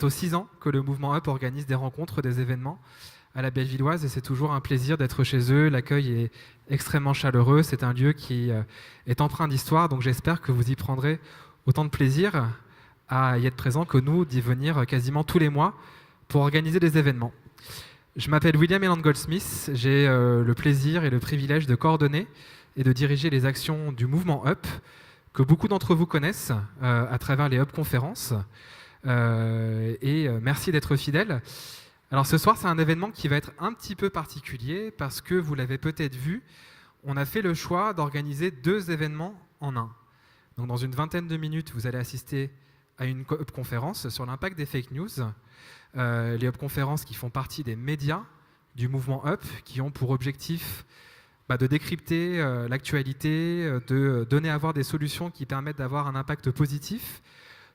bientôt 6 ans que le mouvement UP organise des rencontres, des événements à la Bellevilloise et c'est toujours un plaisir d'être chez eux. L'accueil est extrêmement chaleureux. C'est un lieu qui est empreint d'histoire, donc j'espère que vous y prendrez autant de plaisir à y être présent que nous d'y venir quasiment tous les mois pour organiser des événements. Je m'appelle William Eland Goldsmith. J'ai le plaisir et le privilège de coordonner et de diriger les actions du mouvement UP, que beaucoup d'entre vous connaissent à travers les UP conférences. Merci d'être fidèles. Alors ce soir, c'est un événement qui va être un petit peu particulier parce que vous l'avez peut-être vu, on a fait le choix d'organiser 2 événements en un. Donc dans une vingtaine de minutes, vous allez assister à une UP conférence sur l'impact des fake news. Les UP conférences qui font partie des médias du mouvement UP, qui ont pour objectif de décrypter l'actualité, de donner à voir des solutions qui permettent d'avoir un impact positif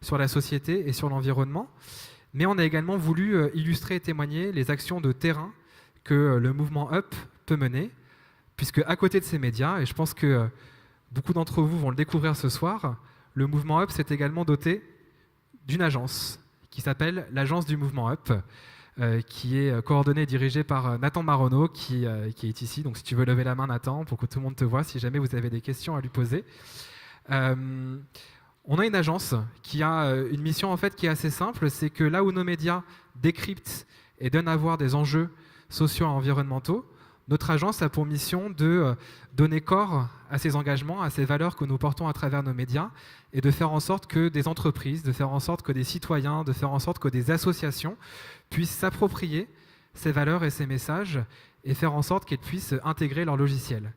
sur la société et sur l'environnement. Mais on a également voulu illustrer et témoigner les actions de terrain que le mouvement UP peut mener, puisque à côté de ces médias, et je pense que beaucoup d'entre vous vont le découvrir ce soir, le mouvement UP s'est également doté d'une agence qui s'appelle l'Agence du mouvement UP, qui est coordonnée et dirigée par Nathan Maronneau, qui est ici. Donc si tu veux lever la main, Nathan, pour que tout le monde te voie, si jamais vous avez des questions à lui poser. On a une agence qui a une mission en fait qui est assez simple, c'est que là où nos médias décryptent et donnent à voir des enjeux sociaux et environnementaux, notre agence a pour mission de donner corps à ces engagements, à ces valeurs que nous portons à travers nos médias et de faire en sorte que des entreprises, de faire en sorte que des citoyens, de faire en sorte que des associations puissent s'approprier ces valeurs et ces messages et faire en sorte qu'elles puissent intégrer leur logiciel.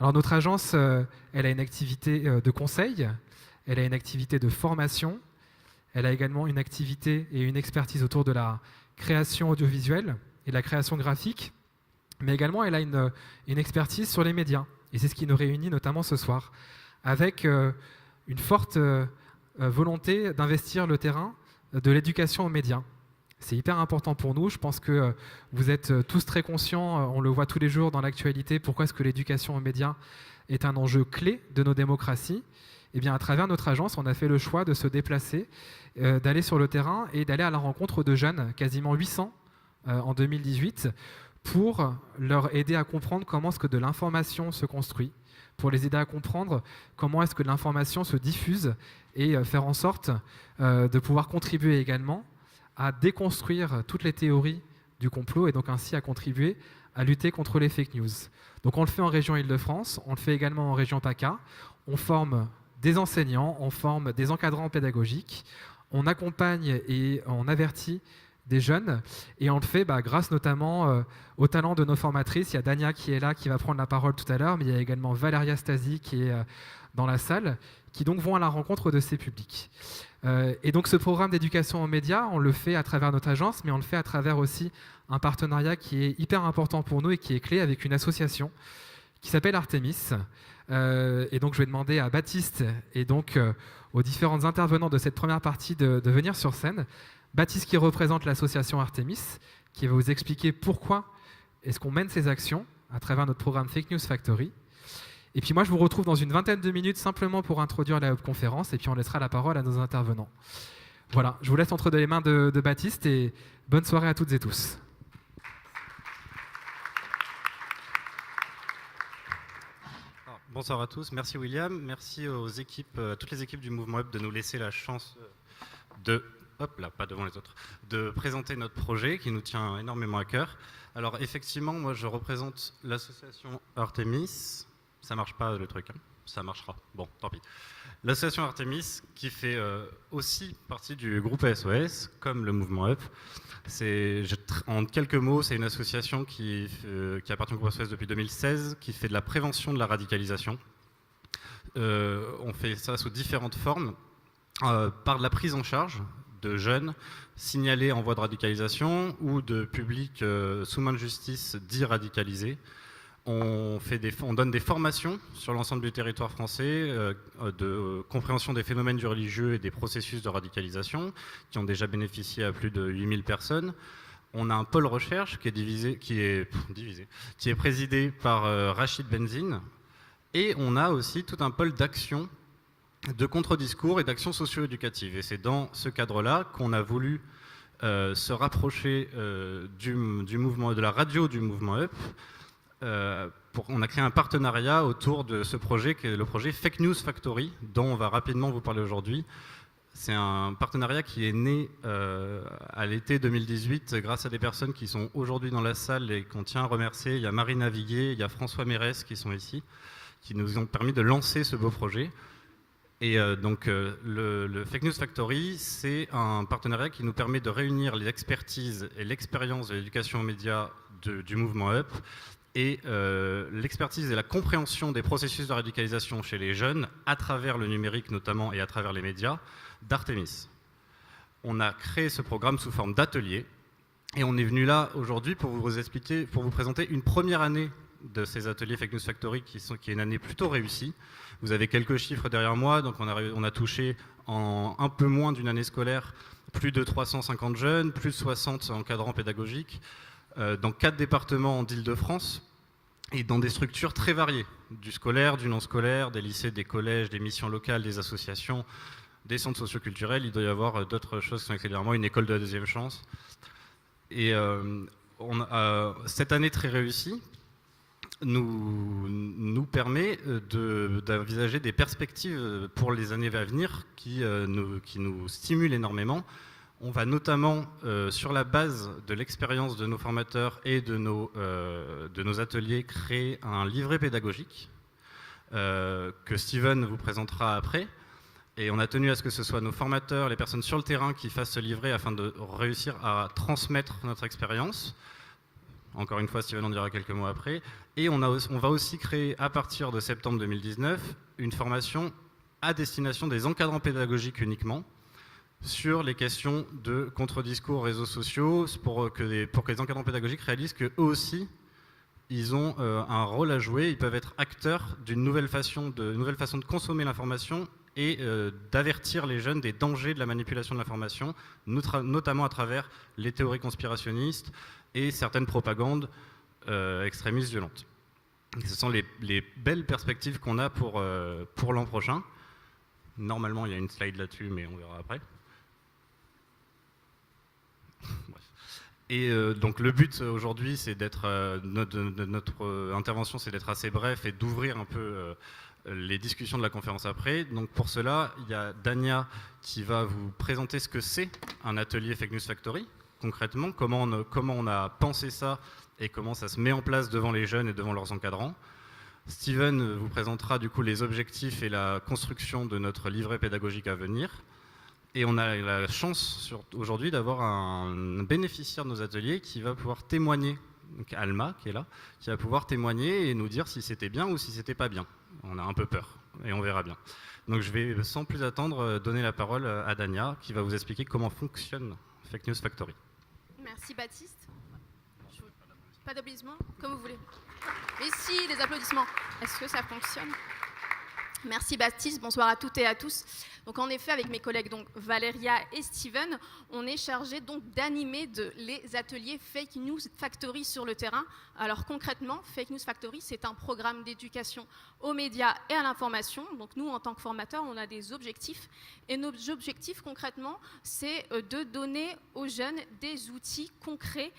Alors notre agence, elle a une activité de conseil, elle a une activité de formation, elle a également une activité et une expertise autour de la création audiovisuelle et de la création graphique, mais également elle a une expertise sur les médias. Et c'est ce qui nous réunit notamment ce soir, avec une forte volonté d'investir le terrain de l'éducation aux médias. C'est hyper important pour nous. Je pense que vous êtes tous très conscients, on le voit tous les jours dans l'actualité, pourquoi est-ce que l'éducation aux médias est un enjeu clé de nos démocraties. Eh bien, à travers notre agence, on a fait le choix de se déplacer, d'aller sur le terrain et d'aller à la rencontre de jeunes, quasiment 800 en 2018, pour leur aider à comprendre comment est-ce que de l'information se construit, pour les aider à comprendre comment est-ce que l'information se diffuse et faire en sorte de pouvoir contribuer également à déconstruire toutes les théories du complot et donc ainsi à contribuer à lutter contre les fake news. Donc on le fait en région Île-de-France, on le fait également en région PACA, on forme des enseignants, on forme des encadrants pédagogiques, on accompagne et on avertit des jeunes et on le fait grâce notamment au talent de nos formatrices. Il y a Dania qui est là, qui va prendre la parole tout à l'heure, mais il y a également Valeria Stasi qui est dans la salle, qui donc vont à la rencontre de ces publics. Et donc ce programme d'éducation aux médias, on le fait à travers notre agence, mais on le fait à travers aussi un partenariat qui est hyper important pour nous et qui est clé avec une association qui s'appelle Artemis. Et donc je vais demander à Baptiste et donc aux différents intervenants de cette première partie de venir sur scène. Baptiste qui représente l'association Artemis, qui va vous expliquer pourquoi est-ce qu'on mène ces actions à travers notre programme Fake News Factory. Et puis moi, je vous retrouve dans une vingtaine de minutes simplement pour introduire la conférence et puis on laissera la parole à nos intervenants. Voilà, je vous laisse entre les mains de Baptiste et bonne soirée à toutes et tous. Bonsoir à tous, merci William, merci aux équipes, à toutes les équipes du mouvement UP de nous laisser la chance de présenter notre projet qui nous tient énormément à cœur. Alors effectivement, moi je représente l'association Artemis. Ça marche pas le truc, hein. Ça marchera. Bon, tant pis. L'association Artemis qui fait aussi partie du groupe SOS, comme le mouvement UP. En quelques mots, c'est une association qui appartient au groupe SOS depuis 2016, qui fait de la prévention de la radicalisation. On fait ça sous différentes formes, par de la prise en charge de jeunes signalés en voie de radicalisation ou de publics sous main de justice dits radicalisés. On donne des formations sur l'ensemble du territoire français de compréhension des phénomènes du religieux et des processus de radicalisation qui ont déjà bénéficié à plus de 8000 personnes. On a un pôle recherche qui est présidé par Rachid Benzine et on a aussi tout un pôle d'action de contre-discours et d'action socio-éducative. Et c'est dans ce cadre-là qu'on a voulu se rapprocher du mouvement, de la radio du mouvement Up. On a créé un partenariat autour de ce projet qui est le projet Fake News Factory, dont on va rapidement vous parler aujourd'hui. C'est un partenariat qui est né à l'été 2018 grâce à des personnes qui sont aujourd'hui dans la salle et qu'on tient à remercier. Il y a Marie Naviguier, il y a François Mérès qui sont ici, qui nous ont permis de lancer ce beau projet. Et donc le Fake News Factory, c'est un partenariat qui nous permet de réunir les expertises et l'expérience de l'éducation aux médias du mouvement Up et l'expertise et la compréhension des processus de radicalisation chez les jeunes à travers le numérique notamment et à travers les médias d'Artemis. On a créé ce programme sous forme d'atelier et on est venu là aujourd'hui pour vous expliquer, pour vous présenter une première année de ces ateliers Fake News Factory qui est une année plutôt réussie. Vous avez quelques chiffres derrière moi, donc on a touché en un peu moins d'une année scolaire plus de 350 jeunes, plus de 60 encadrants pédagogiques, dans 4 départements d'Île-de-France et dans des structures très variées, du scolaire, du non-scolaire, des lycées, des collèges, des missions locales, des associations, des centres socioculturels. Il doit y avoir d'autres choses qui sont accessoirement une école de la deuxième chance. Et cette année très réussie nous permet d'envisager des perspectives pour les années à venir qui nous stimulent énormément. On va notamment, sur la base de l'expérience de nos formateurs et de nos ateliers, créer un livret pédagogique que Steven vous présentera après. Et on a tenu à ce que ce soit nos formateurs, les personnes sur le terrain qui fassent ce livret afin de réussir à transmettre notre expérience. Encore une fois, Steven en dira quelques mots après. Et on va aussi créer, à partir de septembre 2019, une formation à destination des encadrants pédagogiques uniquement, sur les questions de contre-discours réseaux sociaux, pour que les encadrants pédagogiques réalisent qu'eux aussi, ils ont un rôle à jouer, ils peuvent être acteurs d'une nouvelle façon de consommer l'information et d'avertir les jeunes des dangers de la manipulation de l'information, notamment à travers les théories conspirationnistes et certaines propagandes extrémistes violentes. Et ce sont les belles perspectives qu'on a pour l'an prochain. Normalement, il y a une slide là-dessus, mais on verra après. Bref. Et donc le but aujourd'hui, c'est d'être notre intervention, c'est d'être assez bref et d'ouvrir un peu les discussions de la conférence après. Donc pour cela, il y a Dania qui va vous présenter ce que c'est un atelier Fake News Factory, concrètement, comment on a pensé ça et comment ça se met en place devant les jeunes et devant leurs encadrants. Steven vous présentera du coup les objectifs et la construction de notre livret pédagogique à venir. Et on a la chance aujourd'hui d'avoir un bénéficiaire de nos ateliers qui va pouvoir témoigner, donc Alma qui est là, qui va pouvoir témoigner et nous dire si c'était bien ou si c'était pas bien. On a un peu peur et on verra bien. Donc je vais sans plus attendre donner la parole à Dania qui va vous expliquer comment fonctionne Fake News Factory. Merci Baptiste. Pas d'applaudissements, comme vous voulez. Et si, des applaudissements. Est-ce que ça fonctionne ? Merci Baptiste, bonsoir à toutes et à tous. Donc en effet, avec mes collègues donc Valéria et Steven, on est chargé donc d'animer les ateliers Fake News Factory sur le terrain. Alors concrètement, Fake News Factory, c'est un programme d'éducation aux médias et à l'information. Donc nous, en tant que formateurs, on a des objectifs. Et nos objectifs concrètement, c'est de donner aux jeunes des outils concrets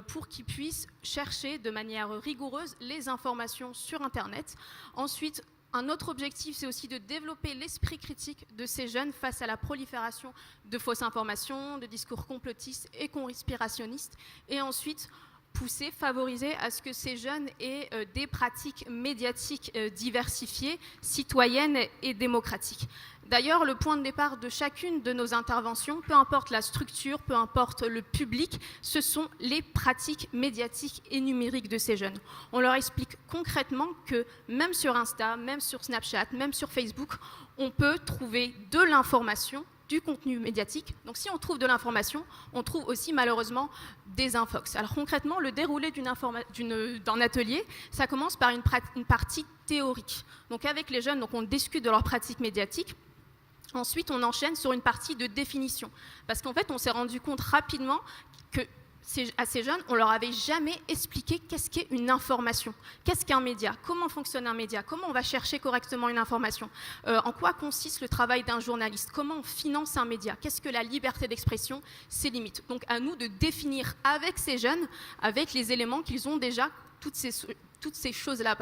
pour qu'ils puissent chercher de manière rigoureuse les informations sur Internet. Ensuite, un autre objectif, c'est aussi de développer l'esprit critique de ces jeunes face à la prolifération de fausses informations, de discours complotistes et conspirationnistes. Et ensuite, pousser, favoriser à ce que ces jeunes aient des pratiques médiatiques diversifiées, citoyennes et démocratiques. D'ailleurs, le point de départ de chacune de nos interventions, peu importe la structure, peu importe le public, ce sont les pratiques médiatiques et numériques de ces jeunes. On leur explique concrètement que même sur Insta, même sur Snapchat, même sur Facebook, on peut trouver de l'information, du contenu médiatique. Donc si on trouve de l'information, on trouve aussi malheureusement des infox. Alors concrètement, le déroulé d'un atelier, ça commence par une partie théorique. Donc avec les jeunes, on discute de leurs pratiques médiatiques. Ensuite, on enchaîne sur une partie de définition. Parce qu'en fait, on s'est rendu compte rapidement que à ces jeunes, on leur avait jamais expliqué qu'est-ce qu'est une information, qu'est-ce qu'un média, comment fonctionne un média, comment on va chercher correctement une information, en quoi consiste le travail d'un journaliste, comment on finance un média, qu'est-ce que la liberté d'expression, ses limites. Donc à nous de définir avec ces jeunes, avec les éléments qu'ils ont déjà, toutes ces choses-là.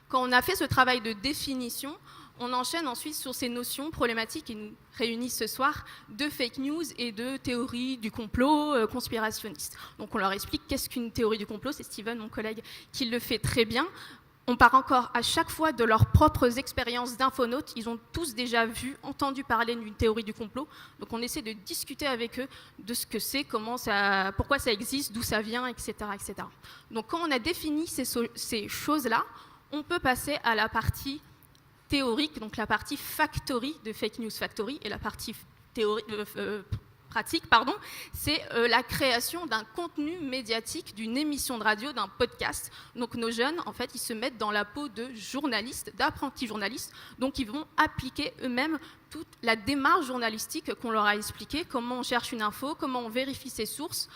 Quand on a fait ce travail de définition, on enchaîne ensuite sur ces notions problématiques qui nous réunissent ce soir de fake news et de théorie du complot conspirationniste. Donc on leur explique qu'est-ce qu'une théorie du complot, c'est Steven, mon collègue, qui le fait très bien. On part encore à chaque fois de leurs propres expériences d'infonautes. Ils ont tous déjà vu, entendu parler d'une théorie du complot. Donc on essaie de discuter avec eux de ce que c'est, pourquoi ça existe, d'où ça vient, etc., etc. Donc quand on a défini ces choses-là, on peut passer à la partie théorique, donc la partie factory de Fake News Factory, et la partie pratique, c'est la création d'un contenu médiatique, d'une émission de radio, d'un podcast. Donc nos jeunes, en fait, ils se mettent dans la peau de journalistes, d'apprentis journalistes, donc ils vont appliquer eux-mêmes toute la démarche journalistique qu'on leur a expliquée, comment on cherche une info, comment on vérifie ses sources,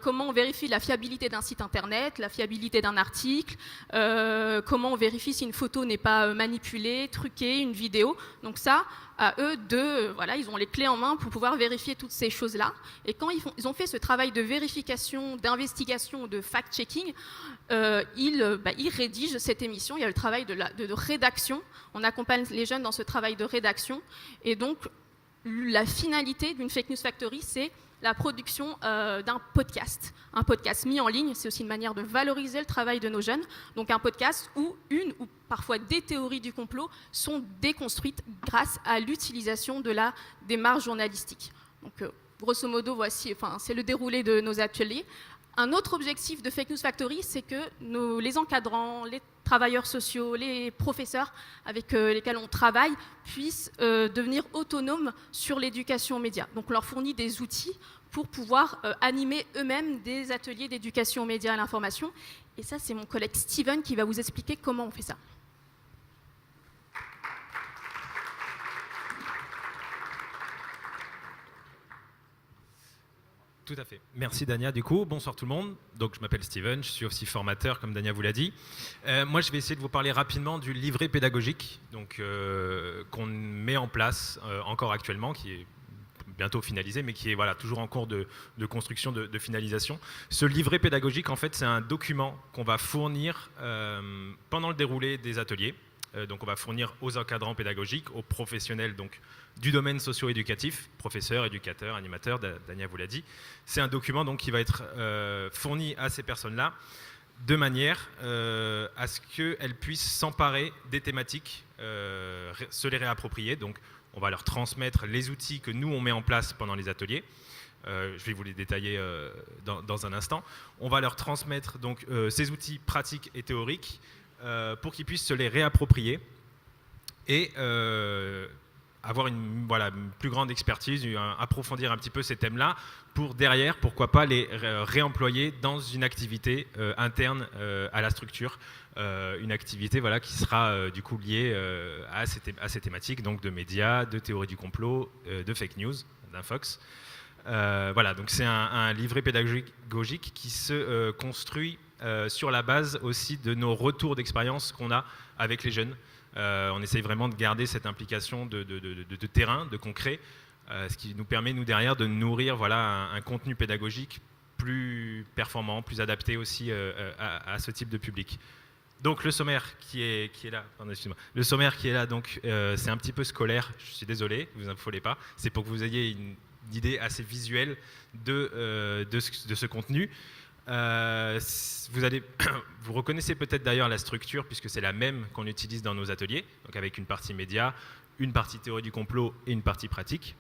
comment on vérifie la fiabilité d'un site internet, la fiabilité d'un article, comment on vérifie si une photo n'est pas manipulée, truquée, une vidéo. Donc ça, à eux ils ont les clés en main pour pouvoir vérifier toutes ces choses-là. Et quand ils ont fait ce travail de vérification, d'investigation, de fact-checking, ils rédigent cette émission. Il y a le travail de rédaction. On accompagne les jeunes dans ce travail de rédaction. Et donc, la finalité d'une Fake News Factory, c'est la production d'un podcast. Un podcast mis en ligne, c'est aussi une manière de valoriser le travail de nos jeunes. Donc un podcast où une ou parfois des théories du complot sont déconstruites grâce à l'utilisation de la démarche journalistique. Donc grosso modo, c'est le déroulé de nos ateliers. Un autre objectif de Fake News Factory, c'est que les encadrants, les travailleurs sociaux, les professeurs avec lesquels on travaille puissent devenir autonomes sur l'éducation aux médias. Donc on leur fournit des outils pour pouvoir animer eux-mêmes des ateliers d'éducation aux médias et à l'information. Et ça, c'est mon collègue Steven qui va vous expliquer comment on fait ça. Tout à fait. Merci Dania. Du coup, bonsoir tout le monde. Donc je m'appelle Steven, je suis aussi formateur comme Dania vous l'a dit. Moi je vais essayer de vous parler rapidement du livret pédagogique qu'on met en place encore actuellement, qui est bientôt finalisé, mais qui est toujours en cours de construction, de finalisation. Ce livret pédagogique, en fait, c'est un document qu'on va fournir pendant le déroulé des ateliers. Donc on va fournir aux encadrants pédagogiques, aux professionnels du domaine socio-éducatif, professeurs, éducateurs, animateurs, Dania vous l'a dit. C'est un document qui va être fourni à ces personnes-là de manière à ce qu'elles puissent s'emparer des thématiques, se les réapproprier. Donc on va leur transmettre les outils que nous on met en place pendant les ateliers. Je vais vous les détailler dans un instant. On va leur transmettre ces outils pratiques et théoriques pour qu'ils puissent se les réapproprier et avoir une plus grande expertise, approfondir un petit peu ces thèmes-là pour derrière, pourquoi pas, les réemployer dans une activité interne à la structure, une activité qui sera du coup liée à ces thématiques, donc de médias, de théorie du complot, de fake news, d'infox. Donc c'est un livret pédagogique qui se construit sur la base aussi de nos retours d'expérience qu'on a avec les jeunes. On essaye vraiment de garder cette implication de terrain, de concret, ce qui nous permet, nous, derrière, de nourrir un contenu pédagogique plus performant, plus adapté aussi à ce type de public. Donc le sommaire qui est là, le sommaire qui est là, c'est un petit peu scolaire, je suis désolé, ne vous affolez pas, c'est pour que vous ayez une idée assez visuelle de ce contenu. Vous reconnaissez peut-être d'ailleurs la structure, puisque c'est la même qu'on utilise dans nos ateliers, donc avec une partie média, une partie théorie du complot et une partie pratique.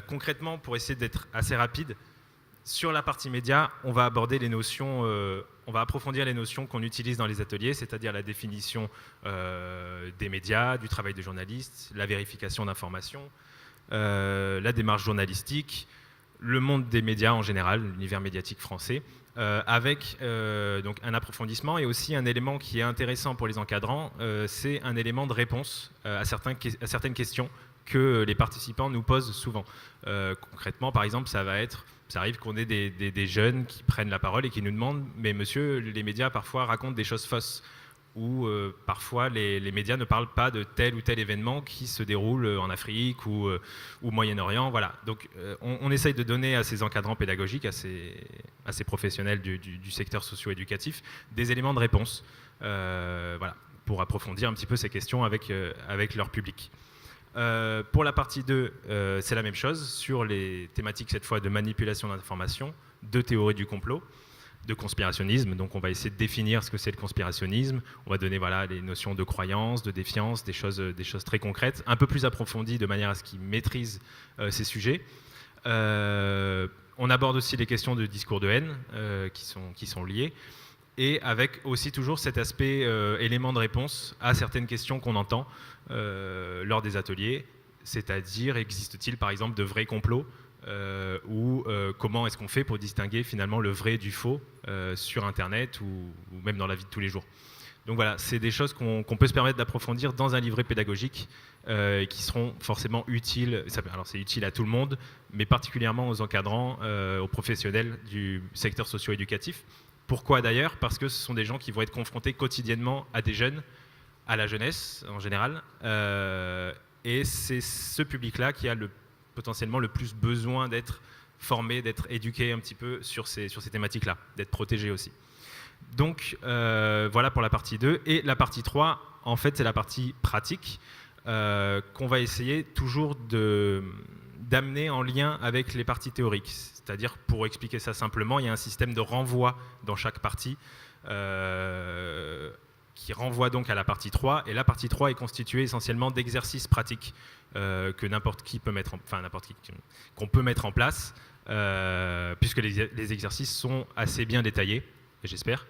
Concrètement, pour essayer d'être assez rapide, sur la partie média, on va aborder les notions, on va approfondir les notions qu'on utilise dans les ateliers, c'est-à-dire la définition des médias, du travail de journaliste, la vérification d'informations, la démarche journalistique, le monde des médias en général, l'univers médiatique français, avec un approfondissement et aussi un élément qui est intéressant pour les encadrants, c'est un élément de réponse à certaines questions que les participants nous posent souvent. Concrètement, par exemple, ça va être Ça arrive qu'on ait des jeunes qui prennent la parole et qui nous demandent « Mais monsieur, les médias parfois racontent des choses fausses » ou parfois les médias ne parlent pas de tel ou tel événement qui se déroule en Afrique ou au Moyen-Orient. Voilà. Donc on essaye de donner à ces encadrants pédagogiques, à ces professionnels du secteur socio-éducatif, des éléments de réponse voilà, pour approfondir un petit peu ces questions avec leur public. Pour la partie 2, c'est la même chose, sur les thématiques cette fois de manipulation d'informations, de théorie du complot, de conspirationnisme. Donc on va essayer de définir ce que c'est le conspirationnisme, on va donner voilà, les notions de croyance, de défiance, des choses très concrètes, un peu plus approfondies de manière à ce qu'ils maîtrisent ces sujets. On aborde aussi les questions de discours de haine qui sont liées, et avec aussi toujours cet aspect élément de réponse à certaines questions qu'on entend lors des ateliers, c'est-à-dire existe-t-il par exemple de vrais complots ou comment est-ce qu'on fait pour distinguer finalement le vrai du faux sur Internet ou même dans la vie de tous les jours. Donc voilà, c'est des choses qu'on peut se permettre d'approfondir dans un livret pédagogique qui seront forcément utiles. Alors c'est utile à tout le monde, mais particulièrement aux encadrants, aux professionnels du secteur socio-éducatif. Pourquoi d'ailleurs? Parce que ce sont des gens qui vont être confrontés quotidiennement à des jeunes, à la jeunesse en général, et c'est ce public-là qui a potentiellement le plus besoin d'être formé, d'être éduqué un petit peu sur ces thématiques-là, d'être protégé aussi. Donc voilà pour la partie 2. Et la partie 3, en fait, c'est la partie pratique qu'on va essayer toujours d'amener en lien avec les parties théoriques. C'est-à-dire, pour expliquer ça simplement, il y a un système de renvoi dans chaque partie qui renvoie donc à la partie 3. Et la partie 3 est constituée essentiellement d'exercices pratiques que n'importe qui peut mettre qu'on peut mettre en place, puisque les exercices sont assez bien détaillés, j'espère,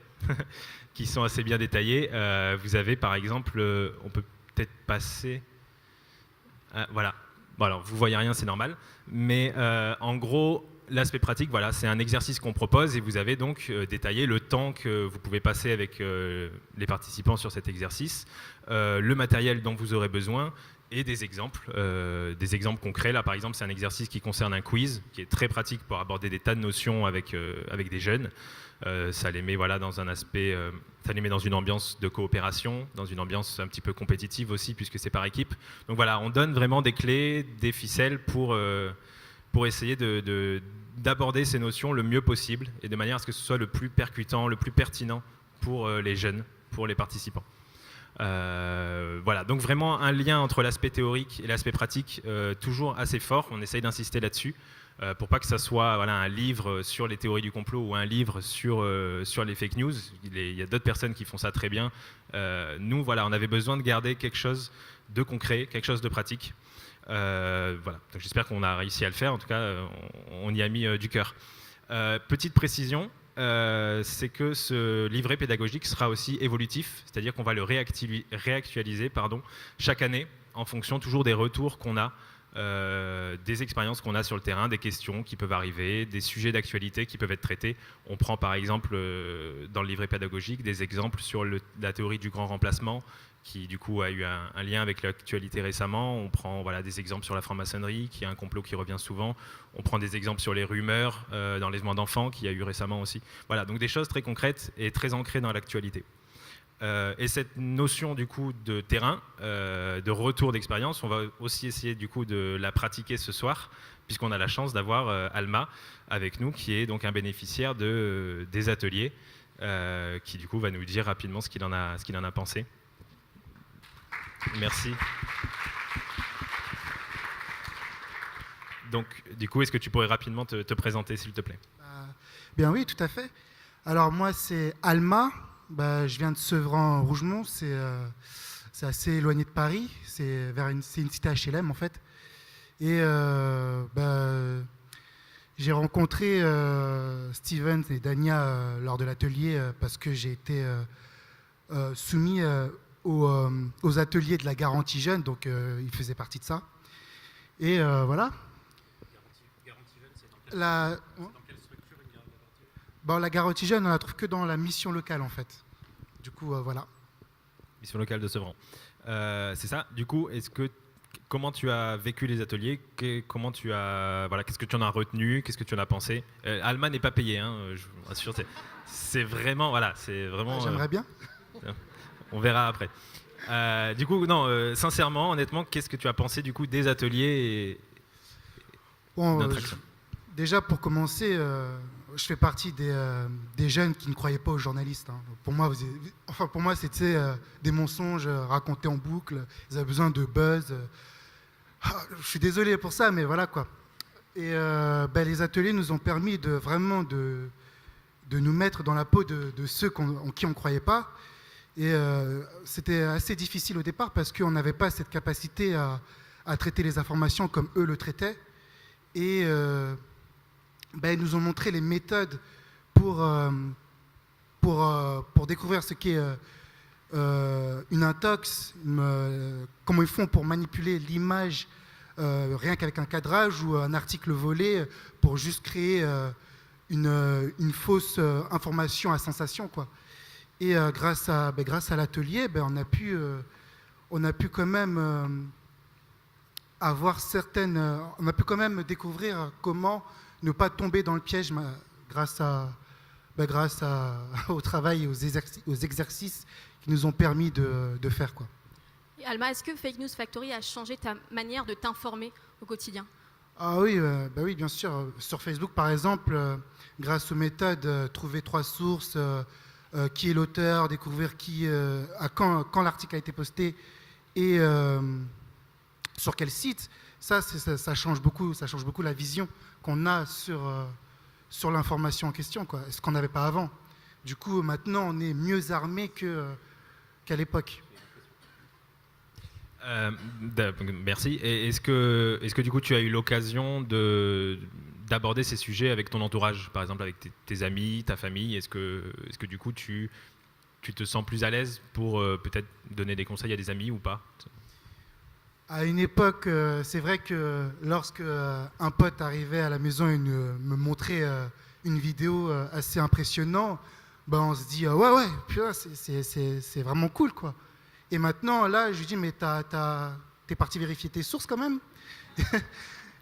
qui sont assez bien détaillés. Vous avez par exemple, on peut peut-être passer... voilà. Bon, alors, vous voyez rien, c'est normal. Mais en gros, l'aspect pratique, voilà, c'est un exercice qu'on propose et vous avez donc détaillé le temps que vous pouvez passer avec les participants sur cet exercice, le matériel dont vous aurez besoin et des exemples concrets. Là, par exemple, c'est un exercice qui concerne un quiz, qui est très pratique pour aborder des tas de notions avec des jeunes. Ça les met voilà, dans un aspect, ça les met dans une ambiance de coopération, dans une ambiance un petit peu compétitive aussi, puisque c'est par équipe. Donc voilà, on donne vraiment des clés, des ficelles pour essayer d'aborder ces notions le mieux possible et de manière à ce que ce soit le plus percutant, le plus pertinent pour les jeunes, pour les participants. Voilà, donc vraiment un lien entre l'aspect théorique et l'aspect pratique toujours assez fort, on essaye d'insister là-dessus pour pas que ça soit voilà, un livre sur les théories du complot ou un livre sur les fake news. Il y a d'autres personnes qui font ça très bien. Nous, voilà, on avait besoin de garder quelque chose de concret, quelque chose de pratique. Voilà, donc j'espère qu'on a réussi à le faire, en tout cas on y a mis du cœur. Petite précision, c'est que ce livret pédagogique sera aussi évolutif, c'est-à-dire qu'on va le réactualiser chaque année en fonction toujours des retours qu'on a, des expériences qu'on a sur le terrain, des questions qui peuvent arriver, des sujets d'actualité qui peuvent être traités. On prend par exemple dans le livret pédagogique des exemples sur la théorie du grand remplacement, qui du coup a eu un lien avec l'actualité récemment. On prend voilà, des exemples sur la franc-maçonnerie, qui est un complot qui revient souvent. On prend des exemples sur les rumeurs d'enlèvement d'enfants, qui a eu récemment aussi. Voilà, donc des choses très concrètes et très ancrées dans l'actualité. Et cette notion du coup de terrain, de retour d'expérience, on va aussi essayer du coup de la pratiquer ce soir, puisqu'on a la chance d'avoir Alma avec nous, qui est donc un bénéficiaire des ateliers, qui du coup va nous dire rapidement ce qu'il en a pensé. Merci. Donc, du coup, est-ce que tu pourrais rapidement te présenter, s'il te plaît? Bien oui, tout à fait. Alors moi, c'est Alma. Je viens de Sevran-Rougemont. C'est assez éloigné de Paris. C'est une cité HLM, en fait. Et j'ai rencontré Steven et Dania lors de l'atelier parce que j'ai été soumis aux ateliers de la garantie jeune, donc il faisait partie de ça. Et voilà. Garantie jeune, c'est dans quelle structure une garantie? La garantie jeune, on la trouve que dans la mission locale, en fait. Du coup, voilà. Mission locale de Sevran. C'est ça. Du coup, comment tu as vécu les ateliers, comment qu'est-ce que tu en as retenu, qu'est-ce que tu en as pensé. Alma n'est pas payé, hein, je vous rassure. C'est vraiment, J'aimerais bien. On verra après. Du coup, non, sincèrement, honnêtement, qu'est-ce que tu as pensé du coup des ateliers Bon, notre action? déjà, pour commencer, je fais partie des jeunes qui ne croyaient pas aux journalistes. Hein. Pour moi, c'était des mensonges racontés en boucle. Ils avaient besoin de buzz. Je suis désolé pour ça, mais voilà quoi. Et les ateliers nous ont permis de nous mettre dans la peau de ceux en qui on ne croyait pas. Et c'était assez difficile au départ parce qu'on n'avait pas cette capacité à traiter les informations comme eux le traitaient. Et ils nous ont montré les méthodes pour découvrir ce qu'est une intox, comment ils font pour manipuler l'image rien qu'avec un cadrage ou un article volé pour juste créer une fausse information à sensation, quoi. Et grâce à l'atelier, on a pu quand même on a pu quand même découvrir comment ne pas tomber dans le piège grâce au travail et aux exercices qui nous ont permis de faire, quoi. Et Alma, est-ce que Fake News Factory a changé ta manière de t'informer au quotidien? Ah oui, oui, bien sûr. Sur Facebook, par exemple, grâce aux méthodes, trouver 3 sources, qui est l'auteur, découvrir quand l'article a été posté et sur quel site, ça change beaucoup la vision qu'on a sur l'information en question, quoi, ce qu'on n'avait pas avant. Du coup, maintenant, on est mieux armé qu'à l'époque. Merci. Et est-ce que du coup tu as eu l'occasion d'aborder ces sujets avec ton entourage, par exemple avec tes amis, ta famille? Est-ce que du coup tu te sens plus à l'aise pour peut-être donner des conseils à des amis ou pas? À une époque, c'est vrai que lorsque un pote arrivait à la maison et me montrait une vidéo assez impressionnante, on se dit ouais, putain, c'est vraiment cool, quoi. Et maintenant, là, je lui dis, mais t'es parti vérifier tes sources quand même?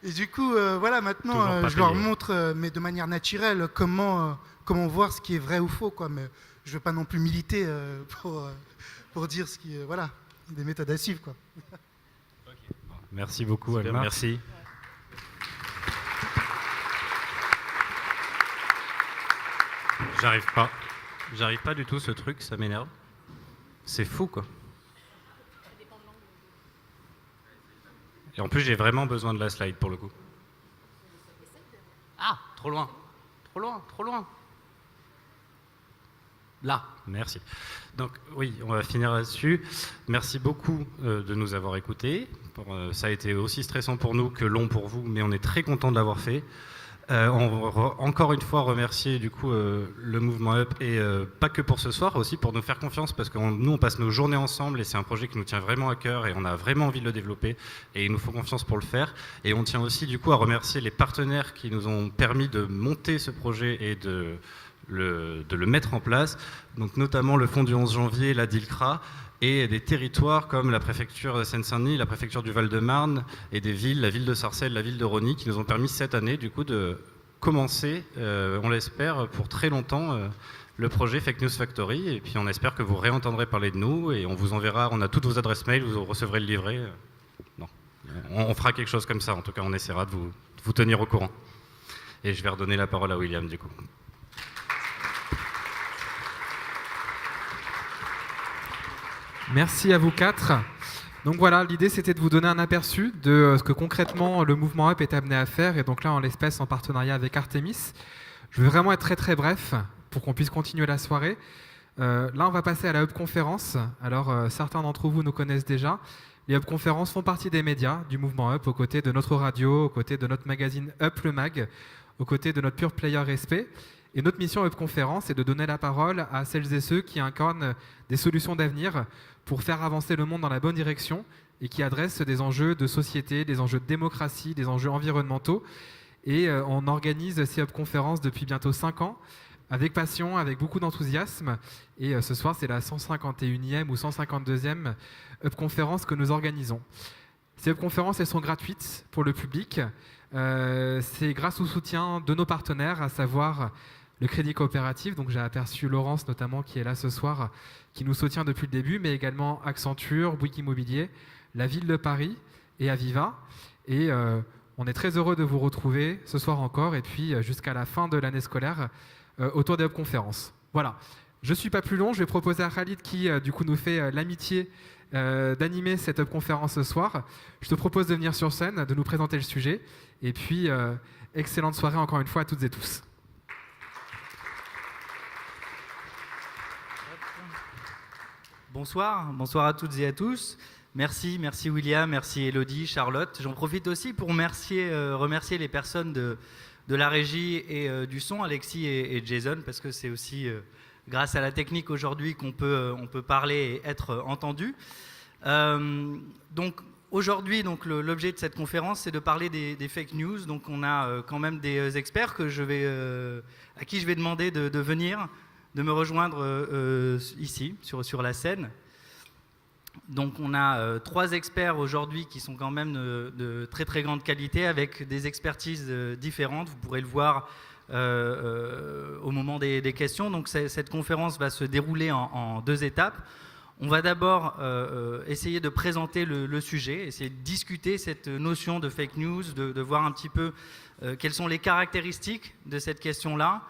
Et du coup, voilà, maintenant, je leur montre, mais de manière naturelle, comment voir ce qui est vrai ou faux, quoi. Mais je ne veux pas non plus militer pour dire ce qui est, voilà, des méthodes à suivre, quoi. Merci beaucoup, Alma. Merci. J'arrive pas du tout, ce truc, ça m'énerve. C'est fou, quoi. Et en plus, j'ai vraiment besoin de la slide, pour le coup. Ah, trop loin. Là, merci. Donc oui, on va finir là-dessus. Merci beaucoup de nous avoir écoutés. Ça a été aussi stressant pour nous que long pour vous, mais on est très content de l'avoir fait. On va encore une fois remercier du coup le mouvement Up et pas que pour ce soir, aussi pour nous faire confiance parce que nous on passe nos journées ensemble et c'est un projet qui nous tient vraiment à cœur et on a vraiment envie de le développer et il nous faut confiance pour le faire. Et on tient aussi du coup à remercier les partenaires qui nous ont permis de monter ce projet et de le mettre en place, donc notamment le Fonds du 11 janvier, la DILCRA, et des territoires comme la préfecture de Seine-Saint-Denis, la préfecture du Val-de-Marne, et des villes, la ville de Sarcelles, la ville de Rosny, qui nous ont permis cette année du coup de commencer, on l'espère, pour très longtemps, le projet Fake News Factory, et puis on espère que vous réentendrez parler de nous, et on vous enverra, on a toutes vos adresses mail, vous recevrez le livret. Non. On fera quelque chose comme ça, en tout cas on essaiera de vous tenir au courant. Et je vais redonner la parole à William du coup. Merci à vous 4. Donc voilà, l'idée c'était de vous donner un aperçu de ce que concrètement le mouvement Up est amené à faire, et donc là en l'espèce en partenariat avec Artemis. Je vais vraiment être très très bref pour qu'on puisse continuer la soirée. Là on va passer à la Up Conférence. Alors certains d'entre vous nous connaissent déjà. Les Up Conférences font partie des médias du mouvement Up, aux côtés de notre radio, aux côtés de notre magazine Up le Mag, aux côtés de notre Pure Player Respect. Et notre mission Up Conférence est de donner la parole à celles et ceux qui incarnent des solutions d'avenir pour faire avancer le monde dans la bonne direction et qui adressent des enjeux de société, des enjeux de démocratie, des enjeux environnementaux. Et on organise ces Up Conférences depuis bientôt 5 ans, avec passion, avec beaucoup d'enthousiasme. Et ce soir, c'est la 151e ou 152e Up Conférence que nous organisons. Ces webconférences, elles sont gratuites pour le public. C'est grâce au soutien de nos partenaires, à savoir le Crédit Coopératif. Donc j'ai aperçu Laurence notamment qui est là ce soir, qui nous soutient depuis le début, mais également Accenture, Bouygues Immobilier, la Ville de Paris et Aviva. Et on est très heureux de vous retrouver ce soir encore et puis jusqu'à la fin de l'année scolaire autour des webconférences. Voilà. Je ne suis pas plus long, je vais proposer à Khalid qui du coup nous fait l'amitié d'animer cette webconférence ce soir. Je te propose de venir sur scène, de nous présenter le sujet et puis excellente soirée encore une fois à toutes et tous. Bonsoir à toutes et à tous. Merci William, merci Elodie, Charlotte. J'en profite aussi pour remercier les personnes de la régie et du son, Alexis et Jason, parce que c'est aussi grâce à la technique aujourd'hui qu'on peut parler et être entendu. Donc aujourd'hui, l'objet de cette conférence, c'est de parler des fake news. Donc on a quand même des experts à qui je vais demander de venir, de me rejoindre ici, sur la scène. Donc on a 3 experts aujourd'hui qui sont quand même de très très grande qualité avec des expertises différentes. Vous pourrez le voir au moment des questions. Donc cette conférence va se dérouler en 2 étapes. On va d'abord essayer de présenter le sujet, essayer de discuter cette notion de fake news, de voir un petit peu quelles sont les caractéristiques de cette question-là.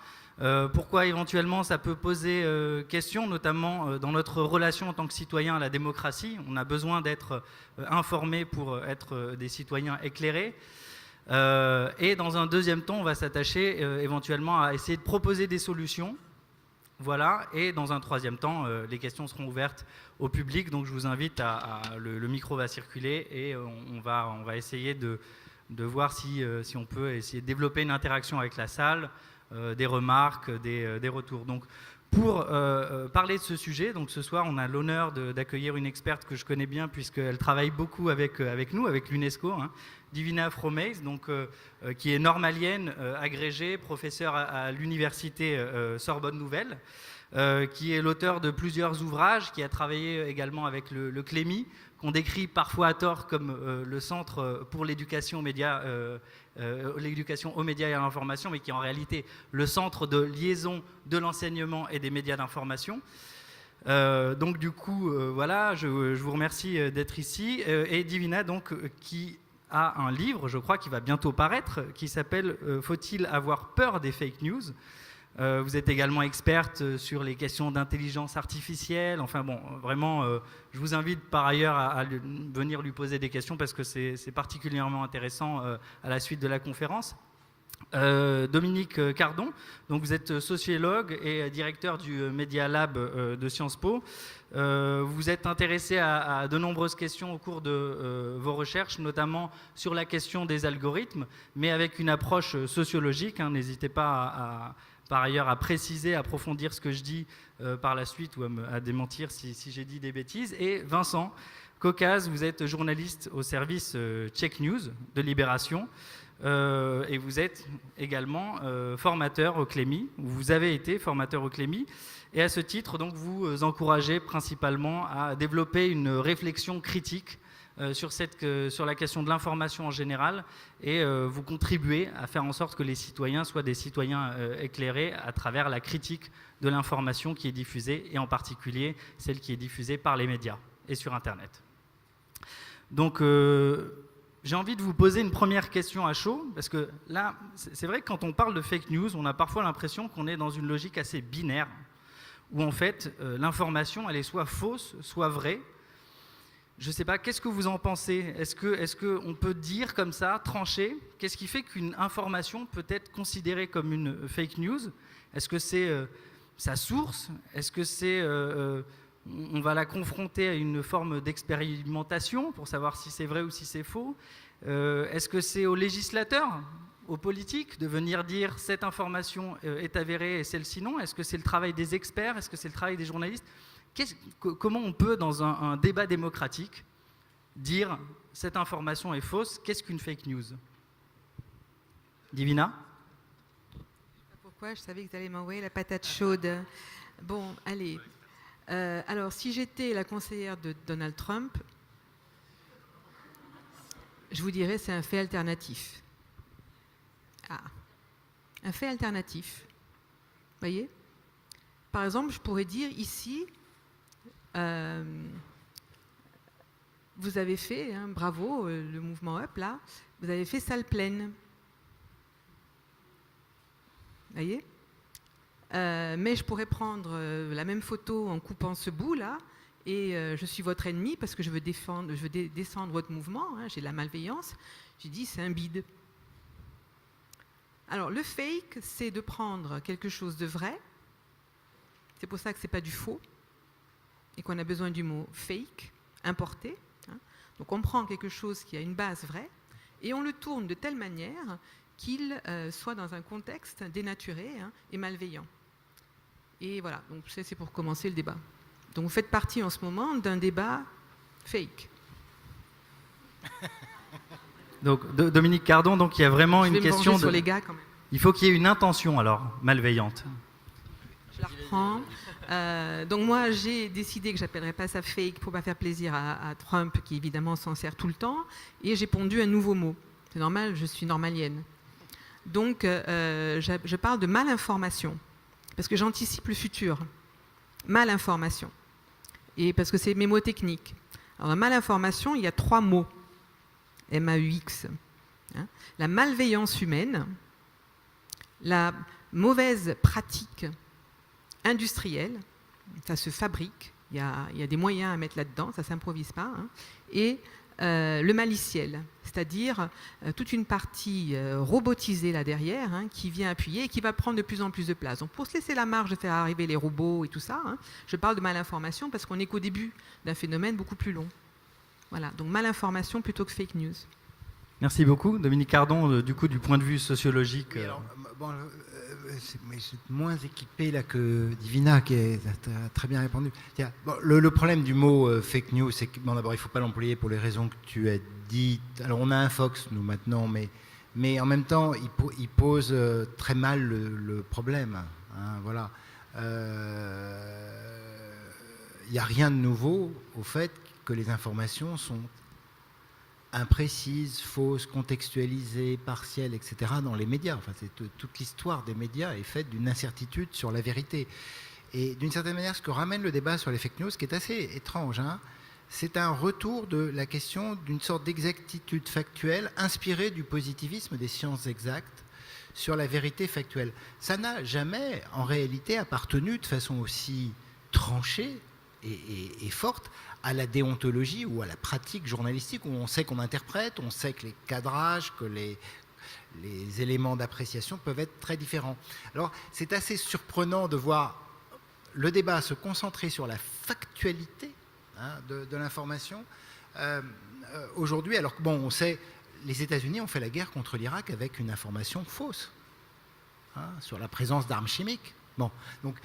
Pourquoi éventuellement ça peut poser question, notamment dans notre relation en tant que citoyen à la démocratie. On a besoin d'être informés pour être des citoyens éclairés. Et dans un deuxième temps, on va s'attacher éventuellement à essayer de proposer des solutions. Voilà. Et dans un troisième temps, les questions seront ouvertes au public. Donc je vous invite le micro va circuler et on va essayer de voir si on peut essayer de développer une interaction avec la salle. Des remarques, des retours. Donc, pour parler de ce sujet, donc ce soir, on a l'honneur d'accueillir une experte que je connais bien puisqu'elle travaille beaucoup avec nous, avec l'UNESCO, hein, Divina Fromeis, donc qui est normalienne, agrégée, professeure à l'université Sorbonne Nouvelle, qui est l'auteur de plusieurs ouvrages, qui a travaillé également avec le CLEMI, qu'on décrit parfois à tort comme le Centre pour l'éducation aux médias et à l'information, mais qui est en réalité le centre de liaison de l'enseignement et des médias d'information. Donc du coup, voilà, je vous remercie d'être ici. Et Divina, donc, qui a un livre, je crois, qui va bientôt paraître, qui s'appelle « Faut-il avoir peur des fake news ?» Vous êtes également experte sur les questions d'intelligence artificielle. Enfin bon, vraiment, je vous invite par ailleurs à venir lui poser des questions parce que c'est particulièrement intéressant à la suite de la conférence. Dominique Cardon, donc vous êtes sociologue et directeur du Media Lab de Sciences Po. Vous êtes intéressé à de nombreuses questions au cours de vos recherches, notamment sur la question des algorithmes, mais avec une approche sociologique. Hein, n'hésitez pas par ailleurs à préciser, à approfondir ce que je dis par la suite ou à démentir si j'ai dit des bêtises. Et Vincent Caucase, vous êtes journaliste au service Check News de Libération et vous êtes également formateur au CLEMI. Vous avez été formateur au CLEMI et à ce titre, donc, vous encouragez principalement à développer une réflexion critique sur la question de l'information en général et vous contribuez à faire en sorte que les citoyens soient des citoyens éclairés à travers la critique de l'information qui est diffusée et en particulier celle qui est diffusée par les médias et sur Internet. Donc j'ai envie de vous poser une première question à chaud parce que là, c'est vrai que quand on parle de fake news, on a parfois l'impression qu'on est dans une logique assez binaire où en fait l'information elle est soit fausse, soit vraie. Je ne sais pas, qu'est-ce que vous en pensez ? Est-ce qu'on peut dire comme ça, trancher ? Qu'est-ce qui fait qu'une information peut être considérée comme une fake news ? Est-ce que c'est sa source ? Est-ce que c'est on va la confronter à une forme d'expérimentation pour savoir si c'est vrai ou si c'est faux ? Est-ce que c'est aux législateurs, aux politiques, de venir dire cette information est avérée et celle-ci non ? Est-ce que c'est le travail des experts ? Est-ce que c'est le travail des journalistes ? Comment on peut, dans un débat démocratique, dire cette information est fausse ? Qu'est-ce qu'une fake news ? Divina ? Pourquoi ? Je savais que vous alliez m'envoyer la patate chaude. Bon, allez. Alors, si j'étais la conseillère de Donald Trump, je vous dirais c'est un fait alternatif. Ah, un fait alternatif. Vous voyez ? Par exemple, je pourrais dire ici, vous avez fait, hein, bravo, le mouvement Up, là, vous avez fait salle pleine. Vous voyez ? Mais je pourrais prendre la même photo en coupant ce bout-là, et je suis votre ennemi parce que je veux descendre votre mouvement, hein, j'ai de la malveillance. J'ai dit, c'est un bide. Alors, le fake, c'est de prendre quelque chose de vrai. C'est pour ça que ce n'est pas du faux et qu'on a besoin du mot fake, importé. Hein. Donc, on prend quelque chose qui a une base vraie et on le tourne de telle manière qu'il soit dans un contexte dénaturé, hein, et malveillant. Et voilà, donc c'est pour commencer le débat. Donc, vous faites partie en ce moment d'un débat fake. Donc, Dominique Cardon, donc, il y a vraiment une question sur les gars, quand même. Il faut qu'il y ait une intention, alors, malveillante. Je la reprends. Donc moi, j'ai décidé que je n'appellerais pas ça fake pour ne pas faire plaisir à Trump, qui évidemment s'en sert tout le temps, et j'ai pondu un nouveau mot. C'est normal, je suis normalienne. Donc, je parle de malinformation, parce que j'anticipe le futur. Malinformation. Et parce que c'est mes mots techniques. Alors, dans malinformation, il y a 3 mots. M-A-U-X. Hein. La malveillance humaine, la mauvaise pratique industrielle, ça se fabrique, il y a des moyens à mettre là-dedans, ça ne s'improvise pas, hein, et le maliciel, c'est-à-dire toute une partie robotisée là derrière, hein, qui vient appuyer et qui va prendre de plus en plus de place. Donc pour se laisser la marge de faire arriver les robots et tout ça, hein, je parle de malinformation parce qu'on n'est qu'au début d'un phénomène beaucoup plus long. Voilà, donc malinformation plutôt que fake news. Merci beaucoup. Dominique Cardon, du coup, du point de vue sociologique... Oui, alors, mais je suis moins équipé là que Divina, qui a très bien répondu. Tiens, bon, le problème du mot fake news, c'est que bon, d'abord, il ne faut pas l'employer pour les raisons que tu as dites. Alors, on a un Fox, nous, maintenant, mais en même temps, il pose très mal le problème. Hein, voilà. Il n'y a rien de nouveau au fait que les informations sont imprécises, fausses, contextualisées, partielles, etc. dans les médias. Enfin, toute l'histoire des médias est faite d'une incertitude sur la vérité. Et d'une certaine manière, ce que ramène le débat sur les fake news, qui est assez étrange, hein, c'est un retour de la question d'une sorte d'exactitude factuelle inspirée du positivisme des sciences exactes sur la vérité factuelle. Ça n'a jamais, en réalité, appartenu de façon aussi tranchée et forte à la déontologie ou à la pratique journalistique, où on sait qu'on interprète, on sait que les cadrages, que les éléments d'appréciation peuvent être très différents. Alors, c'est assez surprenant de voir le débat se concentrer sur la factualité, hein, de l'information. Aujourd'hui, alors que bon, on sait, les États-Unis ont fait la guerre contre l'Irak avec une information fausse, hein, sur la présence d'armes chimiques. Bon, donc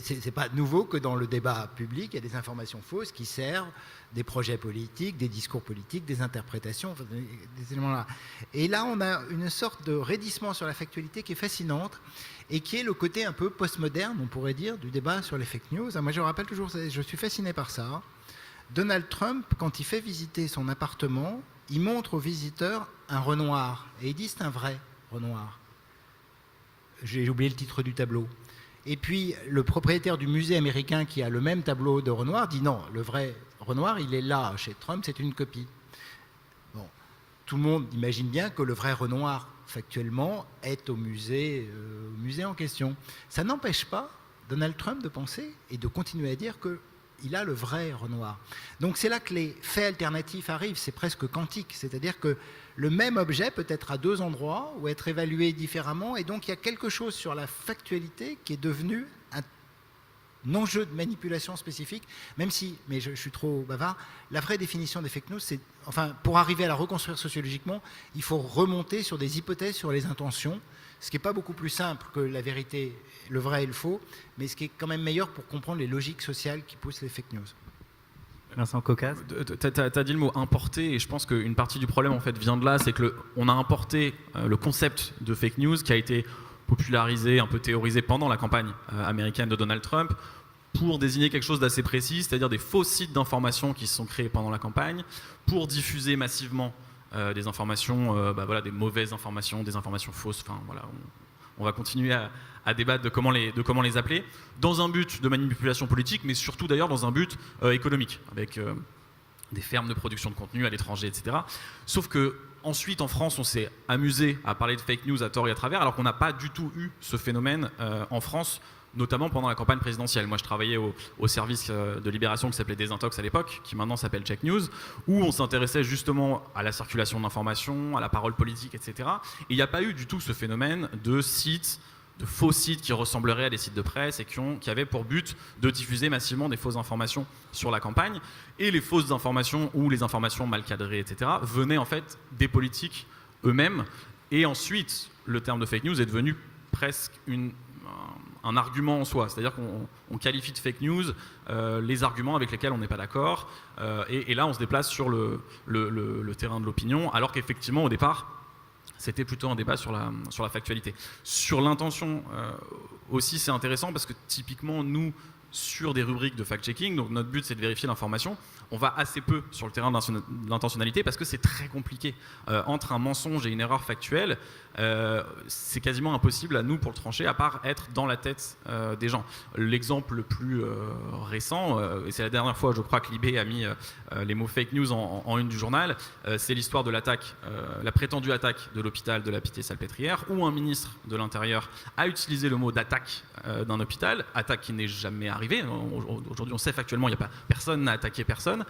c'est pas nouveau que dans le débat public, il y a des informations fausses qui servent des projets politiques, des discours politiques, des interprétations, enfin, des éléments là. Et là, on a une sorte de raidissement sur la factualité qui est fascinante et qui est le côté un peu postmoderne, on pourrait dire, du débat sur les fake news. Moi, je rappelle toujours, je suis fasciné par ça. Donald Trump, quand il fait visiter son appartement, il montre aux visiteurs un Renoir et il dit c'est un vrai Renoir. J'ai oublié le titre du tableau. Et puis, le propriétaire du musée américain qui a le même tableau de Renoir dit non, le vrai Renoir, il est là. Chez Trump, c'est une copie. Bon, tout le monde imagine bien que le vrai Renoir, factuellement, est au musée en question. Ça n'empêche pas Donald Trump de penser et de continuer à dire qu'il a le vrai Renoir. Donc, c'est là que les faits alternatifs arrivent. C'est presque quantique. C'est-à-dire que le même objet peut être à 2 endroits ou être évalué différemment. Et donc, il y a quelque chose sur la factualité qui est devenu un enjeu de manipulation spécifique, même si, mais je suis trop bavard, la vraie définition des fake news, c'est, enfin, pour arriver à la reconstruire sociologiquement, il faut remonter sur des hypothèses sur les intentions, ce qui n'est pas beaucoup plus simple que la vérité, le vrai et le faux, mais ce qui est quand même meilleur pour comprendre les logiques sociales qui poussent les fake news. Vincent Caucase. Tu as dit le mot importé, et je pense qu'une partie du problème en fait vient de là, c'est qu'on a importé le concept de fake news qui a été popularisé, un peu théorisé pendant la campagne américaine de Donald Trump pour désigner quelque chose d'assez précis, c'est-à-dire des faux sites d'information qui se sont créés pendant la campagne pour diffuser massivement des informations, voilà, des mauvaises informations, des informations fausses. Enfin, voilà, on va continuer à débattre de comment les appeler, dans un but de manipulation politique, mais surtout d'ailleurs dans un but économique, avec des fermes de production de contenu à l'étranger, etc. Sauf que ensuite, en France, on s'est amusé à parler de fake news à tort et à travers, alors qu'on n'a pas du tout eu ce phénomène en France, notamment pendant la campagne présidentielle. Moi, je travaillais au service de Libération qui s'appelait Désintox à l'époque, qui maintenant s'appelle Check News, où on s'intéressait justement à la circulation d'informations, à la parole politique, etc. Et il n'y a pas eu du tout ce phénomène de sites, de faux sites qui ressembleraient à des sites de presse et qui avaient pour but de diffuser massivement des fausses informations sur la campagne. Et les fausses informations ou les informations mal cadrées, etc., venaient en fait des politiques eux-mêmes. Et ensuite, le terme de fake news est devenu presque un argument en soi. C'est-à-dire qu'on qualifie de fake news les arguments avec lesquels on n'est pas d'accord. Et là, on se déplace sur le terrain de l'opinion, alors qu'effectivement, au départ, c'était plutôt un débat sur la factualité. Sur l'intention aussi, c'est intéressant parce que typiquement, nous, sur des rubriques de fact-checking, donc notre but c'est de vérifier l'information, on va assez peu sur le terrain de l'intentionnalité parce que c'est très compliqué. Entre un mensonge et une erreur factuelle, c'est quasiment impossible à nous pour le trancher, à part être dans la tête des gens. L'exemple le plus récent, et c'est la dernière fois je crois que Libé a mis les mots fake news en une du journal, c'est l'histoire de l'attaque, la prétendue attaque de l'hôpital de la Pitié-Salpêtrière, où un ministre de l'Intérieur a utilisé le mot d'attaque d'un hôpital, attaque qui n'est jamais arrivée. Aujourd'hui on sait factuellement, personne n'a attaqué personne.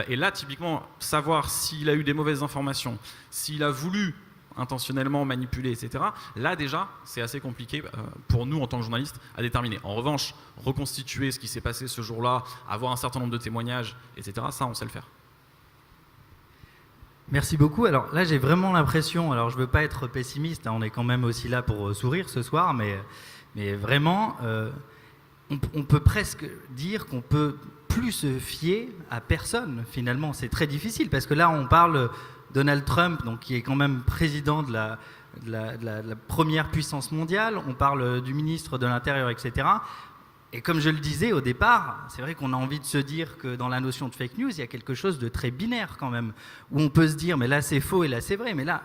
Et là typiquement, savoir s'il a eu des mauvaises informations, s'il a voulu intentionnellement manipuler, etc. Là déjà, c'est assez compliqué pour nous en tant que journalistes à déterminer. En revanche, reconstituer ce qui s'est passé ce jour-là, avoir un certain nombre de témoignages, etc., ça on sait le faire. Merci beaucoup. Alors là, j'ai vraiment l'impression, alors je ne veux pas être pessimiste, hein, on est quand même aussi là pour sourire ce soir, mais vraiment, on peut presque dire qu'on peut plus se fier à personne, finalement. C'est très difficile, parce que là, on parle Donald Trump, donc, qui est quand même président de la première puissance mondiale, on parle du ministre de l'Intérieur, etc. Et comme je le disais au départ, c'est vrai qu'on a envie de se dire que dans la notion de fake news, il y a quelque chose de très binaire quand même, où on peut se dire, mais là c'est faux et là c'est vrai, mais là,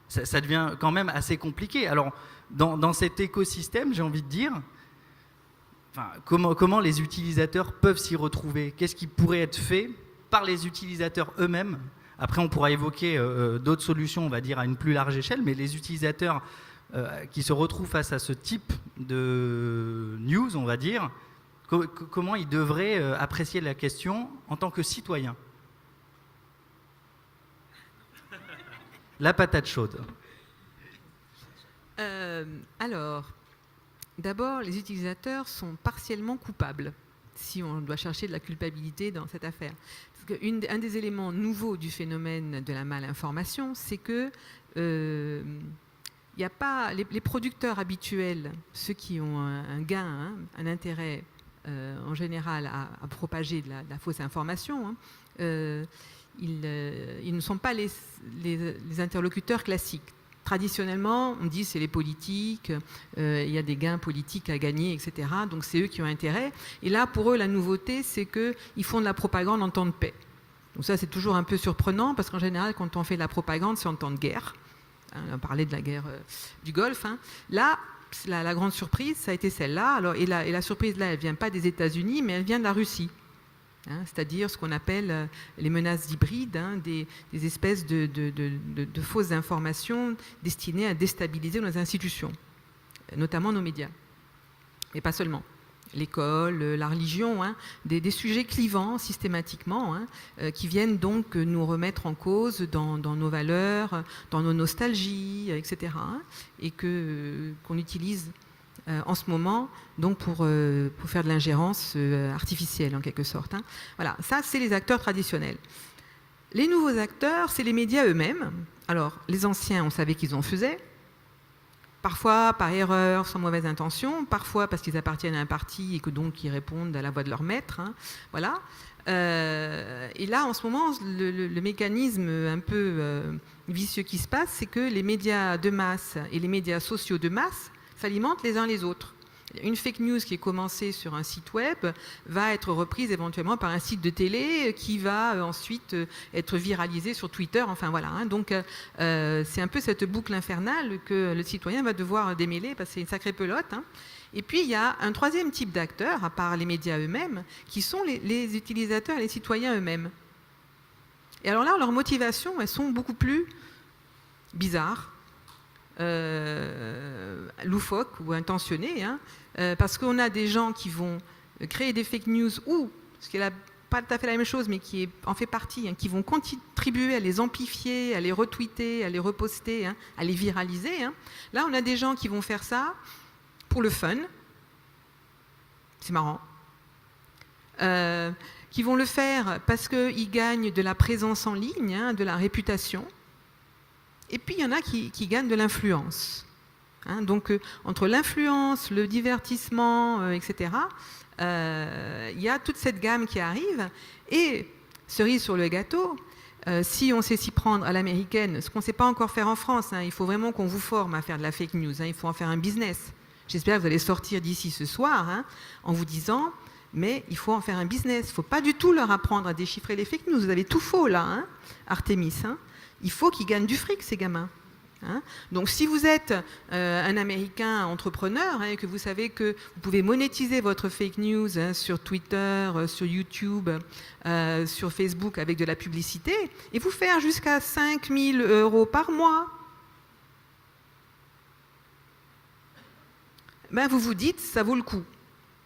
ça devient quand même assez compliqué. Alors, dans cet écosystème, j'ai envie de dire, comment les utilisateurs peuvent s'y retrouver? Qu'est-ce qui pourrait être fait par les utilisateurs eux-mêmes? Après, on pourra évoquer d'autres solutions, on va dire, à une plus large échelle, mais les utilisateurs qui se retrouvent face à ce type de news, on va dire, comment ils devraient apprécier la question en tant que citoyens? La patate chaude. Alors, d'abord, les utilisateurs sont partiellement coupables, si on doit chercher de la culpabilité dans cette affaire. Parce qu'un des éléments nouveaux du phénomène de la malinformation, c'est que il n'y a pas les producteurs habituels, ceux qui ont un gain, un intérêt en général à propager de la fausse information, ils ne sont pas les interlocuteurs classiques. Traditionnellement, on dit c'est les politiques, il y a des gains politiques à gagner, etc. Donc c'est eux qui ont intérêt. Et là, pour eux, la nouveauté, c'est qu'ils font de la propagande en temps de paix. Donc ça, c'est toujours un peu surprenant, parce qu'en général, quand on fait de la propagande, c'est en temps de guerre. On parlait de la guerre du Golfe. Là, la grande surprise, ça a été celle-là. Alors, et la surprise, là, elle ne vient pas des États-Unis, mais elle vient de la Russie. C'est-à-dire ce qu'on appelle les menaces hybrides, des espèces de fausses informations destinées à déstabiliser nos institutions, notamment nos médias, mais pas seulement. L'école, la religion, des sujets clivants systématiquement, qui viennent donc nous remettre en cause dans nos valeurs, dans nos nostalgies, etc. Et qu'on utilise en ce moment donc pour faire de l'ingérence artificielle en quelque sorte. Voilà, ça c'est les acteurs traditionnels. Les nouveaux acteurs, c'est les médias eux-mêmes. Alors les anciens, on savait qu'ils en faisaient, parfois par erreur, sans mauvaise intention, parfois parce qu'ils appartiennent à un parti et que donc ils répondent à la voix de leur maître. Voilà. Et là, en ce moment, le mécanisme un peu vicieux qui se passe, c'est que les médias de masse et les médias sociaux de masse s'alimentent les uns les autres. Une fake news qui est commencée sur un site web va être reprise éventuellement par un site de télé qui va ensuite être viralisé sur Twitter. Enfin voilà. Hein. Donc c'est un peu cette boucle infernale que le citoyen va devoir démêler parce que c'est une sacrée pelote. Hein. Et puis il y a un troisième type d'acteurs, à part les médias eux-mêmes, qui sont les utilisateurs, les citoyens eux-mêmes. Et alors là, leurs motivations, elles sont beaucoup plus bizarres. Loufoque ou intentionné, hein, parce qu'on a des gens qui vont créer des fake news ou, ce qui n'est pas tout à fait la même chose, mais qui en fait partie, hein, qui vont contribuer à les amplifier, à les retweeter, à les reposter, hein, à les viraliser. Hein. Là, on a des gens qui vont faire ça pour le fun, c'est marrant, qui vont le faire parce qu'ils gagnent de la présence en ligne, hein, de la réputation. Et puis, il y en a qui gagnent de l'influence. Hein, donc, entre l'influence, le divertissement, etc., il y a toute cette gamme qui arrive. Et, cerise sur le gâteau, si on sait s'y prendre à l'américaine, ce qu'on ne sait pas encore faire en France, hein, il faut vraiment qu'on vous forme à faire de la fake news. Hein, il faut en faire un business. J'espère que vous allez sortir d'ici ce soir, hein, en vous disant, mais il faut en faire un business. Il ne faut pas du tout leur apprendre à déchiffrer les fake news. Vous avez tout faux, là, hein, Artemis. Hein. Il faut qu'ils gagnent du fric, ces gamins. Hein. Donc, si vous êtes un Américain entrepreneur, hein, et que vous savez que vous pouvez monétiser votre fake news, hein, sur Twitter, sur YouTube, sur Facebook avec de la publicité, et vous faire jusqu'à 5 000 € par mois, ben vous vous dites, ça vaut le coup.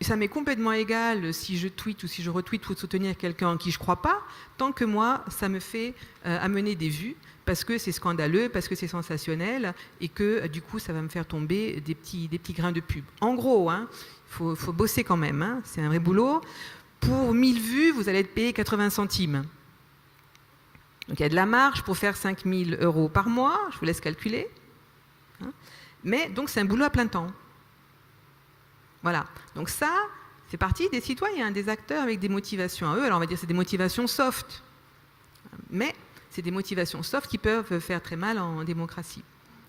Et ça m'est complètement égal si je tweete ou si je retweete pour soutenir quelqu'un en qui je ne crois pas, tant que moi, ça me fait amener des vues, parce que c'est scandaleux, parce que c'est sensationnel, et que du coup, ça va me faire tomber des petits grains de pub. En gros, hein, faut bosser quand même, hein, c'est un vrai boulot. Pour 1000 vues, vous allez être payé 80 centimes. Donc il y a de la marge pour faire 5 000 € par mois, je vous laisse calculer. Hein. Mais donc c'est un boulot à plein temps. Voilà, donc ça fait partie des citoyens, des acteurs avec des motivations à eux. Alors on va dire que c'est des motivations soft, mais c'est des motivations soft qui peuvent faire très mal en démocratie.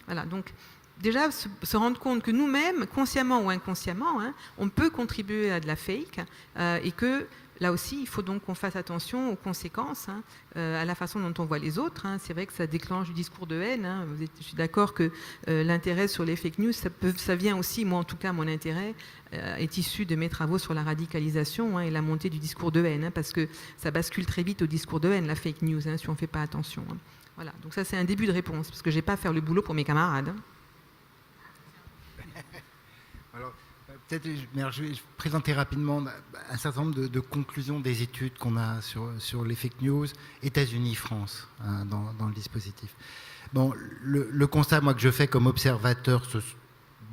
Voilà, donc déjà se rendre compte que nous-mêmes, consciemment ou inconsciemment, hein, on peut contribuer à de la fake, et que là aussi, il faut donc qu'on fasse attention aux conséquences, hein, à la façon dont on voit les autres. Hein. C'est vrai que ça déclenche du discours de haine. Hein. Je suis d'accord que l'intérêt sur les fake news, ça vient aussi, moi en tout cas, mon intérêt est issu de mes travaux sur la radicalisation, hein, et la montée du discours de haine, hein, parce que ça bascule très vite au discours de haine, la fake news, hein, si on ne fait pas attention. Hein. Voilà, donc ça c'est un début de réponse, parce que je n'ai pas à faire le boulot pour mes camarades. Hein. Alors, peut-être, je vais présenter rapidement un certain nombre de conclusions des études qu'on a sur les fake news, États-Unis, France, hein, dans le dispositif. Bon, le constat, moi, que je fais comme observateur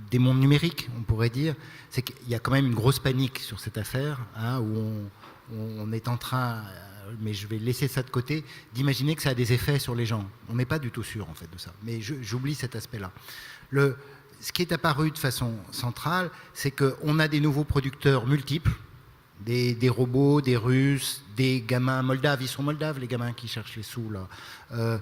des mondes numériques, on pourrait dire, c'est qu'il y a quand même une grosse panique sur cette affaire, hein, où on est en train, mais je vais laisser ça de côté, d'imaginer que ça a des effets sur les gens. On n'est pas du tout sûr, en fait, de ça. Mais j'oublie cet aspect-là. Ce qui est apparu de façon centrale, c'est qu'on a des nouveaux producteurs multiples, des robots, des Russes, des gamins moldaves. Ils sont moldaves, les gamins qui cherchent les sous, là.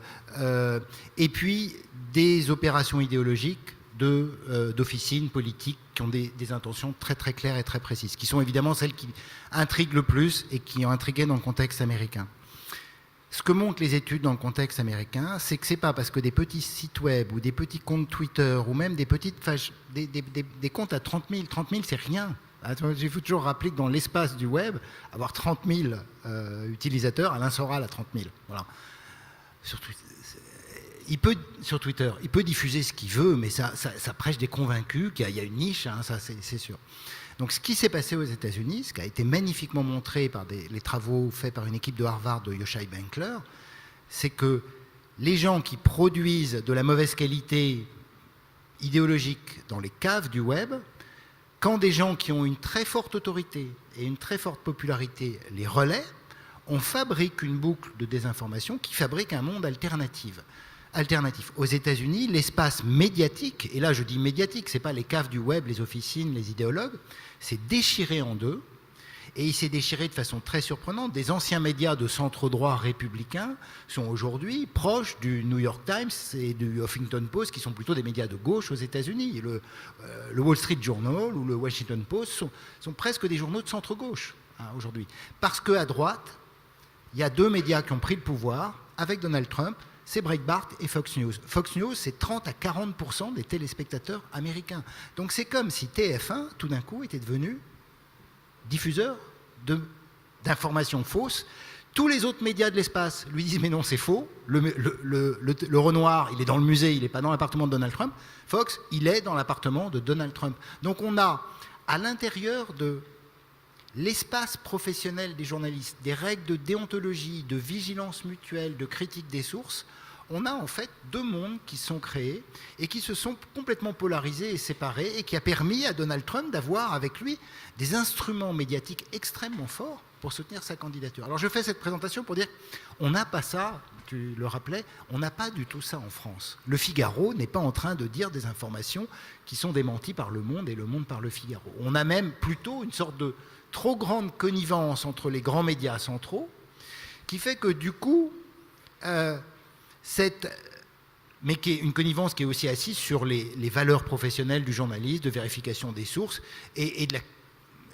Et puis, des opérations idéologiques d'officines politiques qui ont des intentions très très claires et très précises, qui sont évidemment celles qui intriguent le plus et qui ont intrigué dans le contexte américain. Ce que montrent les études dans le contexte américain, c'est que ce n'est pas parce que des petits sites web ou des petits comptes Twitter ou même des petites des comptes à 30 000, c'est rien. Il faut toujours rappeler que dans l'espace du web, avoir 30 000 utilisateurs, Alain Soral a 30 000. Voilà. Sur Twitter, il peut diffuser ce qu'il veut, mais ça prêche des convaincus qu'il y a une niche, hein, ça c'est sûr. Donc ce qui s'est passé aux États-Unis, ce qui a été magnifiquement montré par les travaux faits par une équipe de Harvard de Yoshai Benkler, c'est que les gens qui produisent de la mauvaise qualité idéologique dans les caves du web, quand des gens qui ont une très forte autorité et une très forte popularité les relaient, on fabrique une boucle de désinformation qui fabrique un monde alternatif. Aux États-Unis, l'espace médiatique, et là je dis médiatique, ce n'est pas les caves du web, les officines, les idéologues, c'est déchiré en deux, Et il s'est déchiré de façon très surprenante. Des anciens médias de centre-droit républicains sont aujourd'hui proches du New York Times et du Huffington Post, qui sont plutôt des médias de gauche aux États-Unis. Le Wall Street Journal ou le Washington Post sont presque des journaux de centre-gauche aujourd'hui. Parce qu'à droite, il y a 2 médias qui ont pris le pouvoir avec Donald Trump, c'est Breitbart et Fox News. Fox News, c'est 30 à 40% des téléspectateurs américains. Donc c'est comme si TF1, tout d'un coup, était devenu diffuseur d'informations fausses. Tous les autres médias de l'espace lui disent mais non, c'est faux. Le Renoir, il est dans le musée, il n'est pas dans l'appartement de Donald Trump. Fox, il est dans l'appartement de Donald Trump. Donc on a, à l'intérieur de l'espace professionnel des journalistes, des règles de déontologie, de vigilance mutuelle, de critique des sources, on a en fait 2 mondes qui sont créés et qui se sont complètement polarisés et séparés et qui a permis à Donald Trump d'avoir avec lui des instruments médiatiques extrêmement forts pour soutenir sa candidature. Alors je fais cette présentation pour dire on n'a pas ça, tu le rappelais, on n'a pas du tout ça en France. Le Figaro n'est pas en train de dire des informations qui sont démenties par Le Monde et Le Monde par Le Figaro. On a même plutôt une sorte de trop grande connivence entre les grands médias centraux qui fait que du coup mais qui est une connivence qui est aussi assise sur les valeurs professionnelles du journaliste, de vérification des sources et de la,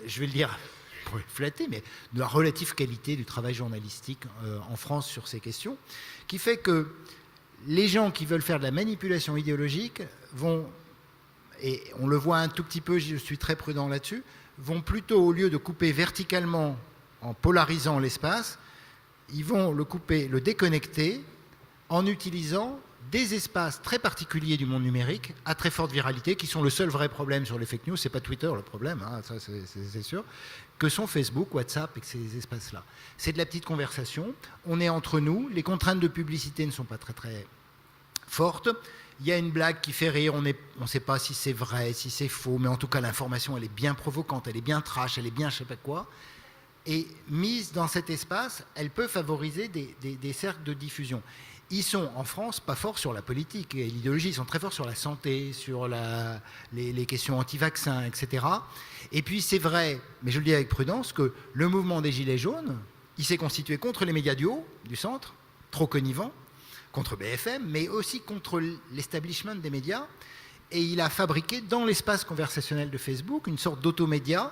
je vais le dire, pour flatter, mais de la relative qualité du travail journalistique en France sur ces questions, qui fait que les gens qui veulent faire de la manipulation idéologique vont, et on le voit un tout petit peu, je suis très prudent là-dessus, vont plutôt, au lieu de couper verticalement en polarisant l'espace, ils vont le couper, le déconnecter, en utilisant des espaces très particuliers du monde numérique à très forte viralité, qui sont le seul vrai problème sur les fake news, c'est pas Twitter le problème, hein, ça c'est sûr, que sont Facebook, WhatsApp et ces espaces-là. C'est de la petite conversation, on est entre nous, les contraintes de publicité ne sont pas très très fortes, il y a une blague qui fait rire, on ne sait pas si c'est vrai, si c'est faux, mais en tout cas l'information elle est bien provocante, elle est bien trash, elle est bien je sais pas quoi, et mise dans cet espace, elle peut favoriser des cercles de diffusion. Ils sont, en France, pas forts sur la politique et l'idéologie, ils sont très forts sur la santé, sur les questions anti-vaccins, etc. Et puis c'est vrai, mais je le dis avec prudence, que le mouvement des Gilets jaunes, il s'est constitué contre les médias du haut, du centre, trop connivants, contre BFM, mais aussi contre l'establishment des médias. Et il a fabriqué dans l'espace conversationnel de Facebook une sorte d'automédia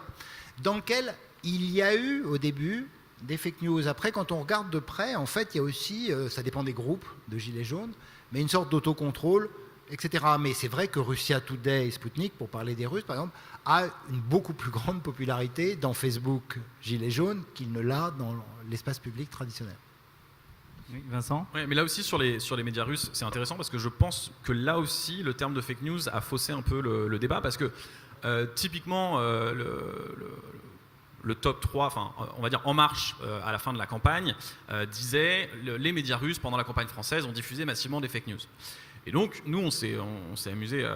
dans lequel il y a eu au début des fake news. Après, quand on regarde de près, en fait, il y a aussi, ça dépend des groupes de Gilets jaunes, mais une sorte d'autocontrôle, etc. Mais c'est vrai que Russia Today et Sputnik, pour parler des Russes, par exemple, a une beaucoup plus grande popularité dans Facebook Gilets jaunes qu'il ne l'a dans l'espace public traditionnel. Oui, Vincent ? Ouais, mais là aussi, sur les médias russes, c'est intéressant parce que je pense que là aussi, le terme de fake news a faussé un peu le débat parce que typiquement, le top 3, enfin, on va dire En Marche, à la fin de la campagne, disait les médias russes, pendant la campagne française, ont diffusé massivement des fake news. Et donc, nous, on s'est amusé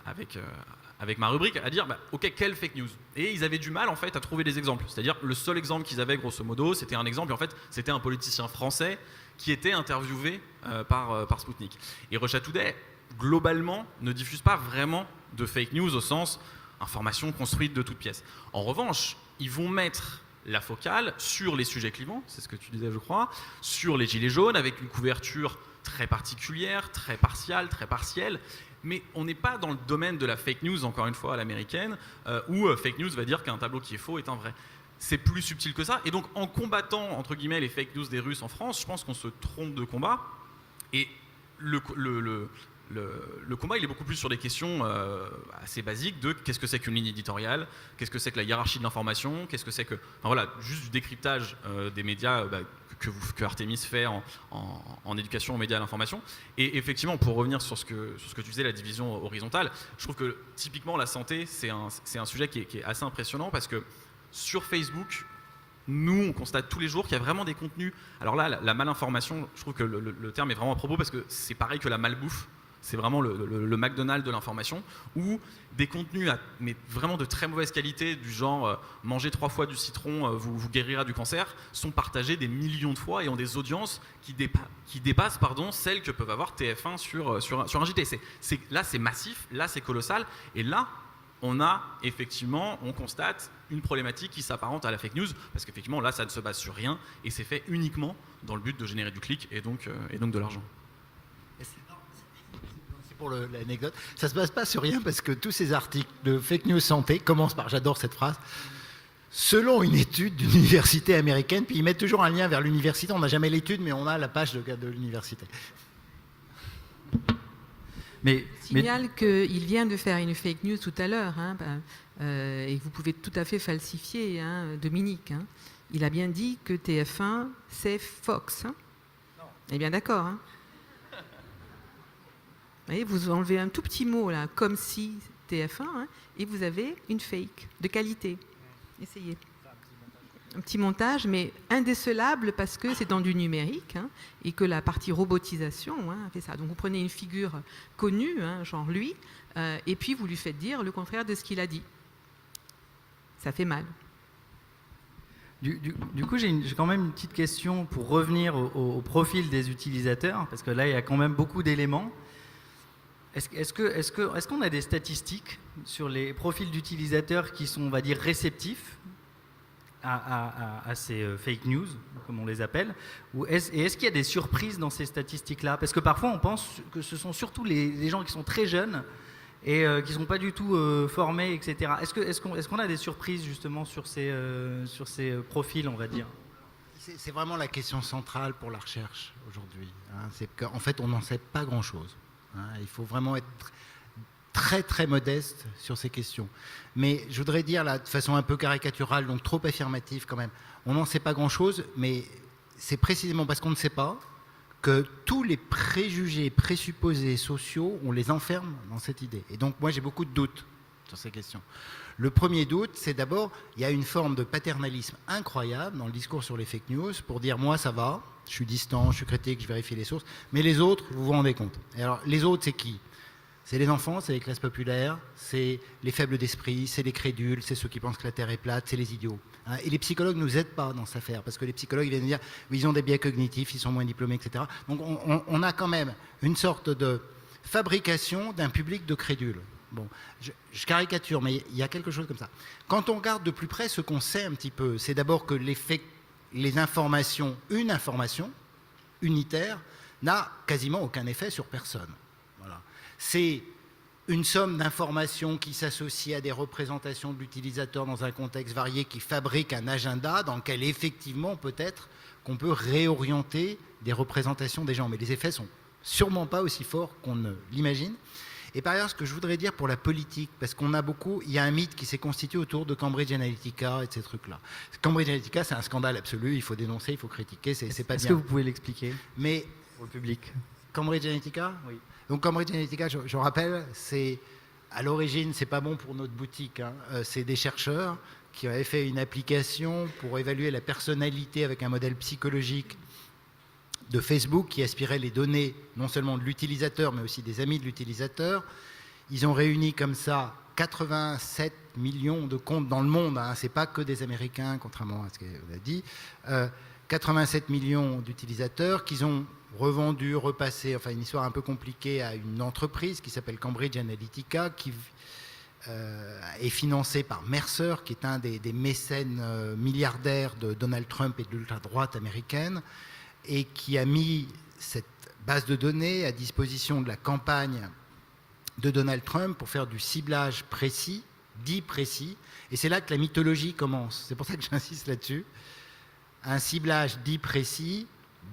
avec ma rubrique à dire, ok, quelle fake news ? Et ils avaient du mal, en fait, à trouver des exemples. C'est-à-dire, le seul exemple qu'ils avaient, grosso modo, c'était un exemple, et en fait, c'était un politicien français qui était interviewé par Sputnik. Et Russia Today, globalement, ne diffuse pas vraiment de fake news au sens information construite de toutes pièces. En revanche, ils vont mettre la focale sur les sujets clivants, c'est ce que tu disais je crois, sur les gilets jaunes avec une couverture très particulière, très partielle, mais on n'est pas dans le domaine de la fake news, encore une fois à l'américaine, où fake news va dire qu'un tableau qui est faux est un vrai. C'est plus subtil que ça, et donc en combattant entre guillemets les fake news des Russes en France, je pense qu'on se trompe de combat, et le combat, il est beaucoup plus sur des questions assez basiques de qu'est-ce que c'est qu'une ligne éditoriale, qu'est-ce que c'est que la hiérarchie de l'information, qu'est-ce que c'est que... Enfin, voilà, juste du décryptage des médias que Artemis fait en éducation aux médias et à l'information. Et effectivement, pour revenir sur ce que tu disais, la division horizontale, je trouve que typiquement la santé, c'est un sujet qui est assez impressionnant parce que sur Facebook, nous, on constate tous les jours qu'il y a vraiment des contenus... Alors là, la malinformation, je trouve que le terme est vraiment à propos parce que c'est pareil que la malbouffe. C'est vraiment le McDonald's de l'information, où des contenus mais vraiment de très mauvaise qualité, du genre manger 3 fois du citron vous guérira du cancer, sont partagés des millions de fois et ont des audiences qui dépassent celles que peuvent avoir TF1 sur un JT. Là, c'est massif, là, c'est colossal, et là, on constate une problématique qui s'apparente à la fake news, parce qu'effectivement là ça ne se base sur rien et c'est fait uniquement dans le but de générer du clic et donc de l'argent. C'est pour l'anecdote. Ça se base pas sur rien parce que tous ces articles de fake news santé commencent par, j'adore cette phrase, selon une étude d'une université américaine, puis ils mettent toujours un lien vers l'université. On n'a jamais l'étude, mais on a la page de l'université. Je signale qu'il vient de faire une fake news tout à l'heure, et vous pouvez tout à fait falsifier, Dominique. Il a bien dit que TF1, c'est Fox. On est bien d'accord. Vous voyez, vous enlevez un tout petit mot, là, comme si TF1, et vous avez une fake de qualité. Essayez. Un petit montage, mais indécelable parce que c'est dans du numérique et que la partie robotisation fait ça. Donc vous prenez une figure connue, genre lui, et puis vous lui faites dire le contraire de ce qu'il a dit. Ça fait mal. Du coup, j'ai quand même une petite question pour revenir au profil des utilisateurs, parce que là, il y a quand même beaucoup d'éléments. Est-ce qu'on a des statistiques sur les profils d'utilisateurs qui sont, on va dire, réceptifs à ces fake news, comme on les appelle, et est-ce qu'il y a des surprises dans ces statistiques-là? Parce que parfois, on pense que ce sont surtout les gens qui sont très jeunes et qui ne sont pas du tout formés, etc. Est-ce qu'on a des surprises, justement, sur ces profils, on va dire? C'est vraiment la question centrale pour la recherche aujourd'hui. C'est qu'en fait, on n'en sait pas grand-chose. Il faut vraiment être très très modeste sur ces questions. Mais je voudrais dire là, de façon un peu caricaturale, donc trop affirmative quand même, on n'en sait pas grand-chose, mais c'est précisément parce qu'on ne sait pas que tous les préjugés, présupposés sociaux, on les enferme dans cette idée. Et donc moi j'ai beaucoup de doutes sur ces questions. Le premier doute, c'est d'abord, il y a une forme de paternalisme incroyable dans le discours sur les fake news pour dire moi ça va, je suis distant, je suis critique, je vérifie les sources, mais les autres, vous vous rendez compte. Et alors les autres, c'est qui ? C'est les enfants, c'est les classes populaires, c'est les faibles d'esprit, c'est les crédules, c'est ceux qui pensent que la Terre est plate, c'est les idiots. Et les psychologues ne nous aident pas dans cette affaire, parce que les psychologues viennent dire oui, ils ont des biais cognitifs, ils sont moins diplômés, etc. Donc on a quand même une sorte de fabrication d'un public de crédules. Bon, je caricature, mais il y a quelque chose comme ça. Quand on regarde de plus près, ce qu'on sait un petit peu, c'est d'abord que les informations, une information unitaire, n'a quasiment aucun effet sur personne. Voilà. C'est une somme d'informations qui s'associe à des représentations de l'utilisateur dans un contexte varié qui fabrique un agenda dans lequel effectivement peut-être qu'on peut réorienter des représentations des gens. Mais les effets sont sûrement pas aussi forts qu'on ne l'imagine. Et par ailleurs, ce que je voudrais dire pour la politique, parce qu'on a beaucoup, il y a un mythe qui s'est constitué autour de Cambridge Analytica et de ces trucs-là. Cambridge Analytica, c'est un scandale absolu, il faut dénoncer, il faut critiquer, c'est pas bien. Est-ce que vous pouvez l'expliquer pour le public? Cambridge Analytica? Oui. Donc Cambridge Analytica, je rappelle, c'est à l'origine, c'est pas bon pour notre boutique. C'est des chercheurs qui avaient fait une application pour évaluer la personnalité avec un modèle psychologique de Facebook qui aspirait les données non seulement de l'utilisateur mais aussi des amis de l'utilisateur. Ils ont réuni comme ça 87 millions de comptes dans le monde, c'est pas que des Américains contrairement à ce qu'on a dit, 87 millions d'utilisateurs qu'ils ont revendu, repassé, enfin une histoire un peu compliquée à une entreprise qui s'appelle Cambridge Analytica qui est financée par Mercer qui est un des mécènes milliardaires de Donald Trump et de l'ultra-droite américaine et qui a mis cette base de données à disposition de la campagne de Donald Trump pour faire du ciblage précis, dit précis, et c'est là que la mythologie commence. C'est pour ça que j'insiste là-dessus. Un ciblage dit précis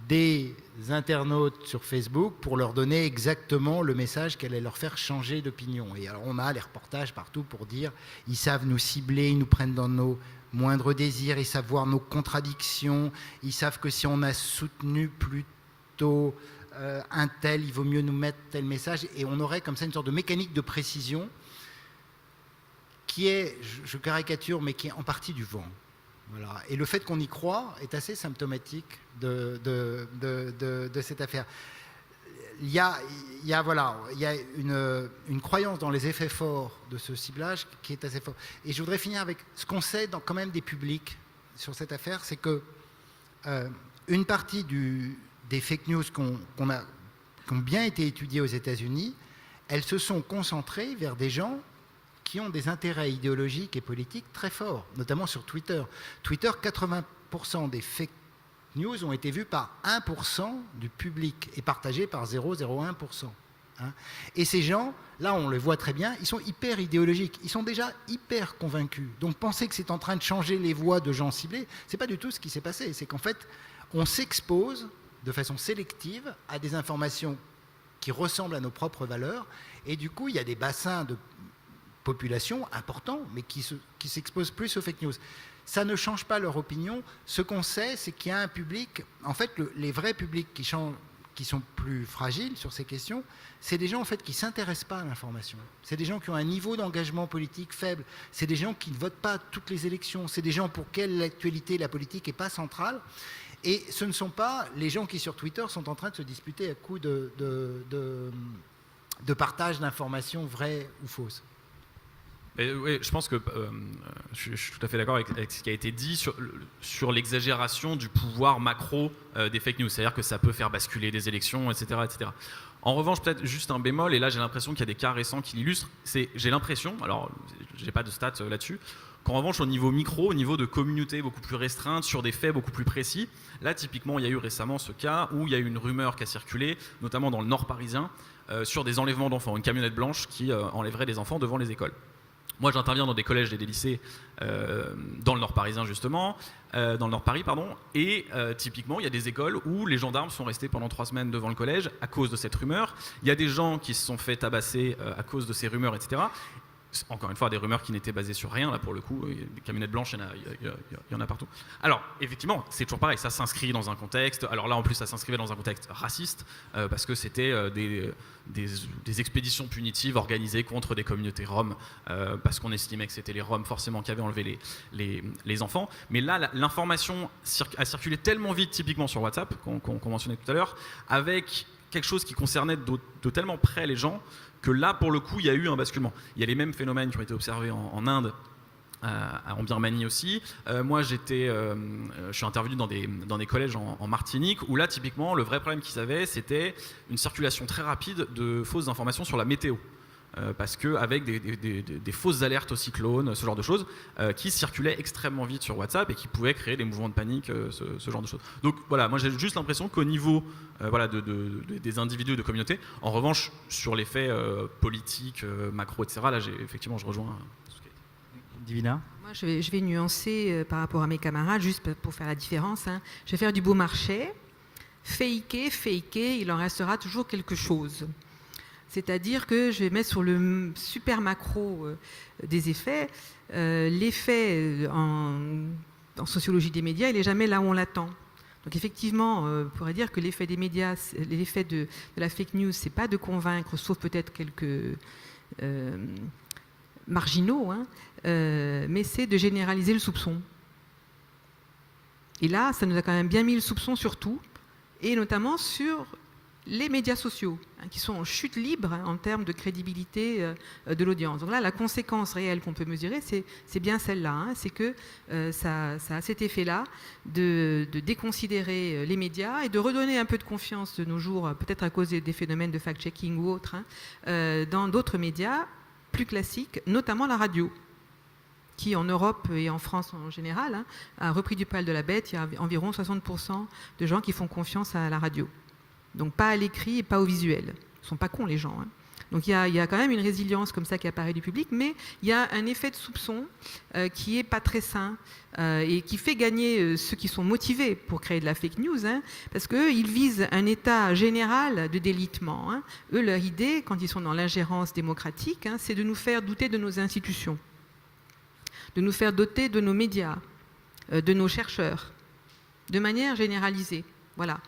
des internautes sur Facebook pour leur donner exactement le message qui allait leur faire changer d'opinion. Et alors on a les reportages partout pour dire ils savent nous cibler, ils nous prennent dans nos moindres désirs, ils savent voir nos contradictions, ils savent que si on a soutenu plutôt un tel, il vaut mieux nous mettre tel message, et on aurait comme ça une sorte de mécanique de précision qui est, je caricature, mais qui est en partie du vent. Voilà. Et le fait qu'on y croit est assez symptomatique de cette affaire. Il y a une croyance dans les effets forts de ce ciblage qui est assez fort. Et je voudrais finir avec ce qu'on sait dans quand même des publics sur cette affaire, c'est que une partie des fake news qui ont bien été étudiées aux États-Unis, elles se sont concentrées vers des gens qui ont des intérêts idéologiques et politiques très forts, notamment sur Twitter. Twitter, 80% des fake news ont été vues par 1% du public et partagées par 0,01%. Et ces gens, là on le voit très bien, ils sont hyper idéologiques, ils sont déjà hyper convaincus. Donc penser que c'est en train de changer les voix de gens ciblés, c'est pas du tout ce qui s'est passé. C'est qu'en fait, on s'expose de façon sélective à des informations qui ressemblent à nos propres valeurs, et du coup il y a des bassins de population importants, mais qui s'exposent plus aux fake news. Ça ne change pas leur opinion. Ce qu'on sait, c'est qu'il y a un public, en fait les vrais publics qui sont plus fragiles sur ces questions, c'est des gens en fait qui ne s'intéressent pas à l'information. C'est des gens qui ont un niveau d'engagement politique faible. C'est des gens qui ne votent pas toutes les élections. C'est des gens pour lesquels l'actualité, la politique n'est pas centrale. Et ce ne sont pas les gens qui sur Twitter sont en train de se disputer à coups de partage d'informations vraies ou fausses. Oui, je pense que je suis tout à fait d'accord avec ce qui a été dit sur l'exagération du pouvoir macro des fake news. C'est-à-dire que ça peut faire basculer des élections, etc., etc. En revanche, peut-être juste un bémol, et là j'ai l'impression qu'il y a des cas récents qui l'illustrent, j'ai l'impression, alors je n'ai pas de stats là-dessus, qu'en revanche au niveau micro, au niveau de communautés beaucoup plus restreintes, sur des faits beaucoup plus précis, là typiquement il y a eu récemment ce cas où il y a eu une rumeur qui a circulé, notamment dans le nord parisien, sur des enlèvements d'enfants, une camionnette blanche qui enlèverait des enfants devant les écoles. Moi, j'interviens dans des collèges et des lycées dans le Nord parisien, justement, dans le Nord Paris, pardon, et typiquement, il y a des écoles où les gendarmes sont restés pendant 3 semaines devant le collège à cause de cette rumeur. Il y a des gens qui se sont fait tabasser à cause de ces rumeurs, etc. Encore une fois, des rumeurs qui n'étaient basées sur rien, là pour le coup, des camionnettes blanches, il y en a partout. Alors, effectivement, c'est toujours pareil, ça s'inscrit dans un contexte, alors là en plus ça s'inscrivait dans un contexte raciste, parce que c'était des expéditions punitives organisées contre des communautés roms, parce qu'on estimait que c'était les roms forcément qui avaient enlevé les enfants. Mais là, l'information a circulé tellement vite, typiquement sur WhatsApp, qu'on mentionnait tout à l'heure, avec quelque chose qui concernait de tellement près les gens, que là, pour le coup, il y a eu un basculement. Il y a les mêmes phénomènes qui ont été observés en Inde, en Birmanie aussi. Moi, je suis intervenu dans des collèges en Martinique, où là, typiquement, le vrai problème qu'ils avaient, c'était une circulation très rapide de fausses informations sur la météo. Parce qu'avec des fausses alertes aux cyclones, ce genre de choses, qui circulaient extrêmement vite sur WhatsApp et qui pouvaient créer des mouvements de panique, ce genre de choses. Donc voilà, moi j'ai juste l'impression qu'au niveau des individus et de communautés, en revanche, sur les faits politiques, macro, etc., là effectivement je rejoins ce qui a été. Divina ? Moi je vais nuancer par rapport à mes camarades, juste pour faire la différence. Je vais faire du beau marché. Faker, il en restera toujours quelque chose. C'est-à-dire que je vais mettre sur le super macro des effets. L'effet en sociologie des médias, il n'est jamais là où on l'attend. Donc effectivement, on pourrait dire que l'effet des médias, l'effet de la fake news, c'est pas de convaincre, sauf peut-être quelques marginaux, mais c'est de généraliser le soupçon. Et là, ça nous a quand même bien mis le soupçon sur tout, et notamment sur les médias sociaux, qui sont en chute libre en termes de crédibilité de l'audience. Donc là, la conséquence réelle qu'on peut mesurer, c'est bien celle-là. C'est que ça a cet effet-là de déconsidérer les médias et de redonner un peu de confiance de nos jours, peut-être à cause des phénomènes de fact-checking ou autres, dans d'autres médias plus classiques, notamment la radio, qui en Europe et en France en général a repris du poil de la bête. Il y a environ 60% de gens qui font confiance à la radio. Donc pas à l'écrit et pas au visuel. Ils ne sont pas cons les gens. Donc il y a quand même une résilience comme ça qui apparaît du public, mais il y a un effet de soupçon qui n'est pas très sain et qui fait gagner ceux qui sont motivés pour créer de la fake news, parce qu'ils visent un état général de délitement. Eux, leur idée, quand ils sont dans l'ingérence démocratique, c'est de nous faire douter de nos institutions, de nous faire douter de nos médias, de nos chercheurs, de manière généralisée. Voilà.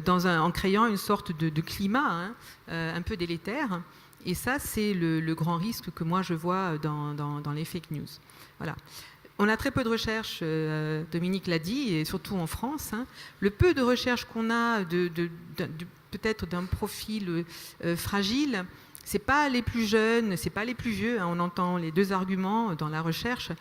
En créant une sorte de climat un peu délétère. Et ça, c'est le grand risque que moi je vois dans les fake news. Voilà. On a très peu de recherches, Dominique l'a dit, et surtout en France. Le peu de recherches qu'on a, peut-être d'un profil fragile, c'est pas les plus jeunes, c'est pas les plus vieux. On entend les deux arguments dans la recherche.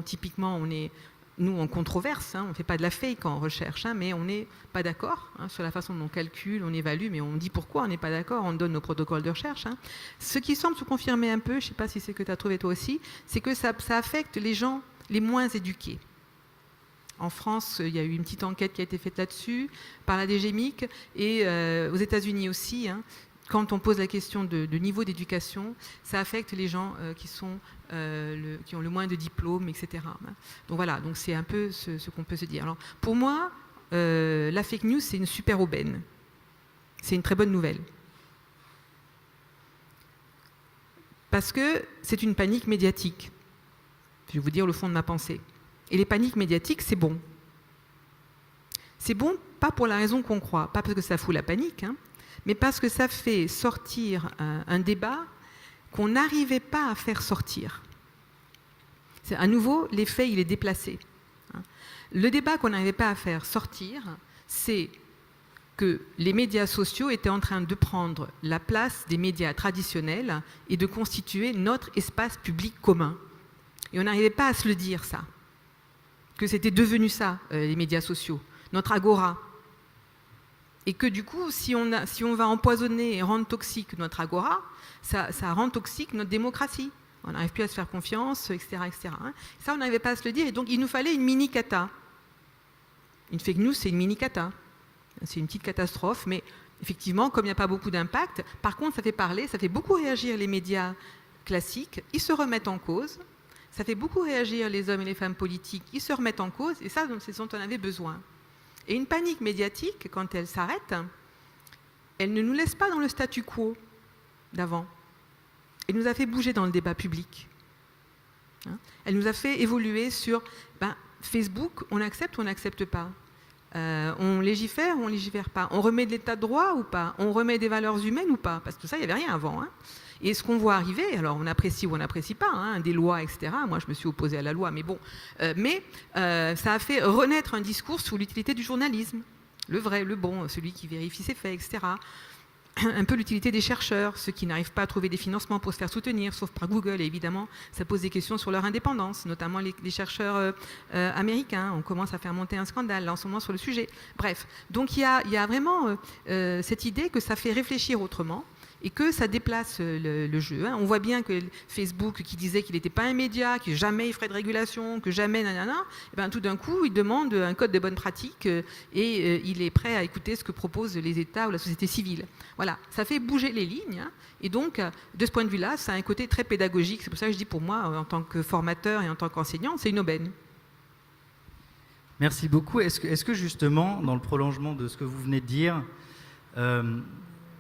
Typiquement, on est nous, on controverse, hein, on ne fait pas de la fake en recherche, hein, mais on n'est pas d'accord hein, sur la façon dont on calcule, on évalue, mais on dit pourquoi on n'est pas d'accord, on donne nos protocoles de recherche. Hein. Ce qui semble se confirmer un peu, je ne sais pas si c'est ce que tu as trouvé toi aussi, c'est que ça affecte les gens les moins éduqués. En France, il y a eu une petite enquête qui a été faite là-dessus par la DGMIC et aux États-Unis aussi. Hein, quand on pose la question de niveau d'éducation, ça affecte les gens qui ont le moins de diplômes, etc. Donc voilà, donc c'est un peu ce qu'on peut se dire. Alors, pour moi, la fake news, c'est une super aubaine. C'est une très bonne nouvelle. Parce que c'est une panique médiatique. Je vais vous dire le fond de ma pensée. Et les paniques médiatiques, c'est bon. C'est bon, pas pour la raison qu'on croit, pas parce que ça fout la panique, hein, mais parce que ça fait sortir un débat qu'on n'arrivait pas à faire sortir. À nouveau, l'effet, il est déplacé. Le débat qu'on n'arrivait pas à faire sortir, c'est que les médias sociaux étaient en train de prendre la place des médias traditionnels et de constituer notre espace public commun. Et on n'arrivait pas à se le dire, ça. Que c'était devenu ça, les médias sociaux, notre agora. Et que du coup, si on va empoisonner et rendre toxique notre agora, ça rend toxique notre démocratie. On n'arrive plus à se faire confiance, etc. etc. Ça, on n'arrivait pas à se le dire. Et donc, il nous fallait une mini-cata. Une fake news, c'est une mini-cata. C'est une petite catastrophe, mais effectivement, comme il n'y a pas beaucoup d'impact, par contre, ça fait parler, ça fait beaucoup réagir les médias classiques. Ils se remettent en cause. Ça fait beaucoup réagir les hommes et les femmes politiques. Ils se remettent en cause. Et ça, c'est ce dont on avait besoin. Et une panique médiatique, quand elle s'arrête, elle ne nous laisse pas dans le statu quo d'avant. Elle nous a fait bouger dans le débat public. Elle nous a fait évoluer sur Facebook, on accepte ou on n'accepte pas. On légifère ou on ne légifère pas. On remet de l'état de droit ou pas. On remet des valeurs humaines ou pas. Parce que ça, il n'y avait rien avant. Hein. Et ce qu'on voit arriver, alors on apprécie ou on n'apprécie pas, hein, des lois, etc. Moi, je me suis opposée à la loi, mais bon. Ça a fait renaître un discours sur l'utilité du journalisme. Le vrai, le bon, celui qui vérifie ses faits, etc. Un peu l'utilité des chercheurs, ceux qui n'arrivent pas à trouver des financements pour se faire soutenir, sauf par Google, et évidemment, ça pose des questions sur leur indépendance, notamment les chercheurs américains. On commence à faire monter un scandale, là, en ce moment, sur le sujet. Bref, donc il y a vraiment cette idée que ça fait réfléchir autrement, et que ça déplace le jeu. Hein. On voit bien que Facebook, qui disait qu'il n'était pas un média, que jamais il ferait de régulation, que jamais, nanana, et tout d'un coup, il demande un code de bonne pratique et il est prêt à écouter ce que proposent les États ou la société civile. Voilà, ça fait bouger les lignes. Hein. Et donc, de ce point de vue-là, ça a un côté très pédagogique. C'est pour ça que je dis, pour moi, en tant que formateur et en tant qu'enseignant, c'est une aubaine. Merci beaucoup. Est-ce que justement, dans le prolongement de ce que vous venez de dire,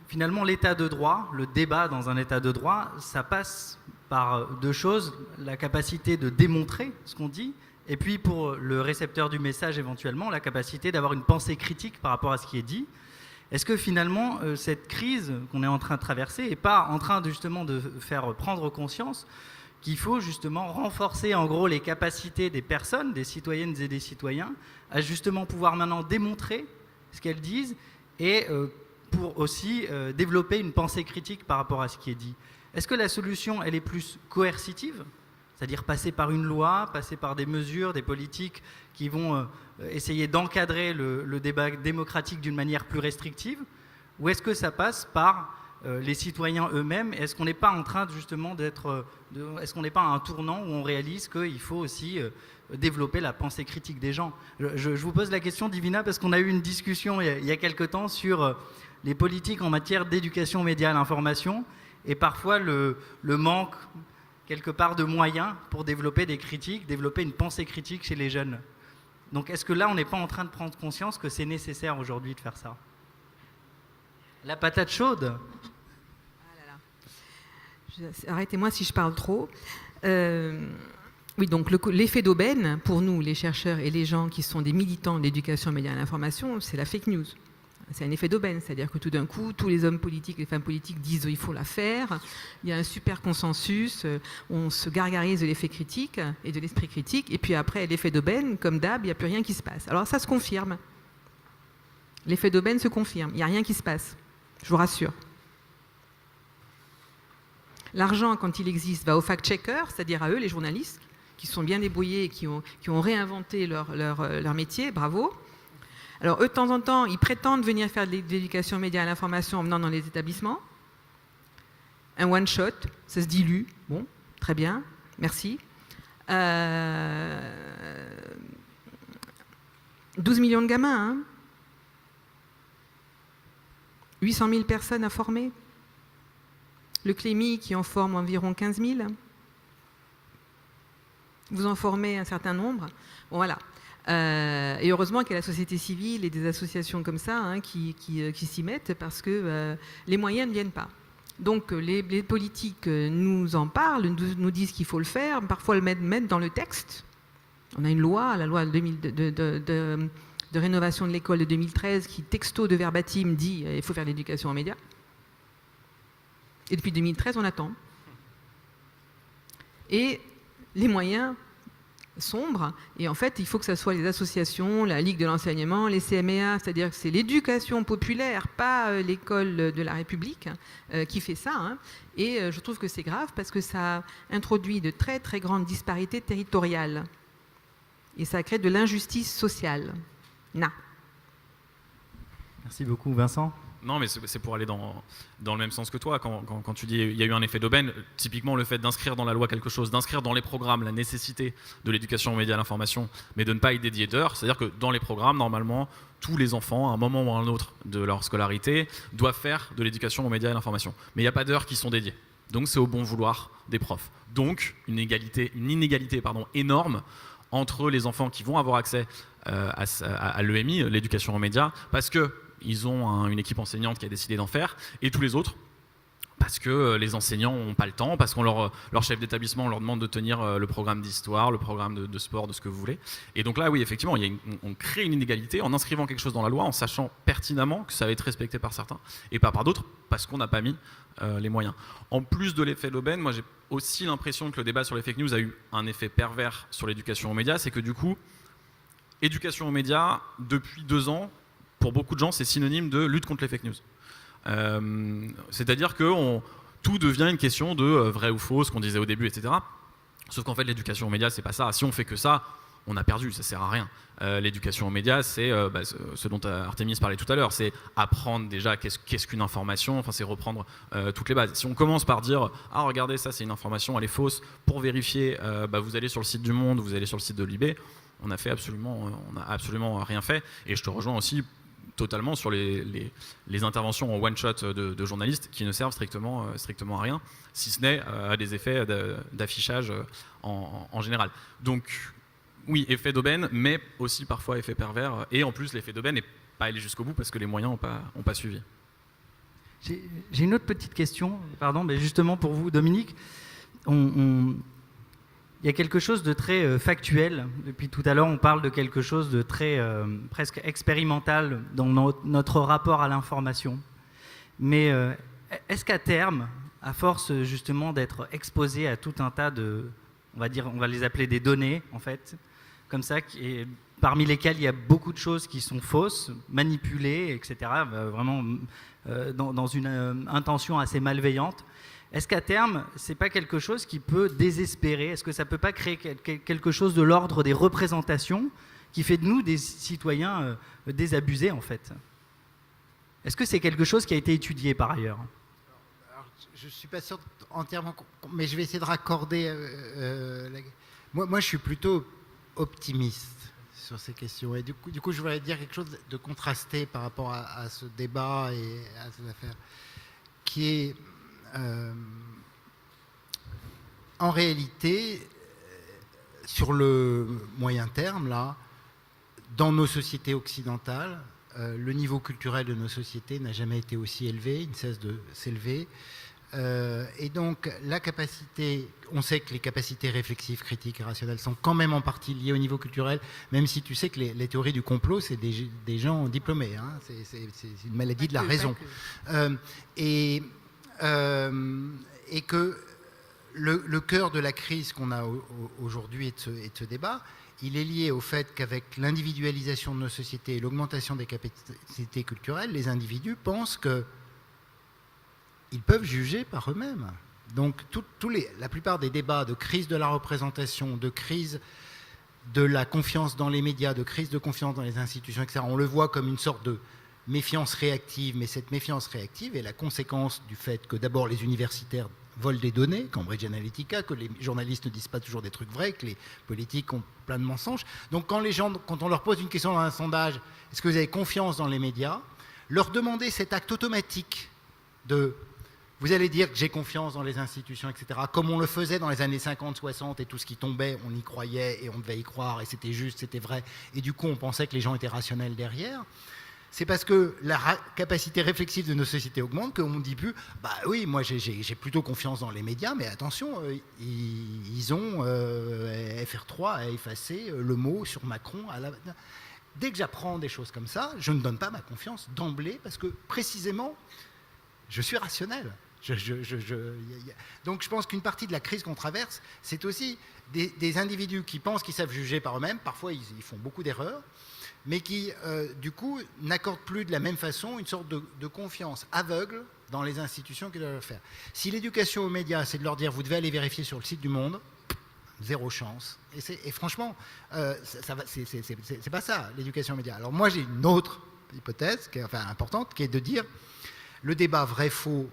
finalement, l'état de droit, le débat dans un état de droit, ça passe par deux choses, la capacité de démontrer ce qu'on dit, et puis pour le récepteur du message éventuellement, la capacité d'avoir une pensée critique par rapport à ce qui est dit. Est-ce que finalement, cette crise qu'on est en train de traverser n'est pas en train justement de faire prendre conscience qu'il faut justement renforcer en gros les capacités des personnes, des citoyennes et des citoyens, à justement pouvoir maintenant démontrer ce qu'elles disent et pour aussi développer une pensée critique par rapport à ce qui est dit. Est-ce que la solution, elle est plus coercitive, c'est-à-dire passer par une loi, passer par des mesures, des politiques qui vont essayer d'encadrer le débat démocratique d'une manière plus restrictive, ou est-ce que ça passe par les citoyens eux-mêmes? Est-ce qu'on n'est pas en train justement est-ce qu'on n'est pas à un tournant où on réalise qu'il faut aussi développer la pensée critique des gens? Je vous pose la question, Divina, parce qu'on a eu une discussion il y a quelque temps sur les politiques en matière d'éducation aux médias à l'information et parfois le manque quelque part de moyens pour développer des critiques, développer une pensée critique chez les jeunes. Donc est-ce que là on n'est pas en train de prendre conscience que c'est nécessaire aujourd'hui de faire ça? La patate chaude. Arrêtez-moi si je parle trop. Oui, donc l'effet d'aubaine, pour nous, les chercheurs et les gens qui sont des militants de l'éducation aux médias à l'information, c'est la fake news. C'est un effet d'aubaine, c'est-à-dire que tout d'un coup, tous les hommes politiques, les femmes politiques disent il faut la faire, il y a un super consensus, on se gargarise de l'effet critique et de l'esprit critique, et puis après, l'effet d'aubaine, comme d'hab, il n'y a plus rien qui se passe. Alors ça se confirme. L'effet d'aubaine se confirme, il n'y a rien qui se passe, je vous rassure. L'argent, quand il existe, va aux fact-checkers, c'est-à-dire à eux, les journalistes, qui sont bien débrouillés et qui ont réinventé leur métier, bravo. Alors eux, de temps en temps, ils prétendent venir faire de l'éducation média à l'information en venant dans les établissements. Un one-shot, ça se dilue. Bon, très bien, merci. 12 millions de gamins, hein. 800 000 personnes à former. Le Clémy qui en forme environ 15 000. Vous en formez un certain nombre. Bon, voilà. Et heureusement qu'il y a la société civile et des associations comme ça, hein, qui s'y mettent, parce que les moyens ne viennent pas. Donc les politiques nous en parlent, nous disent qu'il faut le faire, parfois le mettent dans le texte. On a une loi, la loi de rénovation de l'école de 2013, qui texto de verbatim dit qu'il faut faire l'éducation aux médias. Et depuis 2013, on attend. Et les moyens sombre, et en fait il faut que ce soit les associations, la Ligue de l'enseignement, les CMEA, c'est-à-dire que c'est l'éducation populaire, pas l'école de la République, qui fait ça, hein. Et je trouve que c'est grave parce que ça introduit de très très grandes disparités territoriales et ça crée de l'injustice sociale. Merci beaucoup, Vincent. Non, mais c'est pour aller dans le même sens que toi. Quand tu dis il y a eu un effet d'aubaine, typiquement le fait d'inscrire dans la loi quelque chose, d'inscrire dans les programmes la nécessité de l'éducation aux médias et à l'information, mais de ne pas y dédier d'heures, c'est-à-dire que dans les programmes, normalement, tous les enfants, à un moment ou à un autre de leur scolarité, doivent faire de l'éducation aux médias et à l'information. Mais il n'y a pas d'heures qui sont dédiées. Donc c'est au bon vouloir des profs. Donc une inégalité énorme entre les enfants qui vont avoir accès à l'EMI, l'éducation aux médias, parce que ils ont une équipe enseignante qui a décidé d'en faire, et tous les autres, parce que les enseignants n'ont pas le temps, parce qu'on leur chef d'établissement leur demande de tenir le programme d'histoire, le programme de sport, de ce que vous voulez. Et donc là, oui, effectivement, on crée une inégalité en inscrivant quelque chose dans la loi, en sachant pertinemment que ça va être respecté par certains, et pas par d'autres, parce qu'on n'a pas mis les moyens. En plus de l'effet d'aubaine, moi j'ai aussi l'impression que le débat sur les fake news a eu un effet pervers sur l'éducation aux médias, c'est que du coup, éducation aux médias, depuis 2 ans, pour beaucoup de gens, c'est synonyme de lutte contre les fake news. C'est-à-dire que tout devient une question de vrai ou faux, ce qu'on disait au début, etc. Sauf qu'en fait, l'éducation aux médias, c'est pas ça. Si on fait que ça, on a perdu, ça sert à rien. L'éducation aux médias, c'est ce dont Artémis parlait tout à l'heure, c'est apprendre déjà qu'est-ce qu'une information, enfin c'est reprendre toutes les bases. Si on commence par dire « Ah, regardez, ça c'est une information, elle est fausse », pour vérifier, vous allez sur le site du Monde, vous allez sur le site de Libé, on a absolument rien fait. Et je te rejoins aussi totalement sur les interventions en one-shot de journalistes qui ne servent strictement à rien, si ce n'est à des effets d'affichage en général. Donc oui, effet d'aubaine, mais aussi parfois effet pervers. Et en plus, l'effet d'aubaine n'est pas allé jusqu'au bout parce que les moyens n'ont pas suivi. J'ai une autre petite question, pardon, mais justement pour vous, Dominique. Il y a quelque chose de très factuel. Depuis tout à l'heure, on parle de quelque chose de très presque expérimental dans notre rapport à l'information. Mais est-ce qu'à terme, à force justement d'être exposé à tout un tas de, on va les appeler des données, en fait, comme ça, parmi lesquelles il y a beaucoup de choses qui sont fausses, manipulées, etc., vraiment dans une intention assez malveillante, est-ce qu'à terme, ce n'est pas quelque chose qui peut désespérer? Est-ce que ça ne peut pas créer quelque chose de l'ordre des représentations qui fait de nous des citoyens désabusés, en fait? Est-ce que c'est quelque chose qui a été étudié par ailleurs? Alors, je ne suis pas sûr entièrement, mais je vais essayer de raccorder. Moi, je suis plutôt optimiste sur ces questions. Et du coup, je voudrais dire quelque chose de contrasté par rapport à ce débat et à ces affaires, qui est... en réalité, sur le moyen terme, là, dans nos sociétés occidentales, le niveau culturel de nos sociétés n'a jamais été aussi élevé, il ne cesse de s'élever. Et donc, la capacité, on sait que les capacités réflexives, critiques et rationnelles sont quand même en partie liées au niveau culturel, même si tu sais que les théories du complot, c'est des gens diplômés, hein, c'est une maladie de la raison. Et que le cœur de la crise qu'on a aujourd'hui et de ce débat, il est lié au fait qu'avec l'individualisation de nos sociétés et l'augmentation des capacités culturelles, les individus pensent qu'ils peuvent juger par eux-mêmes. Donc la plupart des débats de crise de la représentation, de crise de la confiance dans les médias, de crise de confiance dans les institutions, etc., on le voit comme une sorte de méfiance réactive, mais cette méfiance réactive est la conséquence du fait que d'abord les universitaires volent des données, Cambridge Analytica, que les journalistes ne disent pas toujours des trucs vrais, que les politiques ont plein de mensonges. Donc quand on leur pose une question dans un sondage, est-ce que vous avez confiance dans les médias, leur demander cet acte automatique de vous allez dire que j'ai confiance dans les institutions, etc., comme on le faisait dans les années 50, 60, et tout ce qui tombait, on y croyait et on devait y croire, et c'était juste, c'était vrai, et du coup on pensait que les gens étaient rationnels derrière. C'est parce que la capacité réflexive de nos sociétés augmente qu'on ne dit plus « bah oui, moi j'ai plutôt confiance dans les médias, mais attention, ils ont FR3 à effacer le mot sur Macron à la... » Dès que j'apprends des choses comme ça, je ne donne pas ma confiance d'emblée parce que précisément, je suis rationnel. Donc je pense qu'une partie de la crise qu'on traverse, c'est aussi des individus qui pensent qu'ils savent juger par eux-mêmes, parfois ils font beaucoup d'erreurs, mais qui, du coup, n'accordent plus de la même façon une sorte de confiance aveugle dans les institutions qu'ils doivent faire. Si l'éducation aux médias, c'est de leur dire « vous devez aller vérifier sur le site du Monde », zéro chance. Et franchement, c'est pas ça, l'éducation aux médias. Alors moi, j'ai une autre hypothèse, qui est importante, qui est de dire le débat vrai-faux,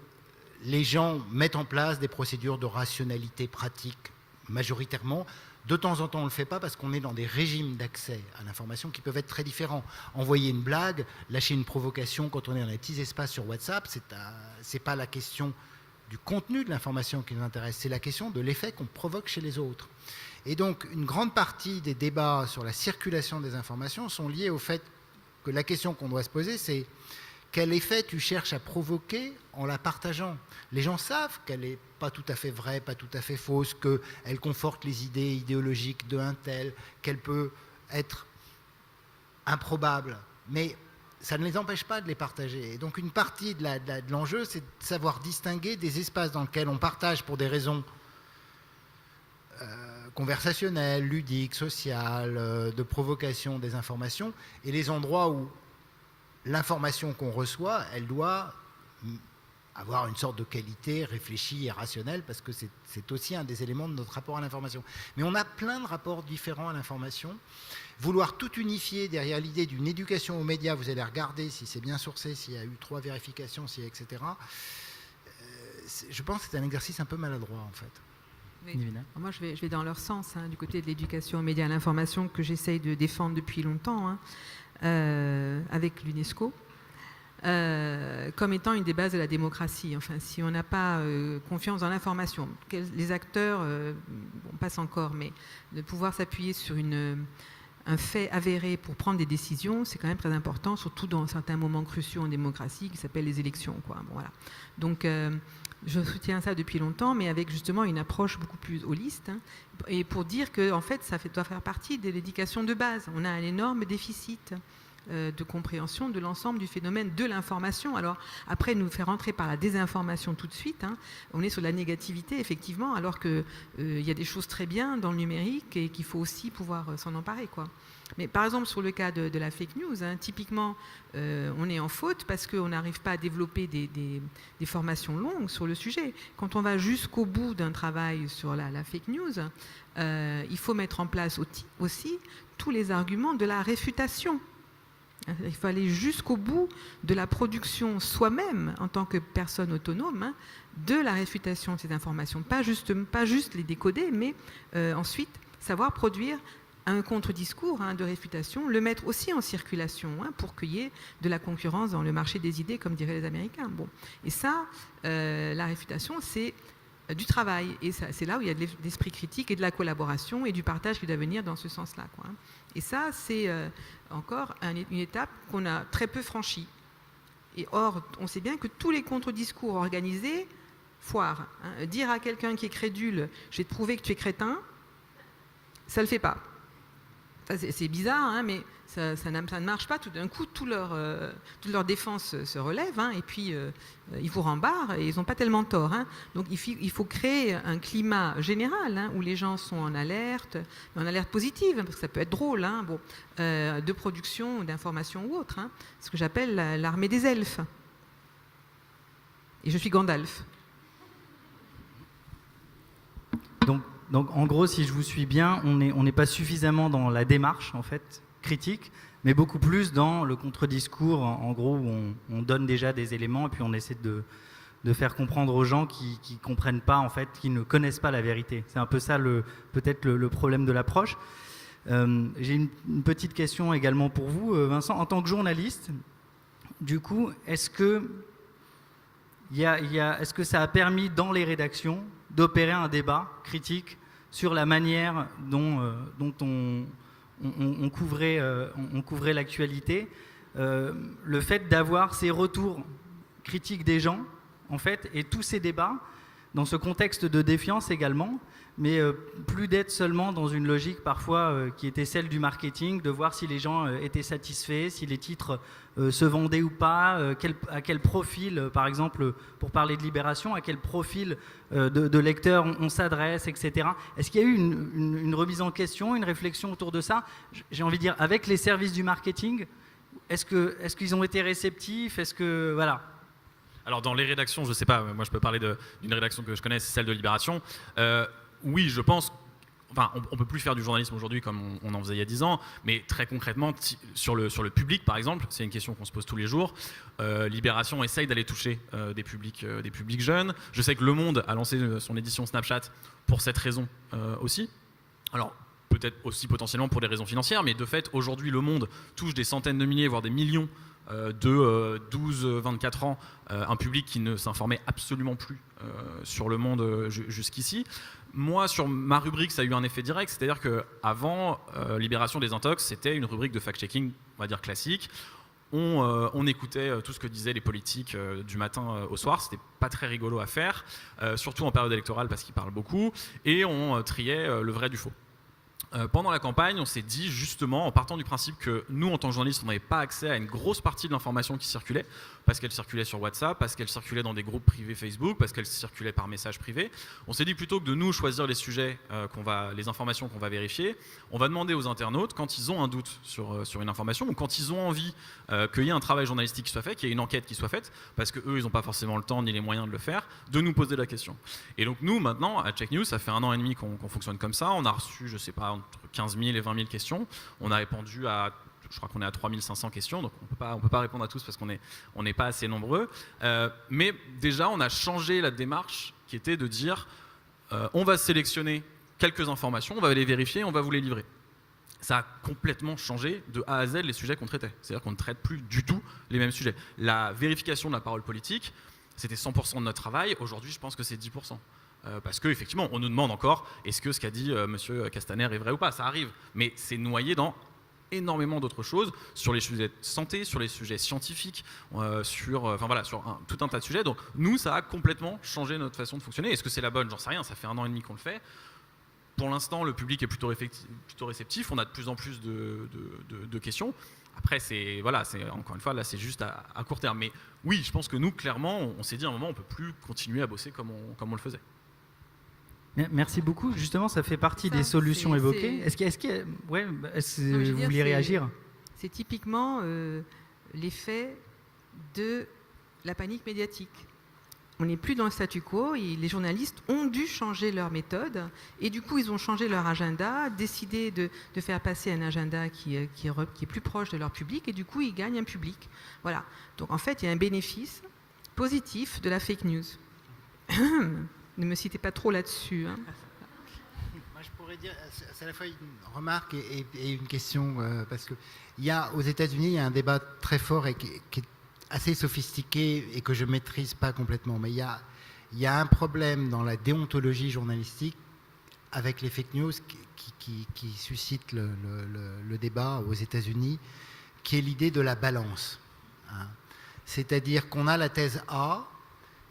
les gens mettent en place des procédures de rationalité pratique, majoritairement. De temps en temps, on ne le fait pas parce qu'on est dans des régimes d'accès à l'information qui peuvent être très différents. Envoyer une blague, lâcher une provocation quand on est dans des petits espaces sur WhatsApp, c'est pas la question du contenu de l'information qui nous intéresse, c'est la question de l'effet qu'on provoque chez les autres. Et donc, une grande partie des débats sur la circulation des informations sont liés au fait que la question qu'on doit se poser, c'est quel effet tu cherches à provoquer en la partageant. Les gens savent qu'elle n'est pas tout à fait vraie, pas tout à fait fausse, qu'elle conforte les idées idéologiques d'un tel, qu'elle peut être improbable, mais ça ne les empêche pas de les partager. Et donc une partie de l'enjeu, c'est de savoir distinguer des espaces dans lesquels on partage pour des raisons conversationnelles, ludiques, sociales, de provocation des informations, et les endroits où l'information qu'on reçoit, elle doit avoir une sorte de qualité réfléchie et rationnelle, parce que c'est aussi un des éléments de notre rapport à l'information. Mais on a plein de rapports différents à l'information. Vouloir tout unifier derrière l'idée d'une éducation aux médias, vous allez regarder si c'est bien sourcé, s'il y a eu 3 vérifications, etc. Je pense que c'est un exercice un peu maladroit, en fait. Oui. Moi, je vais dans leur sens, du côté de l'éducation aux médias et à l'information que j'essaye de défendre depuis longtemps, avec l'UNESCO. Comme étant une des bases de la démocratie. Enfin, si on n'a pas confiance dans l'information, les acteurs, on passe encore, mais de pouvoir s'appuyer sur un fait avéré pour prendre des décisions, c'est quand même très important, surtout dans certains moments cruciaux en démocratie qui s'appellent les élections, quoi. Bon, voilà. Donc, je soutiens ça depuis longtemps, mais avec justement une approche beaucoup plus holiste, et pour dire que en fait, ça doit faire partie de l'éducation de base. On a un énorme déficit de compréhension de l'ensemble du phénomène de l'information. Alors après, nous faire rentrer par la désinformation tout de suite, on est sur la négativité effectivement, alors qu'il y a des choses très bien dans le numérique et qu'il faut aussi pouvoir s'en emparer, quoi. Mais par exemple sur le cas de la fake news, typiquement on est en faute parce qu'on n'arrive pas à développer des formations longues sur le sujet. Quand on va jusqu'au bout d'un travail sur la fake news, il faut mettre en place aussi tous les arguments de la réfutation. Il faut aller jusqu'au bout de la production soi-même, en tant que personne autonome, de la réfutation de ces informations. Pas juste les décoder, mais ensuite savoir produire un contre-discours de réfutation, le mettre aussi en circulation pour qu'il y ait de la concurrence dans le marché des idées, comme diraient les Américains. Bon. Et ça, la réfutation, c'est du travail. Et c'est là où il y a de l'esprit critique et de la collaboration et du partage qui doit venir dans ce sens-là, quoi. Et ça, c'est encore une étape qu'on a très peu franchie. Et or, on sait bien que tous les contre-discours organisés foirent. Dire à quelqu'un qui est crédule « je vais te prouver que tu es crétin », ça ne le fait pas. C'est bizarre, mais ça ne marche pas. Tout d'un coup, toute leur défense se relève, et puis ils vous rembarrent et ils n'ont pas tellement tort. Donc il faut créer un climat général où les gens sont en alerte, mais en alerte positive, parce que ça peut être drôle, de production, d'information ou autre. Ce que j'appelle l'armée des elfes. Et je suis Gandalf. Donc en gros, si je vous suis bien, on n'est pas suffisamment dans la démarche en fait critique, mais beaucoup plus dans le contre-discours, en gros, où on donne déjà des éléments et puis on essaie de faire comprendre aux gens qui ne comprennent pas, en fait, qui ne connaissent pas la vérité. C'est un peu ça peut-être le problème de l'approche. J'ai une petite question également pour vous, Vincent. En tant que journaliste, du coup, est-ce que ça a permis dans les rédactions d'opérer un débat critique sur la manière dont on couvrait l'actualité, le fait d'avoir ces retours critiques des gens, en fait, et tous ces débats, dans ce contexte de défiance également, mais plus d'être seulement dans une logique parfois qui était celle du marketing, de voir si les gens étaient satisfaits, si les titres se vendaient ou pas, à quel profil, par exemple, pour parler de Libération, à quel profil de lecteurs on s'adresse, etc. Est-ce qu'il y a eu une remise en question, une réflexion autour de ça? J'ai envie de dire, avec les services du marketing, est-ce qu'ils ont été réceptifs? Est-ce que, voilà. Alors dans les rédactions, je ne sais pas, moi je peux parler d'une rédaction que je connais, c'est celle de Libération. Oui, je pense, enfin on ne peut plus faire du journalisme aujourd'hui comme on en faisait il y a 10 ans, mais très concrètement, sur le public par exemple, c'est une question qu'on se pose tous les jours. Libération essaye d'aller toucher des publics jeunes. Je sais que Le Monde a lancé son édition Snapchat pour cette raison aussi. Alors peut-être aussi potentiellement pour des raisons financières, mais de fait aujourd'hui Le Monde touche des centaines de milliers, voire des millions de 12-24 ans, un public qui ne s'informait absolument plus sur le monde jusqu'ici. Moi, sur ma rubrique, ça a eu un effet direct, c'est-à-dire qu'avant Libération des Intox, c'était une rubrique de fact-checking, on va dire classique. On écoutait tout ce que disaient les politiques du matin au soir, c'était pas très rigolo à faire, surtout en période électorale parce qu'ils parlent beaucoup, et on triait le vrai du faux. Pendant la campagne, on s'est dit justement, en partant du principe que nous, en tant que journalistes, on n'avait pas accès à une grosse partie de l'information qui circulait, parce qu'elle circulait sur WhatsApp, parce qu'elle circulait dans des groupes privés Facebook, parce qu'elle circulait par message privé. On s'est dit plutôt que de nous choisir les sujets, les informations qu'on va vérifier, on va demander aux internautes, quand ils ont un doute sur une information, ou quand ils ont envie qu'il y ait un travail journalistique qui soit fait, qu'il y ait une enquête qui soit faite, parce qu'eux, ils n'ont pas forcément le temps ni les moyens de le faire, de nous poser la question. Et donc nous, maintenant, à Check News, ça fait 1 an et demi qu'on fonctionne comme ça. On a reçu, je sais pas, entre 15 000 et 20 000 questions. On a répondu à, je crois qu'on est à 3 500 questions, donc on peut pas répondre à tous parce qu'on n'est pas assez nombreux. Mais déjà, on a changé la démarche qui était de dire on va sélectionner quelques informations, on va les vérifier, on va vous les livrer. Ça a complètement changé de A à Z les sujets qu'on traitait. C'est-à-dire qu'on ne traite plus du tout les mêmes sujets. La vérification de la parole politique, c'était 100% de notre travail. Aujourd'hui, je pense que c'est 10%. Parce qu'effectivement, on nous demande encore est-ce que ce qu'a dit M. Castaner est vrai ou pas. Ça arrive, mais c'est noyé dans énormément d'autres choses, sur les sujets de santé, sur les sujets scientifiques, sur tout un tas de sujets. Donc nous, ça a complètement changé notre façon de fonctionner. Est-ce que c'est la bonne? J'en sais rien, ça fait 1 an et demi qu'on le fait. Pour l'instant, le public est plutôt réceptif, on a de plus en plus de questions. Après, encore une fois, là, c'est juste à court terme. Mais oui, je pense que nous, clairement, on s'est dit à un moment, on ne peut plus continuer à bosser comme on le faisait. Merci beaucoup. Justement, ça fait partie des solutions évoquées. Est-ce que vous vouliez réagir? C'est typiquement l'effet de la panique médiatique. On n'est plus dans le statu quo et les journalistes ont dû changer leur méthode et du coup ils ont changé leur agenda, décidé de faire passer un agenda qui est plus proche de leur public et du coup ils gagnent un public. Voilà. Donc en fait il y a un bénéfice positif de la fake news. Ne me citez pas trop là-dessus. Hein. Moi je pourrais dire, c'est à la fois une remarque et une question parce que aux États-Unis il y a un débat très fort et qui est assez sophistiqué et que je ne maîtrise pas complètement. Mais il y a un problème dans la déontologie journalistique avec les fake news qui suscite le débat aux États-Unis, qui est l'idée de la balance. Hein. C'est-à-dire qu'on a la thèse A,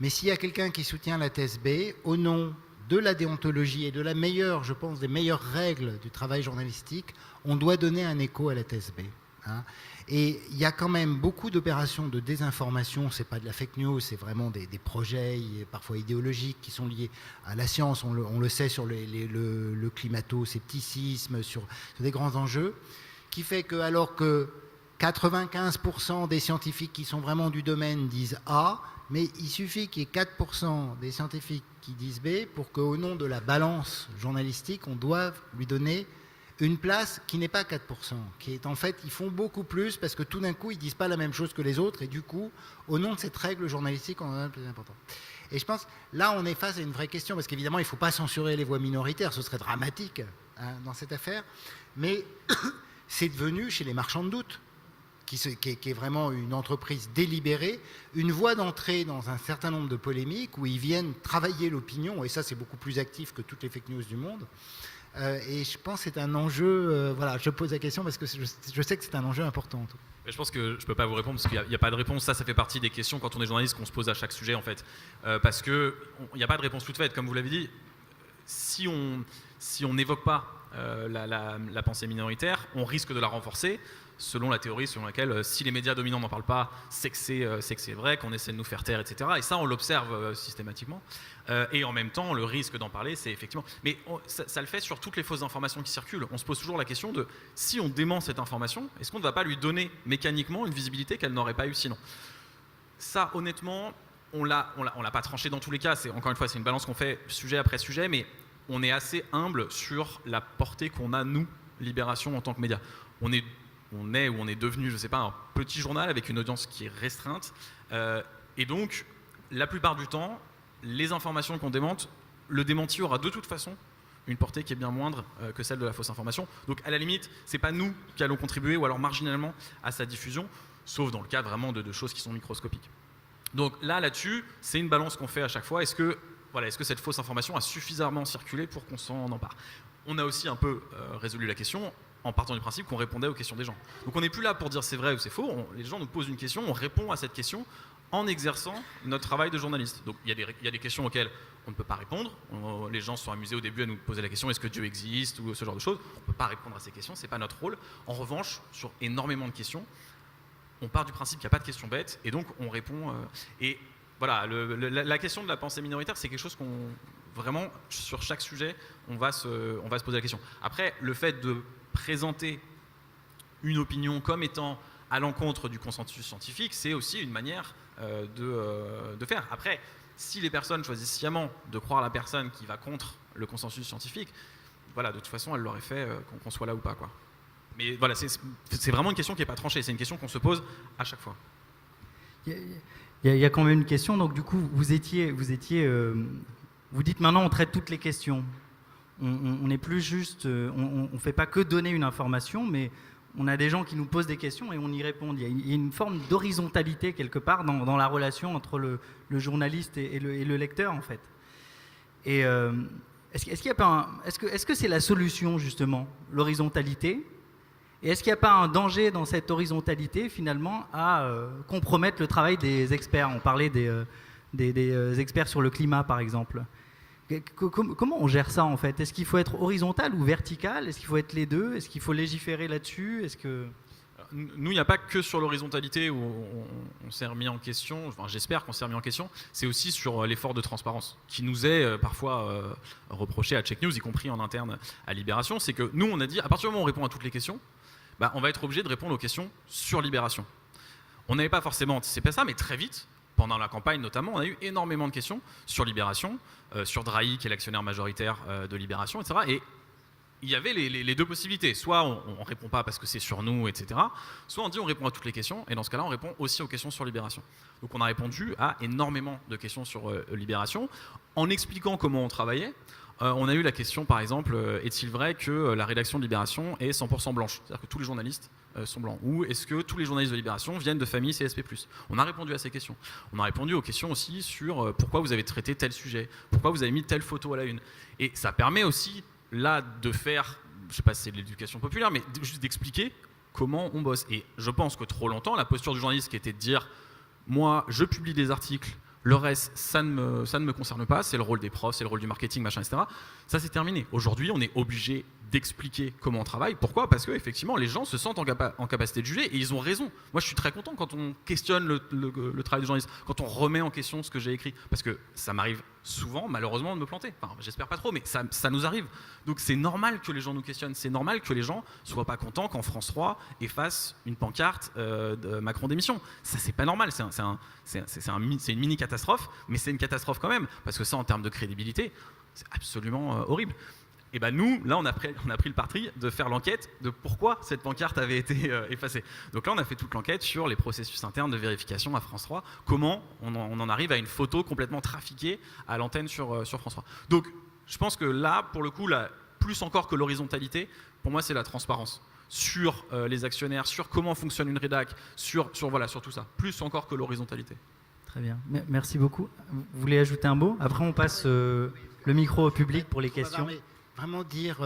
mais s'il y a quelqu'un qui soutient la thèse B, au nom de la déontologie et de la meilleure, je pense, des meilleures règles du travail journalistique, on doit donner un écho à la thèse B. Hein. Et il y a quand même beaucoup d'opérations de désinformation, c'est pas de la fake news, c'est vraiment des projets parfois idéologiques qui sont liés à la science, on le sait sur le climato-scepticisme, sur des grands enjeux, qui fait que alors que 95% des scientifiques qui sont vraiment du domaine disent A, Mais il suffit qu'il y ait 4% des scientifiques qui disent B pour qu'au nom de la balance journalistique, on doive lui donner une place qui n'est pas 4%, qui est en fait, ils font beaucoup plus parce que tout d'un coup, ils ne disent pas la même chose que les autres et du coup, au nom de cette règle journalistique, on en a le plus important. Et je pense, là, on est face à une vraie question parce qu'évidemment, il ne faut pas censurer les voix minoritaires, ce serait dramatique dans cette affaire, mais c'est devenu, chez les marchands de doute, qui est vraiment une entreprise délibérée, une voie d'entrée dans un certain nombre de polémiques où ils viennent travailler l'opinion, et ça, c'est beaucoup plus actif que toutes les fake news du monde. Et je pense que c'est un enjeu, voilà, je pose la question parce que je sais que c'est un enjeu important. Mais je pense que je ne peux pas vous répondre parce qu'il n'y a pas de réponse. Ça fait partie des questions quand on est journaliste qu'on se pose à chaque sujet en fait. Parce qu'il n'y a pas de réponse toute faite. Comme vous l'avez dit, si on n'évoque pas la pensée minoritaire, on risque de la renforcer selon la théorie selon laquelle si les médias dominants n'en parlent pas, c'est que c'est vrai, qu'on essaie de nous faire taire, etc. Et ça, on l'observe systématiquement. Et en même temps, le risque d'en parler, c'est effectivement... Mais ça le fait sur toutes les fausses informations qui circulent. On se pose toujours la question de si on dément cette information, est-ce qu'on ne va pas lui donner mécaniquement une visibilité qu'elle n'aurait pas eu sinon? Ça, honnêtement, on l'a pas tranché dans tous les cas. Encore une fois, c'est une balance qu'on fait sujet après sujet, mais on est assez humble sur la portée qu'on a, nous, Libération, en tant que média. On est ou on est devenu, je ne sais pas, un petit journal avec une audience qui est restreinte. Et donc, la plupart du temps, les informations qu'on démente, le démenti aura de toute façon une portée qui est bien moindre que celle de la fausse information. Donc, à la limite, ce n'est pas nous qui allons contribuer ou alors marginalement à sa diffusion, sauf dans le cas vraiment de choses qui sont microscopiques. Donc là-dessus, c'est une balance qu'on fait à chaque fois. Est-ce que cette fausse information a suffisamment circulé pour qu'on s'en empare? On a aussi un peu résolu la question en partant du principe qu'on répondait aux questions des gens. Donc on n'est plus là pour dire c'est vrai ou c'est faux, les gens nous posent une question, on répond à cette question en exerçant notre travail de journaliste. Donc il y a des questions auxquelles on ne peut pas répondre. Les gens se sont amusés au début à nous poser la question est-ce que Dieu existe ou ce genre de choses. On ne peut pas répondre à ces questions, ce n'est pas notre rôle. En revanche, sur énormément de questions, on part du principe qu'il n'y a pas de questions bêtes et donc on répond. Et voilà, la question de la pensée minoritaire, c'est quelque chose qu'on vraiment, sur chaque sujet, on va se poser la question. Après, le fait de présenter une opinion comme étant à l'encontre du consensus scientifique, c'est aussi une manière de faire. Après, si les personnes choisissent sciemment de croire la personne qui va contre le consensus scientifique, voilà, de toute façon, elle l'aurait fait qu'on soit là ou pas, quoi. Mais voilà, c'est vraiment une question qui n'est pas tranchée, c'est une question qu'on se pose à chaque fois. Il y a quand même une question, donc du coup, vous dites maintenant on traite toutes les questions. On n'est plus juste, on ne fait pas que donner une information, mais on a des gens qui nous posent des questions et on y répond. Il y a une forme d'horizontalité quelque part dans la relation entre le journaliste et le lecteur en fait. Et est-ce que c'est la solution justement, l'horizontalité? Et est-ce qu'il n'y a pas un danger dans cette horizontalité finalement à compromettre le travail des experts? On parlait des experts sur le climat par exemple. Comment on gère ça en fait? Est-ce qu'il faut être horizontal ou vertical? Est-ce qu'il faut être les deux? Est-ce qu'il faut légiférer là-dessus? Nous, il n'y a pas que sur l'horizontalité où on s'est remis en question, enfin, j'espère qu'on s'est remis en question, c'est aussi sur l'effort de transparence qui nous est parfois reproché à Check News, y compris en interne à Libération. C'est que nous, on a dit, à partir du moment où on répond à toutes les questions, on va être obligé de répondre aux questions sur Libération. On n'avait pas forcément anticipé ça, mais très vite, pendant la campagne notamment, on a eu énormément de questions sur Libération, sur Drahi, qui est l'actionnaire majoritaire de Libération, etc. Et il y avait les deux possibilités. Soit on ne répond pas parce que c'est sur nous, etc. Soit on dit on répond à toutes les questions, et dans ce cas-là, on répond aussi aux questions sur Libération. Donc on a répondu à énormément de questions sur Libération, en expliquant comment on travaillait. On a eu la question, par exemple, est-il vrai que la rédaction de Libération est 100% blanche? C'est-à-dire que tous les journalistes sont blancs. Ou est-ce que tous les journalistes de Libération viennent de familles CSP+. On a répondu à ces questions. On a répondu aux questions aussi sur pourquoi vous avez traité tel sujet, pourquoi vous avez mis telle photo à la une. Et ça permet aussi, là, de faire, je ne sais pas si c'est de l'éducation populaire, mais juste d'expliquer comment on bosse. Et je pense que trop longtemps, la posture du journaliste qui était de dire « moi, je publie des articles, le reste, ça ne me concerne pas, c'est le rôle des profs, c'est le rôle du marketing, machin, etc. » Ça, c'est terminé. Aujourd'hui, on est obligé d'expliquer comment on travaille. Pourquoi? Parce qu'effectivement, les gens se sentent en capacité de juger et ils ont raison. Moi, je suis très content quand on questionne le travail du journaliste, quand on remet en question ce que j'ai écrit. Parce que ça m'arrive souvent, malheureusement, de me planter. Enfin, j'espère pas trop, mais ça nous arrive. Donc c'est normal que les gens nous questionnent, c'est normal que les gens soient pas contents quand France 3 efface une pancarte de Macron démission. Ça, c'est pas normal, c'est une mini catastrophe, mais c'est une catastrophe quand même, parce que ça, en termes de crédibilité, c'est absolument horrible. Et ben nous, là, on a pris le parti de faire l'enquête de pourquoi cette pancarte avait été effacée. Donc là, on a fait toute l'enquête sur les processus internes de vérification à France 3, comment on en arrive à une photo complètement trafiquée à l'antenne sur France 3. Donc je pense que là, pour le coup, là, plus encore que l'horizontalité, pour moi, c'est la transparence sur les actionnaires, sur comment fonctionne une rédac, sur tout ça, plus encore que l'horizontalité. Très bien, merci beaucoup. Vous voulez ajouter un mot? Après, on passe le micro au public pour les questions. Vraiment dire,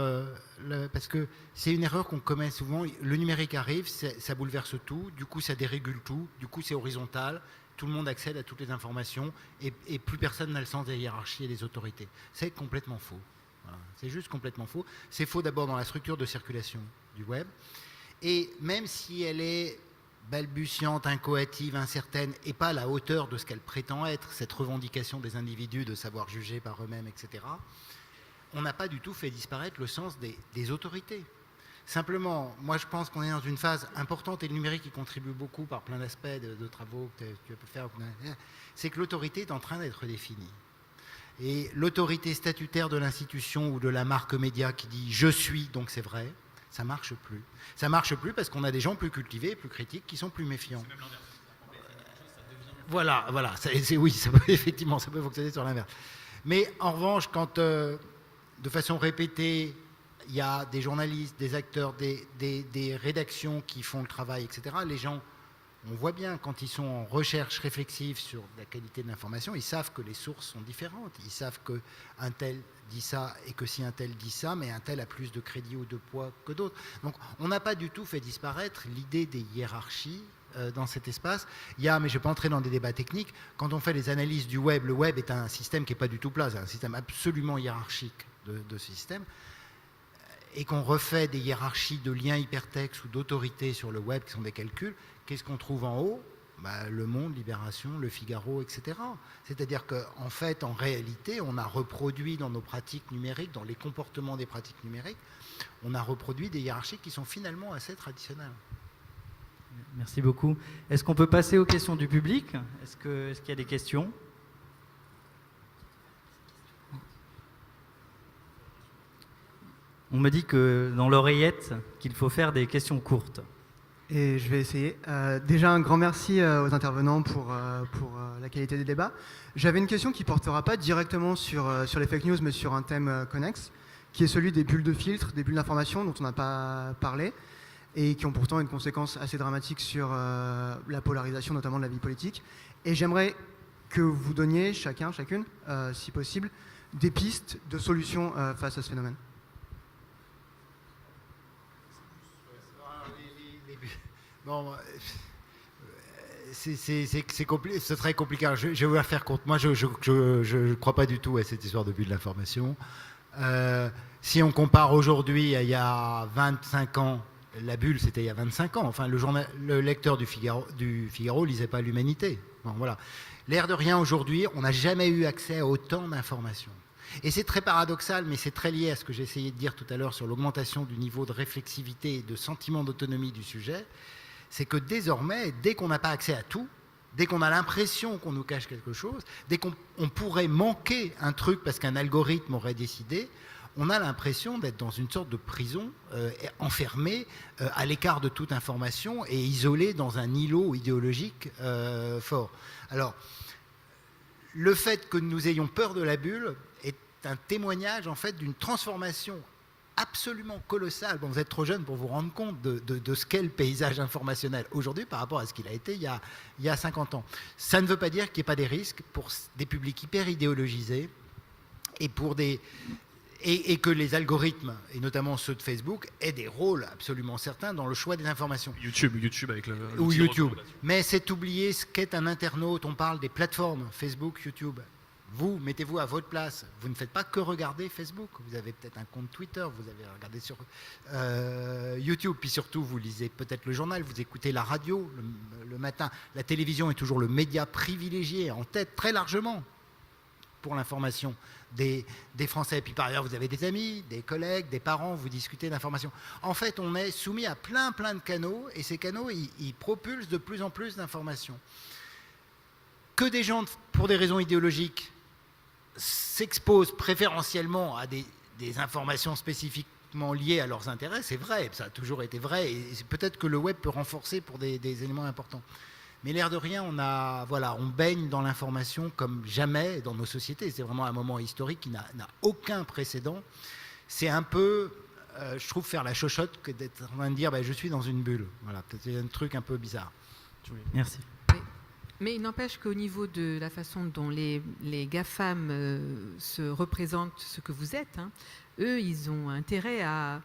parce que c'est une erreur qu'on commet souvent, le numérique arrive, ça bouleverse tout, du coup ça dérégule tout, du coup c'est horizontal, tout le monde accède à toutes les informations et plus personne n'a le sens des hiérarchies et des autorités. C'est complètement faux. Voilà. C'est juste complètement faux. C'est faux d'abord dans la structure de circulation du web, et même si elle est balbutiante, incoative, incertaine, et pas à la hauteur de ce qu'elle prétend être, cette revendication des individus de savoir juger par eux-mêmes, etc., on n'a pas du tout fait disparaître le sens des autorités. Simplement, moi je pense qu'on est dans une phase importante et le numérique y contribue beaucoup par plein d'aspects de travaux que tu peux faire. C'est que l'autorité est en train d'être définie. Et l'autorité statutaire de l'institution ou de la marque média qui dit « je suis, donc c'est vrai », ça ne marche plus. Ça ne marche plus parce qu'on a des gens plus cultivés, plus critiques, qui sont plus méfiants. C'est même l'inverse. Voilà. Oui, effectivement, ça peut fonctionner sur l'inverse. Mais en revanche, quand de façon répétée, il y a des journalistes, des acteurs, des rédactions qui font le travail, etc. Les gens, on voit bien, quand ils sont en recherche réflexive sur la qualité de l'information, ils savent que les sources sont différentes. Ils savent qu'un tel dit ça et que si un tel dit ça, mais un tel a plus de crédit ou de poids que d'autres. Donc on n'a pas du tout fait disparaître l'idée des hiérarchies dans cet espace. Mais je ne vais pas entrer dans des débats techniques, quand on fait les analyses du web, le web est un système qui n'est pas du tout plat, c'est un système absolument hiérarchique de ce système, et qu'on refait des hiérarchies de liens hypertextes ou d'autorité sur le web qui sont des calculs, qu'est-ce qu'on trouve en haut? Le Monde, Libération, Le Figaro, etc. C'est-à-dire qu'en fait, en réalité, on a reproduit dans nos pratiques numériques, dans les comportements des pratiques numériques, on a reproduit des hiérarchies qui sont finalement assez traditionnelles. Merci beaucoup. Est-ce qu'on peut passer aux questions du public? Est-ce qu'il y a des questions? On me dit que dans l'oreillette, qu'il faut faire des questions courtes. Et je vais essayer. Déjà, un grand merci aux intervenants pour la qualité des débats. J'avais une question qui ne portera pas directement sur les fake news, mais sur un thème connexe, qui est celui des bulles de filtre, des bulles d'information dont on n'a pas parlé, et qui ont pourtant une conséquence assez dramatique sur la polarisation, notamment de la vie politique. Et j'aimerais que vous donniez, chacune, si possible, des pistes de solutions face à ce phénomène. Bon, c'est très compliqué. Je vais vous la faire courte. Moi, je ne crois pas du tout à cette histoire de bulle d'information. Si on compare aujourd'hui à il y a 25 ans, la bulle, c'était il y a 25 ans. Enfin, le lecteur du Figaro lisait pas l'Humanité. Bon, voilà. L'air de rien, aujourd'hui, on n'a jamais eu accès à autant d'informations. Et c'est très paradoxal, mais c'est très lié à ce que j'ai essayé de dire tout à l'heure sur l'augmentation du niveau de réflexivité et de sentiment d'autonomie du sujet. C'est que désormais, dès qu'on n'a pas accès à tout, dès qu'on a l'impression qu'on nous cache quelque chose, dès qu'on pourrait manquer un truc parce qu'un algorithme aurait décidé, on a l'impression d'être dans une sorte de prison, enfermé, à l'écart de toute information et isolé dans un îlot idéologique fort. Alors, le fait que nous ayons peur de la bulle est un témoignage en fait d'une transformation absolument colossal. Bon, vous êtes trop jeune pour vous rendre compte de ce qu'est le paysage informationnel aujourd'hui par rapport à ce qu'il a été il y a 50 ans. Ça ne veut pas dire qu'il n'y ait pas des risques pour des publics hyper idéologisés et que les algorithmes, et notamment ceux de Facebook, aient des rôles absolument certains dans le choix des informations. YouTube avec le ou YouTube. Mais c'est oublier ce qu'est un internaute. On parle des plateformes, Facebook, YouTube. Vous, mettez-vous à votre place. Vous ne faites pas que regarder Facebook. Vous avez peut-être un compte Twitter, vous avez regardé sur YouTube. Puis surtout, vous lisez peut-être le journal, vous écoutez la radio le matin. La télévision est toujours le média privilégié, en tête très largement. pour l'information des Français. Et puis par ailleurs, vous avez des amis, des collègues, des parents, vous discutez d'informations. En fait, on est soumis à plein de canaux, et ces canaux, ils propulsent de plus en plus d'informations. Que des gens, pour des raisons idéologiques, s'exposent préférentiellement à des informations spécifiquement liées à leurs intérêts, c'est vrai, ça a toujours été vrai, et peut-être que le web peut renforcer pour des éléments importants. Mais l'air de rien, on baigne dans l'information comme jamais dans nos sociétés. C'est vraiment un moment historique qui n'a aucun précédent. C'est un peu, je trouve, faire la chochotte que d'être en train de dire je suis dans une bulle. Voilà, peut-être un truc un peu bizarre. Merci. Mais il n'empêche qu'au niveau de la façon dont les GAFAM se représentent ce que vous êtes, eux, ils ont intérêt à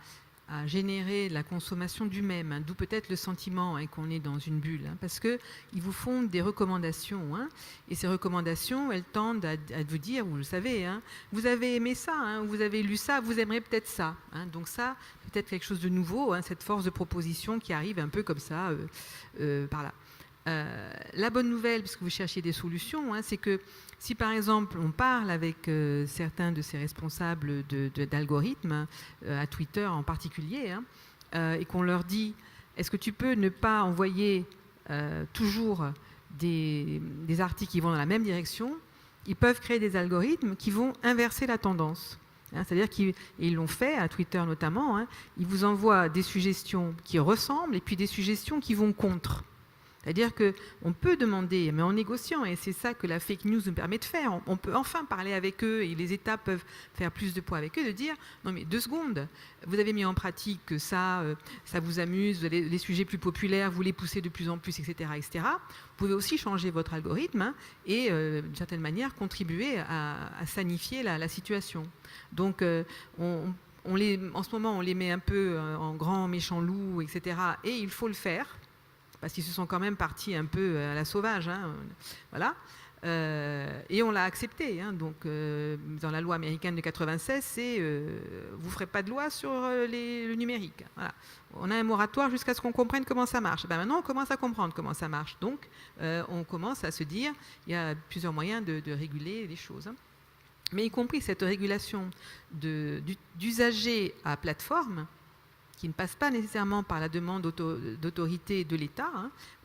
générer la consommation du même, d'où peut-être le sentiment qu'on est dans une bulle, parce qu'ils vous font des recommandations, et ces recommandations, elles tendent à vous dire, vous le savez, vous avez aimé ça, vous avez lu ça, vous aimerez peut-être ça. Donc ça, peut-être quelque chose de nouveau, cette force de proposition qui arrive un peu comme ça, par là. La bonne nouvelle, puisque vous cherchiez des solutions, c'est que si par exemple on parle avec certains de ces responsables d'algorithmes, à Twitter en particulier, et qu'on leur dit est-ce que tu peux ne pas envoyer toujours des articles qui vont dans la même direction, ils peuvent créer des algorithmes qui vont inverser la tendance. C'est-à-dire qu'ils l'ont fait, à Twitter notamment, ils vous envoient des suggestions qui ressemblent et puis des suggestions qui vont contre. C'est-à-dire qu'on peut demander, mais en négociant, et c'est ça que la fake news nous permet de faire, on peut enfin parler avec eux, et les États peuvent faire plus de poids avec eux, de dire, non mais 2 secondes, vous avez mis en pratique que ça vous amuse, vous avez les sujets plus populaires, vous les poussez de plus en plus, etc. etc. Vous pouvez aussi changer votre algorithme et, d'une certaine manière, contribuer à sanifier la situation. Donc, en ce moment, on les met un peu en grands méchants loups, etc. Et il faut le faire, parce qu'ils se sont quand même partis un peu à la sauvage. Voilà. Et on l'a accepté. Donc, dans la loi américaine de 96, c'est vous ne ferez pas de loi sur le numérique. Voilà. On a un moratoire jusqu'à ce qu'on comprenne comment ça marche. Maintenant, on commence à comprendre comment ça marche. Donc, on commence à se dire il y a plusieurs moyens de réguler les choses. Mais y compris cette régulation d'usagers à plateforme, qui ne passe pas nécessairement par la demande d'autorité de l'État,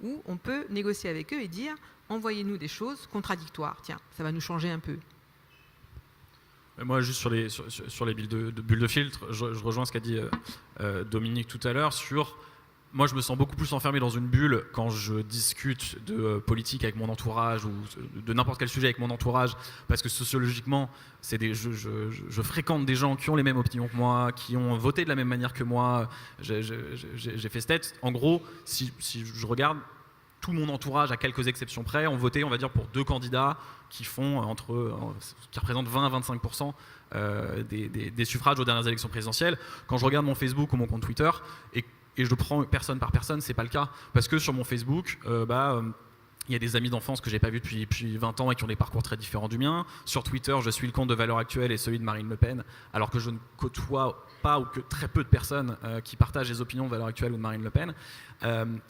où on peut négocier avec eux et dire envoyez-nous des choses contradictoires. Tiens, ça va nous changer un peu. Moi, juste sur les bulles de filtre, je rejoins ce qu'a dit Dominique tout à l'heure sur... Moi, je me sens beaucoup plus enfermé dans une bulle quand je discute de politique avec mon entourage ou de n'importe quel sujet avec mon entourage, parce que sociologiquement, je fréquente des gens qui ont les mêmes opinions que moi, qui ont voté de la même manière que moi. J'ai fait ce test. En gros, si je regarde, tout mon entourage, à quelques exceptions près, ont voté, on va dire, pour 2 candidats qui représentent 20 à 25% des suffrages aux dernières élections présidentielles. Quand je regarde mon Facebook ou mon compte Twitter, et je le prends personne par personne, c'est pas le cas. Parce que sur mon Facebook, il y a des amis d'enfance que j'ai pas vus depuis 20 ans et qui ont des parcours très différents du mien. Sur Twitter, je suis le compte de Valeurs Actuelles et celui de Marine Le Pen, alors que je ne côtoie pas ou que très peu de personnes qui partagent les opinions de Valeurs Actuelles ou de Marine Le Pen.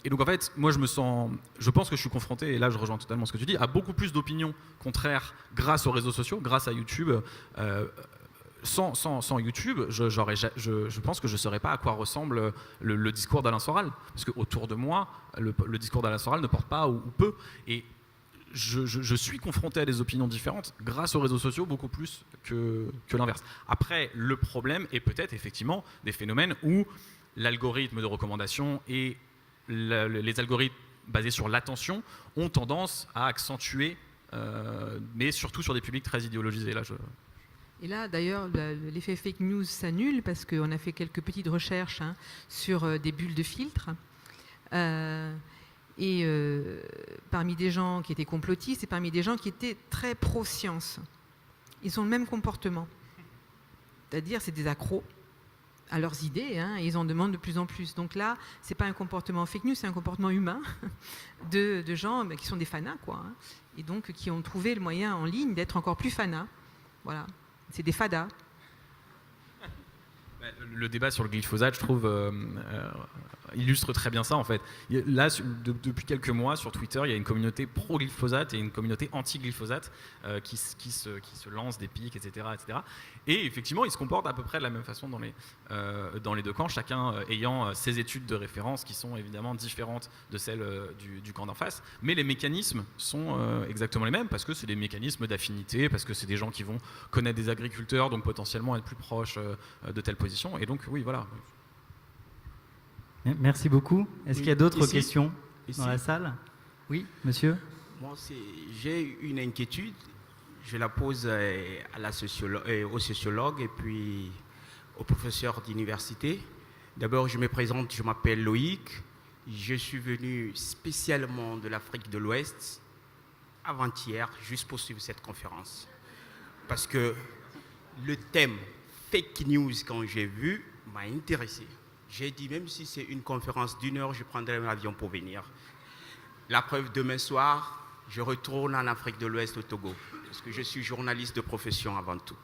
Et donc en fait, moi je pense que je suis confronté, et là je rejoins totalement ce que tu dis, à beaucoup plus d'opinions contraires grâce aux réseaux sociaux, grâce à YouTube. Sans YouTube, je pense que je ne saurais pas à quoi ressemble le discours d'Alain Soral. Parce qu'autour de moi, le discours d'Alain Soral ne porte pas ou peu. Et je suis confronté à des opinions différentes grâce aux réseaux sociaux, beaucoup plus que l'inverse. Après, le problème est peut-être effectivement des phénomènes où l'algorithme de recommandation et les algorithmes basés sur l'attention ont tendance à accentuer, mais surtout sur des publics très idéologisés. Et là, d'ailleurs, l'effet fake news s'annule parce qu'on a fait quelques petites recherches sur des bulles de filtre. Parmi des gens qui étaient complotistes et parmi des gens qui étaient très pro-science. Ils ont le même comportement. C'est-à-dire, c'est des accros à leurs idées, et ils en demandent de plus en plus. Donc là, ce n'est pas un comportement fake news, c'est un comportement humain de gens qui sont des fanas, et donc qui ont trouvé le moyen en ligne d'être encore plus fanas. Voilà. C'est des fadas. Le débat sur le glyphosate, je trouve, illustre très bien ça en fait. Là, depuis quelques mois sur Twitter, il y a une communauté pro-glyphosate et une communauté anti-glyphosate qui se lance des pics, etc., etc. Et effectivement, ils se comportent à peu près de la même façon dans les deux camps, chacun ayant ses études de référence qui sont évidemment différentes de celles du camp d'en face. Mais les mécanismes sont exactement les mêmes parce que c'est des mécanismes d'affinité, parce que c'est des gens qui vont connaître des agriculteurs, donc potentiellement être plus proches de telle position. Et donc, oui, voilà. Merci beaucoup. Est-ce qu'il y a d'autres questions ici. dans la salle? Oui, monsieur. Moi, j'ai une inquiétude. Je la pose au sociologue et puis au professeur d'université. D'abord, je me présente, je m'appelle Loïc. Je suis venu spécialement de l'Afrique de l'Ouest avant-hier, juste pour suivre cette conférence. Parce que le thème fake news, quand j'ai vu, m'a intéressé. J'ai dit, même si c'est une conférence d'1 heure, je prendrai l'avion pour venir. La preuve, demain soir, je retourne en Afrique de l'Ouest, au Togo, parce que je suis journaliste de profession avant tout.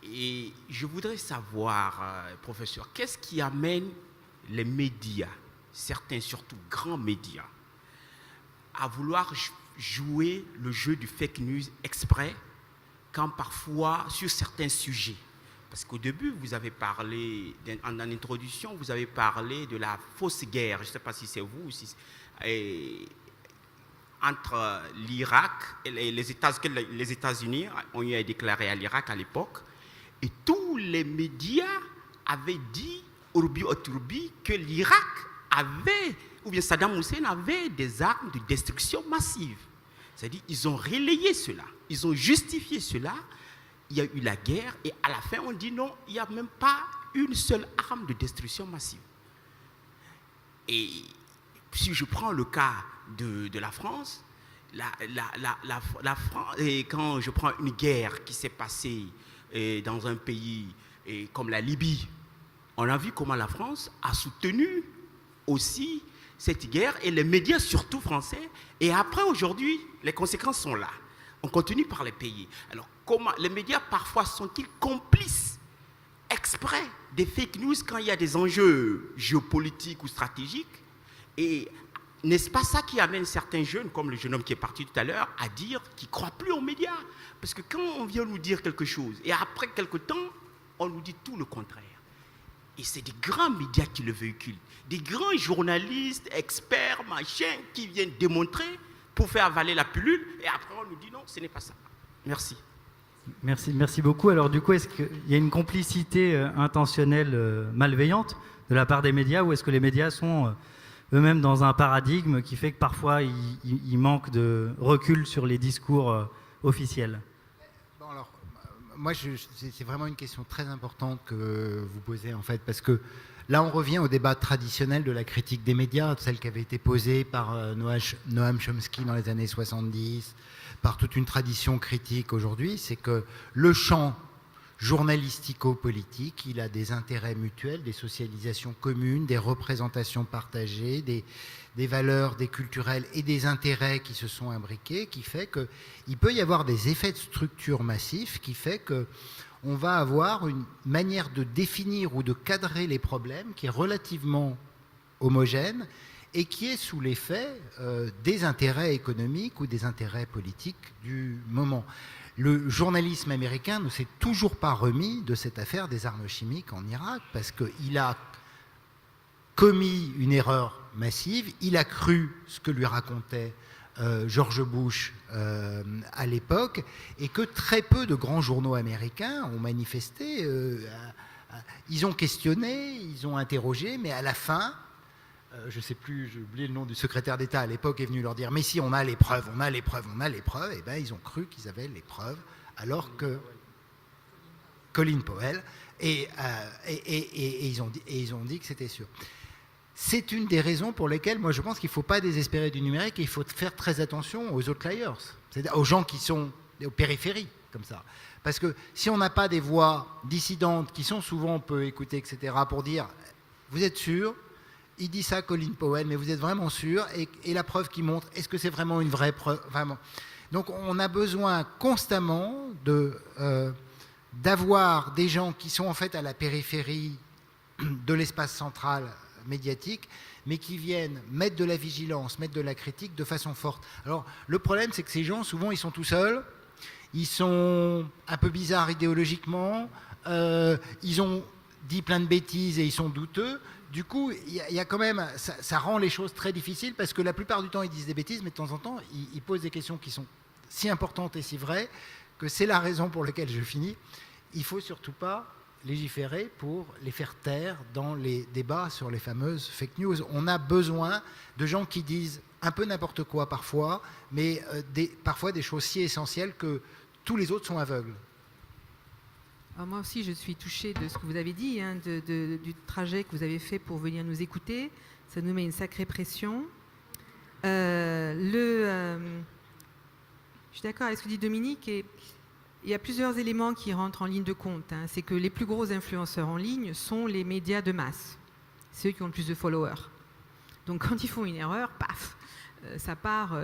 Et je voudrais savoir, professeur, qu'est-ce qui amène les médias, certains surtout grands médias, à vouloir jouer le jeu du fake news exprès, quand parfois, sur certains sujets, parce qu'au début, vous avez parlé, en introduction, vous avez parlé de la fausse guerre, je ne sais pas si c'est vous, entre l'Irak et les États-Unis ont eu à déclarer à l'Irak à l'époque, et tous les médias avaient dit, urbi et turbi, que l'Irak avait, ou bien Saddam Hussein avait des armes de destruction massive. C'est-à-dire, ils ont relayé cela, ils ont justifié cela. Il y a eu la guerre et à la fin on dit non, il n'y a même pas une seule arme de destruction massive. Et si je prends le cas de la France, la France, et quand je prends une guerre qui s'est passée dans un pays comme la Libye, on a vu comment la France a soutenu aussi cette guerre et les médias surtout français. Et après aujourd'hui, les conséquences sont là. On continue par les payer. Alors, comment les médias parfois sont-ils complices exprès des fake news quand il y a des enjeux géopolitiques ou stratégiques? Et n'est-ce pas ça qui amène certains jeunes, comme le jeune homme qui est parti tout à l'heure, à dire qu'ils ne croient plus aux médias? Parce que quand on vient nous dire quelque chose, et après quelque temps, on nous dit tout le contraire. Et c'est des grands médias qui le véhiculent, des grands journalistes, experts, machins, qui viennent démontrer pour faire avaler la pilule, et après on nous dit non, ce n'est pas ça. Merci. Merci beaucoup. Alors du coup, est-ce qu'il y a une complicité intentionnelle malveillante de la part des médias, ou est-ce que les médias sont eux-mêmes dans un paradigme qui fait que parfois il manque de recul sur les discours officiels? Bon, alors, moi, c'est vraiment une question très importante que vous posez, en fait, parce que là, on revient au débat traditionnel de la critique des médias, celle qui avait été posée par Noam Chomsky dans les années 70, par toute une tradition critique aujourd'hui, c'est que le champ journalistico-politique, il a des intérêts mutuels, des socialisations communes, des représentations partagées, des valeurs, des culturels et des intérêts qui se sont imbriqués, qui fait qu'il peut y avoir des effets de structure massifs, qui fait que on va avoir une manière de définir ou de cadrer les problèmes qui est relativement homogène et qui est sous l'effet des intérêts économiques ou des intérêts politiques du moment. Le journalisme américain ne s'est toujours pas remis de cette affaire des armes chimiques en Irak parce qu'il a commis une erreur massive, il a cru ce que lui racontait George Bush à l'époque, et que très peu de grands journaux américains ont manifesté, ils ont questionné, ils ont interrogé, mais à la fin, je ne sais plus, j'ai oublié le nom du secrétaire d'État à l'époque, est venu leur dire « mais si, on a les preuves, on a les preuves, on a les preuves », et bien ils ont cru qu'ils avaient les preuves, alors que Colin Powell, et ils ont dit que c'était sûr. C'est une des raisons pour lesquelles, moi, je pense qu'il ne faut pas désespérer du numérique et il faut faire très attention aux outliers, c'est-à-dire aux gens qui sont aux périphéries, comme ça. Parce que si on n'a pas des voix dissidentes qui sont souvent peu écoutées, etc., pour dire « vous êtes sûr ? Il dit ça, Colin Powell, mais vous êtes vraiment sûr ?» et la preuve qui montre, est-ce que c'est vraiment une vraie preuve vraiment. Donc on a besoin constamment d'avoir des gens qui sont en fait à la périphérie de l'espace central médiatique, mais qui viennent mettre de la vigilance, mettre de la critique de façon forte. Alors, le problème, c'est que ces gens, souvent, ils sont tout seuls, ils sont un peu bizarres idéologiquement, ils ont dit plein de bêtises et ils sont douteux. Du coup, il y a quand même, ça rend les choses très difficiles parce que la plupart du temps, ils disent des bêtises, mais de temps en temps, ils posent des questions qui sont si importantes et si vraies que c'est la raison pour laquelle je finis. Il ne faut surtout pas légiférer pour les faire taire dans les débats sur les fameuses fake news. On a besoin de gens qui disent un peu n'importe quoi parfois, mais parfois des choses si essentielles que tous les autres sont aveugles. Alors moi aussi, je suis touchée de ce que vous avez dit, hein, du trajet que vous avez fait pour venir nous écouter. Ça nous met une sacrée pression. Je suis d'accord avec ce que dit Dominique. Et il y a plusieurs éléments qui rentrent en ligne de compte. Hein. C'est que les plus gros influenceurs en ligne sont les médias de masse. Ceux qui ont le plus de followers. Donc quand ils font une erreur, paf, ça part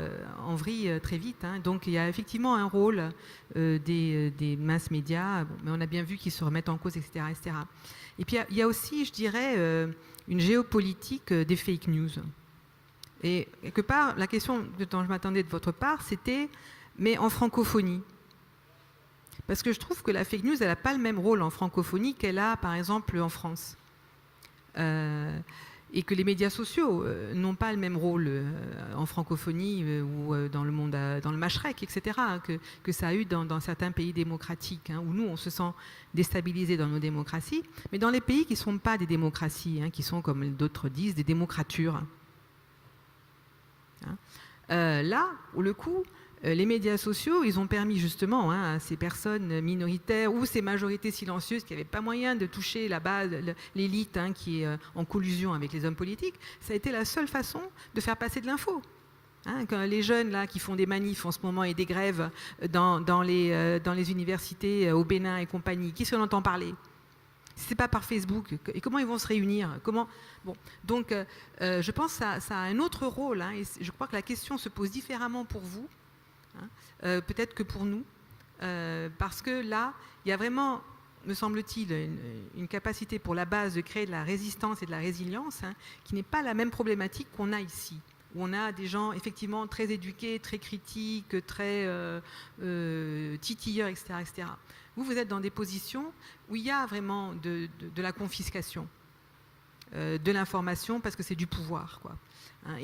en vrille très vite. Hein. Donc il y a effectivement un rôle des masses médias, bon, mais on a bien vu qu'ils se remettent en cause, etc. etc. Et puis il y a aussi, je dirais, une géopolitique des fake news. Et quelque part, la question dont je m'attendais de votre part, c'était, mais en francophonie. Parce que je trouve que la fake news, elle n'a pas le même rôle en francophonie qu'elle a, par exemple, en France. Et que les médias sociaux n'ont pas le même rôle en francophonie ou dans le monde, dans le Machrek, etc., hein, que ça a eu dans certains pays démocratiques, hein, où nous, on se sent déstabilisés dans nos démocraties, mais dans les pays qui ne sont pas des démocraties, hein, qui sont, comme d'autres disent, des démocratures. Hein. Là, pour le coup, les médias sociaux, ils ont permis justement hein, à ces personnes minoritaires ou ces majorités silencieuses qui n'avaient pas moyen de toucher la base, l'élite hein, qui est en collusion avec les hommes politiques, ça a été la seule façon de faire passer de l'info. Hein, quand les jeunes là, qui font des manifs en ce moment et des grèves dans les universités au Bénin et compagnie, qui s'en entend parler? Si ce n'est pas par Facebook, et comment ils vont se réunir? Bon. Donc, je pense que ça a un autre rôle, hein, et je crois que la question se pose différemment pour vous, hein, peut-être que pour nous, parce que là, il y a vraiment, me semble-t-il, une capacité pour la base de créer de la résistance et de la résilience, hein, qui n'est pas la même problématique qu'on a ici, où on a des gens effectivement très éduqués, très critiques, très titilleurs, etc., etc. Vous êtes dans des positions où il y a vraiment de la confiscation de l'information parce que c'est du pouvoir, quoi. Hein,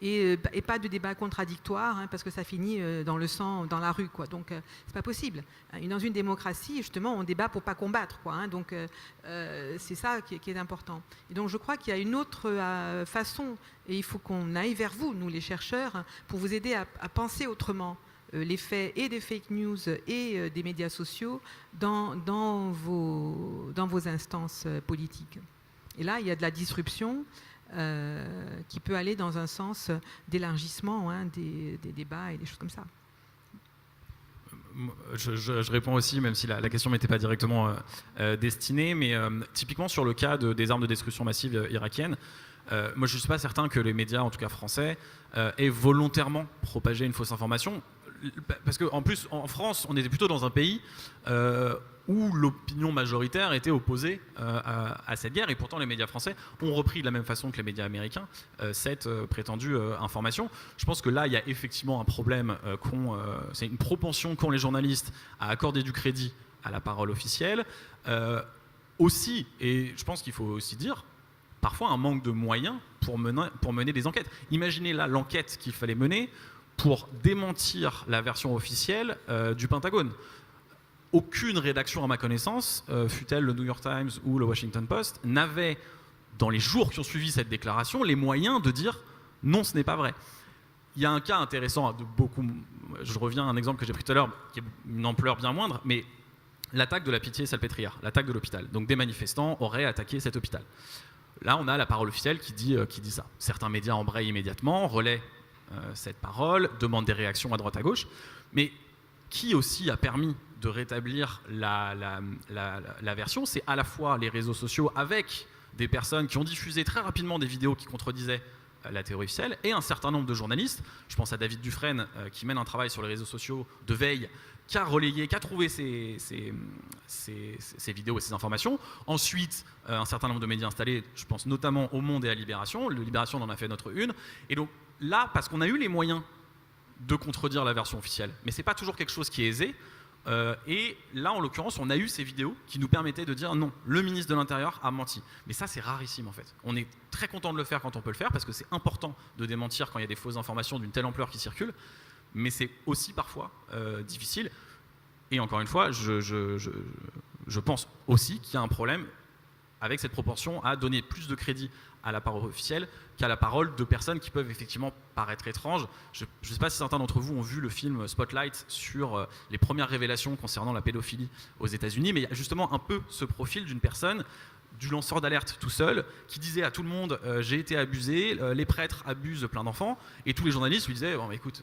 et pas de débat contradictoire hein, parce que ça finit dans le sang, dans la rue, quoi. Donc c'est pas possible. Dans une démocratie, justement, on débat pour pas combattre, quoi. Hein, donc c'est ça qui est important. Et donc je crois qu'il y a une autre façon, et il faut qu'on aille vers vous, nous les chercheurs, pour vous aider à penser autrement les faits et des fake news et des médias sociaux dans vos instances politiques. Et là, il y a de la disruption qui peut aller dans un sens d'élargissement hein, des débats et des choses comme ça. Je réponds aussi, même si la question ne m'était pas directement destinée, mais typiquement sur le cas des armes de destruction massive irakiennes, moi je ne suis pas certain que les médias, en tout cas français, aient volontairement propagé une fausse information. Parce qu'en plus, en France, on était plutôt dans un pays où l'opinion majoritaire était opposée à cette guerre, et pourtant les médias français ont repris de la même façon que les médias américains cette prétendue information. Je pense que là, il y a effectivement un problème, c'est une propension qu'ont les journalistes à accorder du crédit à la parole officielle. Aussi, et je pense qu'il faut aussi dire, parfois un manque de moyens pour mener des enquêtes. Imaginez là l'enquête qu'il fallait mener pour démentir la version officielle du Pentagone. Aucune rédaction, à ma connaissance, fût-elle le New York Times ou le Washington Post, n'avait, dans les jours qui ont suivi cette déclaration, les moyens de dire non, ce n'est pas vrai. Il y a un cas intéressant, je reviens à un exemple que j'ai pris tout à l'heure, qui est une ampleur bien moindre, mais l'attaque de la Pitié-Salpêtrière, l'attaque de l'hôpital. Donc des manifestants auraient attaqué cet hôpital. Là, on a la parole officielle qui dit ça. Certains médias embrayent immédiatement, relaient cette parole, demande des réactions à droite à gauche, mais qui aussi a permis de rétablir la version, c'est à la fois les réseaux sociaux avec des personnes qui ont diffusé très rapidement des vidéos qui contredisaient la théorie officielle, et un certain nombre de journalistes, je pense à David Dufresne, qui mène un travail sur les réseaux sociaux de veille, qui a relayé, qui a trouvé ces vidéos et ces informations. Ensuite, un certain nombre de médias installés, je pense notamment au Monde et à Libération. Le Libération en a fait notre une. Et donc là, parce qu'on a eu les moyens de contredire la version officielle, mais ce n'est pas toujours quelque chose qui est aisé. Et là, en l'occurrence, on a eu ces vidéos qui nous permettaient de dire non, le ministre de l'Intérieur a menti. Mais ça, c'est rarissime en fait. On est très content de le faire quand on peut le faire, parce que c'est important de démentir quand il y a des fausses informations d'une telle ampleur qui circulent. Mais c'est aussi parfois difficile. Et encore une fois, je pense aussi qu'il y a un problème avec cette proportion à donner plus de crédit à la parole officielle qu'à la parole de personnes qui peuvent effectivement paraître étranges. Je ne sais pas si certains d'entre vous ont vu le film Spotlight sur les premières révélations concernant la pédophilie aux États-Unis, mais il y a justement un peu ce profil d'une personne, du lanceur d'alerte tout seul, qui disait à tout le monde j'ai été abusé, les prêtres abusent plein d'enfants, et tous les journalistes lui disaient bon, écoute,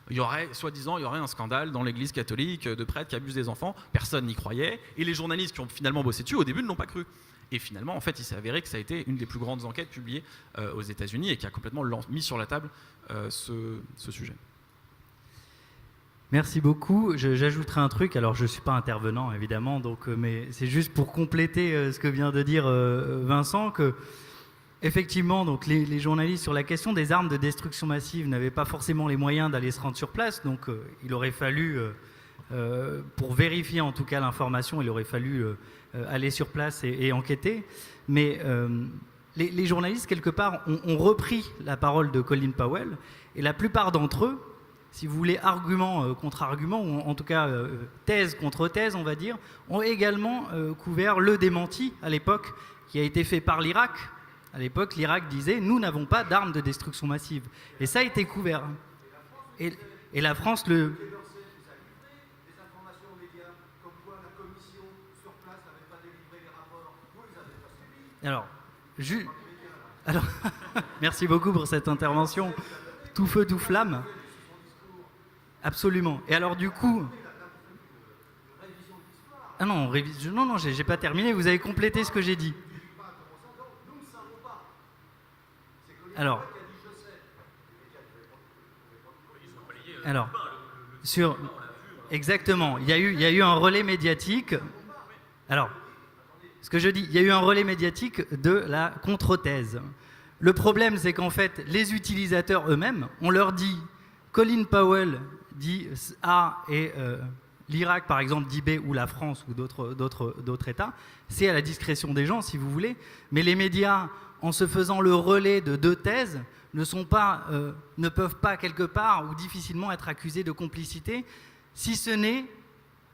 il y aurait, soi-disant, un scandale dans l'église catholique de prêtres qui abusent des enfants, personne n'y croyait, et les journalistes qui ont finalement bossé dessus au début ne l'ont pas cru. Et finalement, en fait, il s'est avéré que ça a été une des plus grandes enquêtes publiées aux États-Unis et qui a complètement mis sur la table ce sujet. Merci beaucoup. J'ajouterai un truc. Alors, je ne suis pas intervenant, évidemment, donc, mais c'est juste pour compléter ce que vient de dire Vincent, que effectivement, donc, les journalistes sur la question des armes de destruction massive n'avaient pas forcément les moyens d'aller se rendre sur place, donc il aurait fallu, pour vérifier en tout cas l'information, il aurait fallu aller sur place et enquêter. Mais les journalistes, quelque part, ont repris la parole de Colin Powell, et la plupart d'entre eux, si vous voulez, argument contre argument, ou en tout cas thèse contre thèse, on va dire, ont également couvert le démenti à l'époque qui a été fait par l'Irak. À l'époque, l'Irak disait « nous n'avons pas d'armes de destruction massive ». Et ça a été couvert. Et la France le... Alors, merci beaucoup pour cette intervention. Tout feu, tout flamme. Absolument. Et alors du coup... Ah non, non, j'ai pas terminé. Vous avez complété ce que j'ai dit. Alors, exactement, il y a eu un relais médiatique. Alors, ce que je dis, il y a eu un relais médiatique de la contre-thèse. Le problème, c'est qu'en fait, les utilisateurs eux-mêmes, on leur dit, Colin Powell dit A et l'Irak, par exemple, dit B, ou la France, ou d'autres États. C'est à la discrétion des gens, si vous voulez. Mais les médias, en se faisant le relais de deux thèses, ne peuvent pas quelque part ou difficilement être accusés de complicité, si ce n'est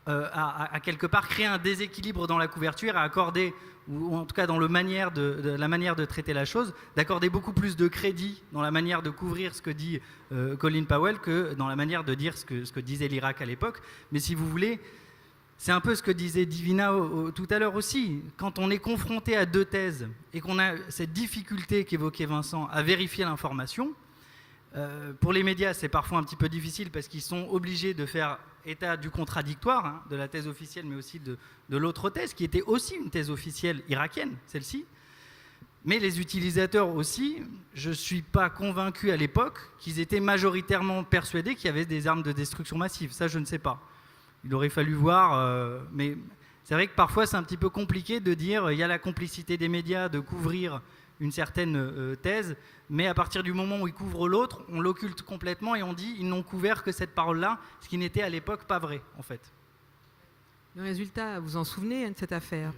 à quelque part créer un déséquilibre dans la couverture, à accorder, ou en tout cas dans la manière de traiter la chose, d'accorder beaucoup plus de crédit dans la manière de couvrir ce que dit Colin Powell que dans la manière de dire ce que disait l'Irak à l'époque. Mais si vous voulez, c'est un peu ce que disait Divina tout à l'heure aussi. Quand on est confronté à deux thèses et qu'on a cette difficulté qu'évoquait Vincent à vérifier l'information, pour les médias, c'est parfois un petit peu difficile parce qu'ils sont obligés de faire état du contradictoire, hein, de la thèse officielle, mais aussi de l'autre thèse, qui était aussi une thèse officielle irakienne, celle-ci. Mais les utilisateurs aussi, je ne suis pas convaincu à l'époque qu'ils étaient majoritairement persuadés qu'il y avait des armes de destruction massive. Ça, je ne sais pas. Il aurait fallu voir, mais c'est vrai que parfois c'est un petit peu compliqué de dire il y a la complicité des médias de couvrir une certaine thèse, mais à partir du moment où ils couvrent l'autre, on l'occulte complètement et on dit ils n'ont couvert que cette parole-là, ce qui n'était à l'époque pas vrai en fait. Le résultat, vous en souvenez de cette affaire,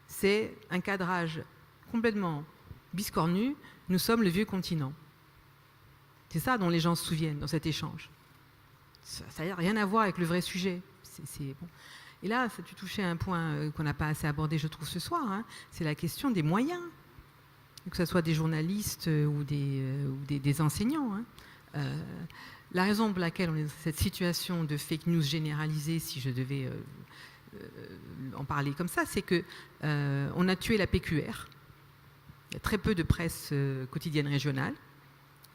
c'est un cadrage complètement biscornu, nous sommes le vieux continent. C'est ça dont les gens se souviennent dans cet échange. Ça n'a rien à voir avec le vrai sujet. Bon. Et là, tu touchais à un point qu'on n'a pas assez abordé, je trouve, ce soir. Hein, c'est la question des moyens, que ce soit des journalistes ou des enseignants. Hein. La raison pour laquelle on est dans cette situation de fake news généralisée, si je devais en parler comme ça, c'est qu'on a tué la PQR. Il y a très peu de presse quotidienne régionale.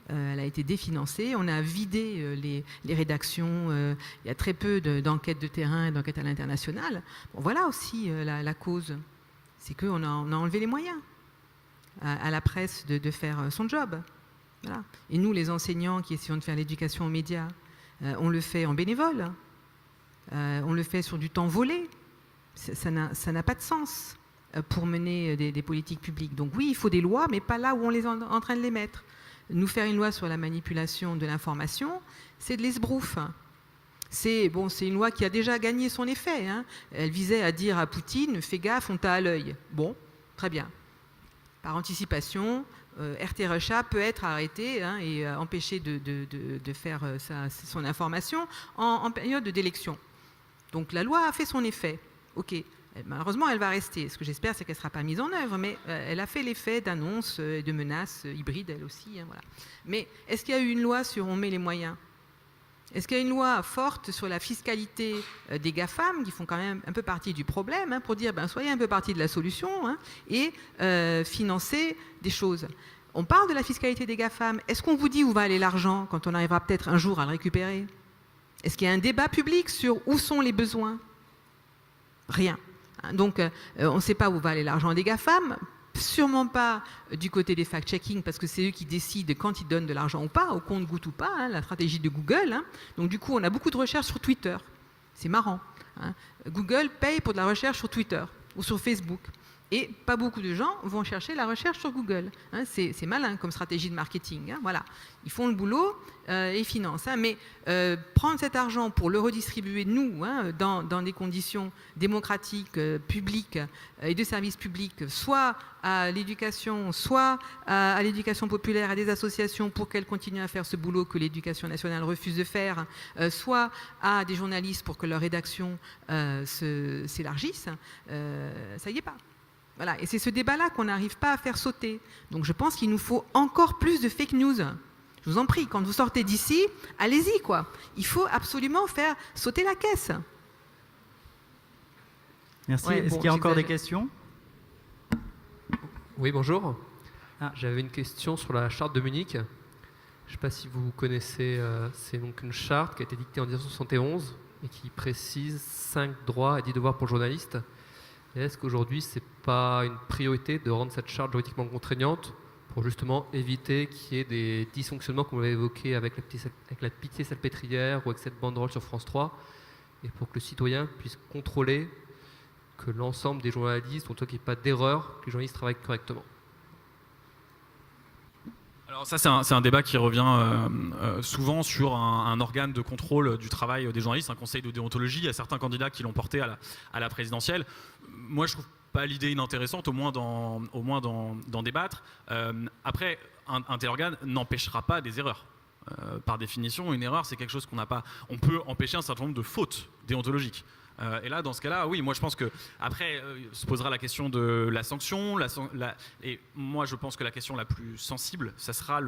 Elle a été définancée, on a vidé les rédactions, il y a très peu d'enquêtes de terrain et d'enquêtes à l'international. Bon, voilà aussi la cause, c'est qu'on a enlevé les moyens. à la presse de faire son job. Voilà. Et nous, les enseignants qui essayons de faire l'éducation aux médias, on le fait en bénévole, on le fait sur du temps volé. Ça n'a pas de sens pour mener des politiques publiques. Donc oui, il faut des lois, mais pas là où on est en train de les mettre. Nous faire une loi sur la manipulation de l'information, c'est de l'esbrouf. C'est une loi qui a déjà gagné son effet. Hein. Elle visait à dire à Poutine, fais gaffe, on t'a à l'œil. Bon, très bien. Par anticipation, RT Russia peut être arrêté et empêché de faire son information en période d'élection. Donc la loi a fait son effet. Ok. Malheureusement, elle va rester. Ce que j'espère, c'est qu'elle ne sera pas mise en œuvre, mais elle a fait l'effet d'annonces et de menaces hybrides, elle aussi. Voilà. Mais est-ce qu'il y a eu une loi sur on met les moyens ? Est-ce qu'il y a une loi forte sur la fiscalité des GAFAM, qui font quand même un peu partie du problème, pour dire soyez un peu partie de la solution et financer des choses ? On parle de la fiscalité des GAFAM. Est-ce qu'on vous dit où va aller l'argent quand on arrivera peut-être un jour à le récupérer ? Est-ce qu'il y a un débat public sur où sont les besoins ? Rien. Donc, on ne sait pas où va aller l'argent des GAFAM, sûrement pas du côté des fact-checking, parce que c'est eux qui décident quand ils donnent de l'argent ou pas, au compte-gouttes ou pas, la stratégie de Google. Donc, du coup, on a beaucoup de recherches sur Twitter. C'est marrant. Google paye pour de la recherche sur Twitter ou sur Facebook. Et pas beaucoup de gens vont chercher la recherche sur Google. C'est malin comme stratégie de marketing. Voilà. Ils font le boulot et ils financent. Mais prendre cet argent pour le redistribuer, nous, dans des conditions démocratiques, publiques et de services publics, soit à l'éducation, soit à l'éducation populaire, à des associations pour qu'elles continuent à faire ce boulot que l'éducation nationale refuse de faire, soit à des journalistes pour que leur rédaction s'élargisse, ça y est pas. Voilà, et c'est ce débat-là qu'on n'arrive pas à faire sauter. Donc je pense qu'il nous faut encore plus de fake news. Je vous en prie, quand vous sortez d'ici, allez-y, quoi. Il faut absolument faire sauter la caisse. Merci. Est-ce qu'il y a encore des questions ? Oui, bonjour. J'avais une question sur la charte de Munich. Je ne sais pas si vous connaissez, c'est donc une charte qui a été dictée en 1971 et qui précise 5 droits et 10 devoirs pour le journaliste. Et est-ce qu'aujourd'hui, ce n'est pas une priorité de rendre cette charte juridiquement contraignante pour justement éviter qu'il y ait des dysfonctionnements, comme on l'avait évoqué avec la pitié salpêtrière ou avec cette banderole sur France 3, et pour que le citoyen puisse contrôler que l'ensemble des journalistes, en tout cas qu'il n'y ait pas d'erreur, que les journalistes travaillent correctement? Alors ça, c'est un débat qui revient souvent sur un organe de contrôle du travail des journalistes, un conseil de déontologie. Il y a certains candidats qui l'ont porté à la présidentielle. Moi, je trouve pas l'idée inintéressante, au moins d'en débattre. Après, un tel organe n'empêchera pas des erreurs. Par définition, une erreur, c'est quelque chose qu'on n'a pas. On peut empêcher un certain nombre de fautes déontologiques. Et là, dans ce cas-là, oui, moi je pense que après se posera la question de la sanction, et moi je pense que la question la plus sensible, ça sera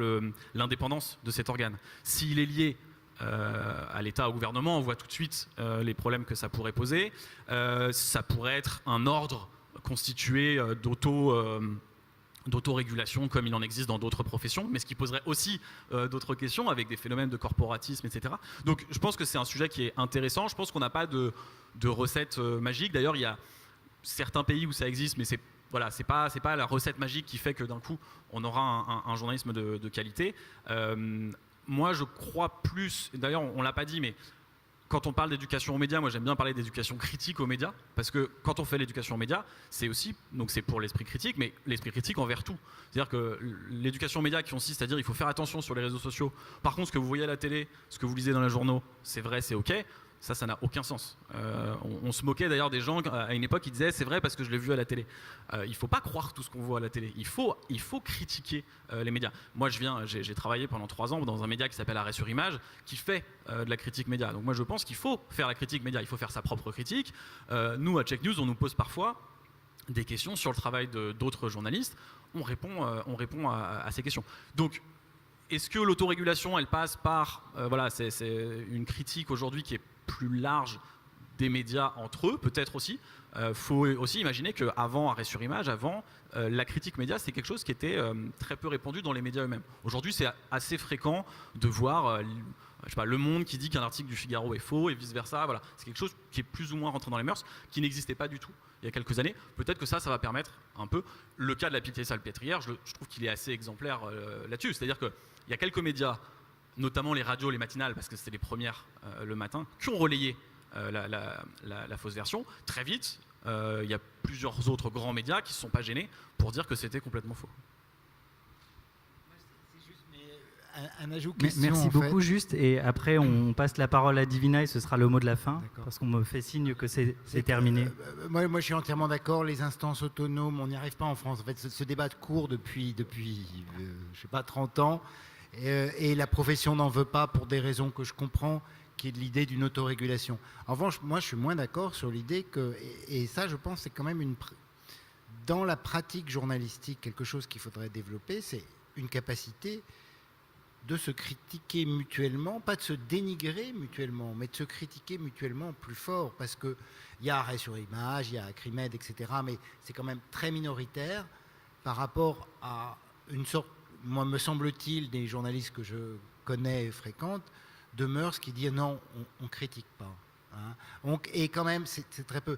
l'indépendance de cet organe. S'il est lié à l'État, au gouvernement, on voit tout de suite les problèmes que ça pourrait poser. Ça pourrait être un ordre constitué d'autorégulation comme il en existe dans d'autres professions, mais ce qui poserait aussi d'autres questions avec des phénomènes de corporatisme, etc. Donc je pense que c'est un sujet qui est intéressant. Je pense qu'on n'a pas de recette magique. D'ailleurs, il y a certains pays où ça existe, mais c'est pas la recette magique qui fait que d'un coup on aura un journalisme de qualité. Moi, je crois plus, d'ailleurs on l'a pas dit, mais quand on parle d'éducation aux médias, moi j'aime bien parler d'éducation critique aux médias, parce que quand on fait l'éducation aux médias, c'est aussi, donc c'est pour l'esprit critique, mais l'esprit critique envers tout. C'est-à-dire que l'éducation aux médias qui consiste à dire il faut faire attention sur les réseaux sociaux. Par contre, ce que vous voyez à la télé, ce que vous lisez dans les journaux, c'est vrai, c'est ok. Ça n'a aucun sens. On se moquait d'ailleurs des gens à une époque qui disaient c'est vrai parce que je l'ai vu à la télé. Il ne faut pas croire tout ce qu'on voit à la télé. Il faut critiquer les médias. Moi, j'ai travaillé pendant 3 ans dans un média qui s'appelle Arrêt sur Image, qui fait de la critique média. Donc moi, je pense qu'il faut faire la critique média. Il faut faire sa propre critique. Nous, à Check News, on nous pose parfois des questions sur le travail d'autres journalistes. On répond à ces questions. Donc, est-ce que l'autorégulation, elle passe par... voilà, c'est une critique aujourd'hui qui est plus large des médias entre eux, peut-être aussi. Faut aussi imaginer qu'avant Arrêt sur Image, avant, la critique média, c'est quelque chose qui était très peu répandu dans les médias eux-mêmes. Aujourd'hui, c'est assez fréquent de voir je sais pas, Le Monde qui dit qu'un article du Figaro est faux et vice-versa. Voilà. C'est quelque chose qui est plus ou moins rentré dans les mœurs, qui n'existait pas du tout il y a quelques années. Peut-être que ça va permettre un peu. Le cas de la Pitié-Salpêtrière, je trouve qu'il est assez exemplaire là-dessus. C'est-à-dire qu'il y a quelques médias, notamment les radios, les matinales, parce que c'était les premières le matin, qui ont relayé la fausse version. Très vite, il y a plusieurs autres grands médias qui ne se sont pas gênés pour dire que c'était complètement faux. Un ajout question, merci beaucoup, fait. juste. Et après, on passe la parole à Divina et ce sera le mot de la fin, parce qu'on me fait signe que c'est terminé. Moi, je suis entièrement d'accord. Les instances autonomes, on n'y arrive pas en France. En fait, ce débat court depuis je sais pas, 30 ans. Et la profession n'en veut pas pour des raisons que je comprends, qui est de l'idée d'une autorégulation. En revanche, moi, je suis moins d'accord sur l'idée que, et ça, je pense, c'est quand même dans la pratique journalistique, quelque chose qu'il faudrait développer, c'est une capacité de se critiquer mutuellement, pas de se dénigrer mutuellement, mais de se critiquer mutuellement plus fort, parce qu'il y a Arrêt sur Image, il y a Acrimed, etc., mais c'est quand même très minoritaire par rapport à une sorte, moi me semble-t-il, des journalistes que je connais et fréquente, de mœurs qui disent non, on ne critique pas. Hein. Et quand même, c'est très peu.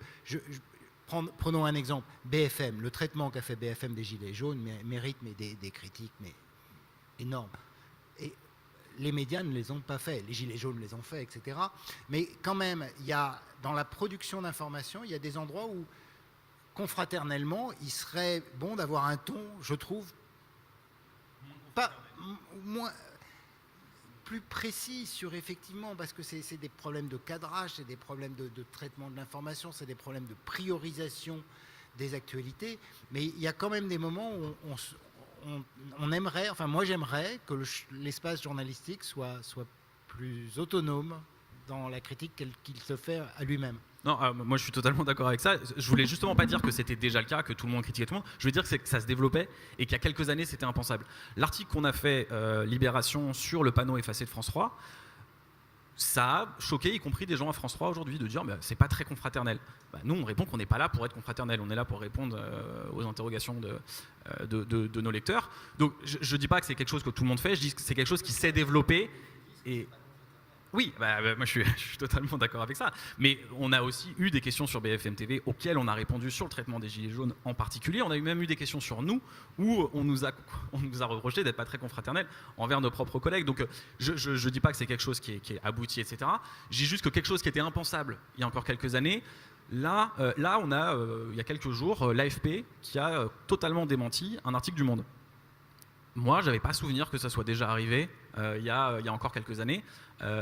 Prenons un exemple, BFM, le traitement qu'a fait BFM des Gilets jaunes mérite des critiques mais énormes. Et les médias ne les ont pas fait, les Gilets jaunes les ont fait, etc. Mais quand même, il y a, dans la production d'informations, il y a des endroits où, confraternellement, il serait bon d'avoir un ton, je trouve, plus précis sur, effectivement, parce que c'est des problèmes de cadrage, c'est des problèmes de traitement de l'information, c'est des problèmes de priorisation des actualités, mais il y a quand même des moments où on aimerait, enfin moi j'aimerais que l'espace journalistique soit plus autonome dans la critique qu'il se fait à lui-même. Non, moi je suis totalement d'accord avec ça. Je voulais justement pas dire que c'était déjà le cas, que tout le monde critiquait tout le monde. Je veux dire que ça se développait et qu'il y a quelques années c'était impensable. L'article qu'on a fait, Libération, sur le panneau effacé de France 3, ça a choqué, y compris des gens à France 3 aujourd'hui, de dire bah, c'est pas très confraternel. Bah, nous on répond qu'on n'est pas là pour être confraternel, on est là pour répondre aux interrogations de nos lecteurs. Donc je dis pas que c'est quelque chose que tout le monde fait, je dis que c'est quelque chose qui s'est développé. Et oui, moi je suis totalement d'accord avec ça. Mais on a aussi eu des questions sur BFM TV auxquelles on a répondu sur le traitement des Gilets jaunes en particulier. On a même eu des questions sur nous où on nous a reproché d'être pas très confraternel envers nos propres collègues. Donc je dis pas que c'est quelque chose qui est abouti, etc. Je dis juste que quelque chose qui était impensable il y a encore quelques années, là on a, il y a quelques jours, l'AFP qui a totalement démenti un article du Monde. Moi, j'avais pas souvenir que ça soit déjà arrivé il y a encore quelques années.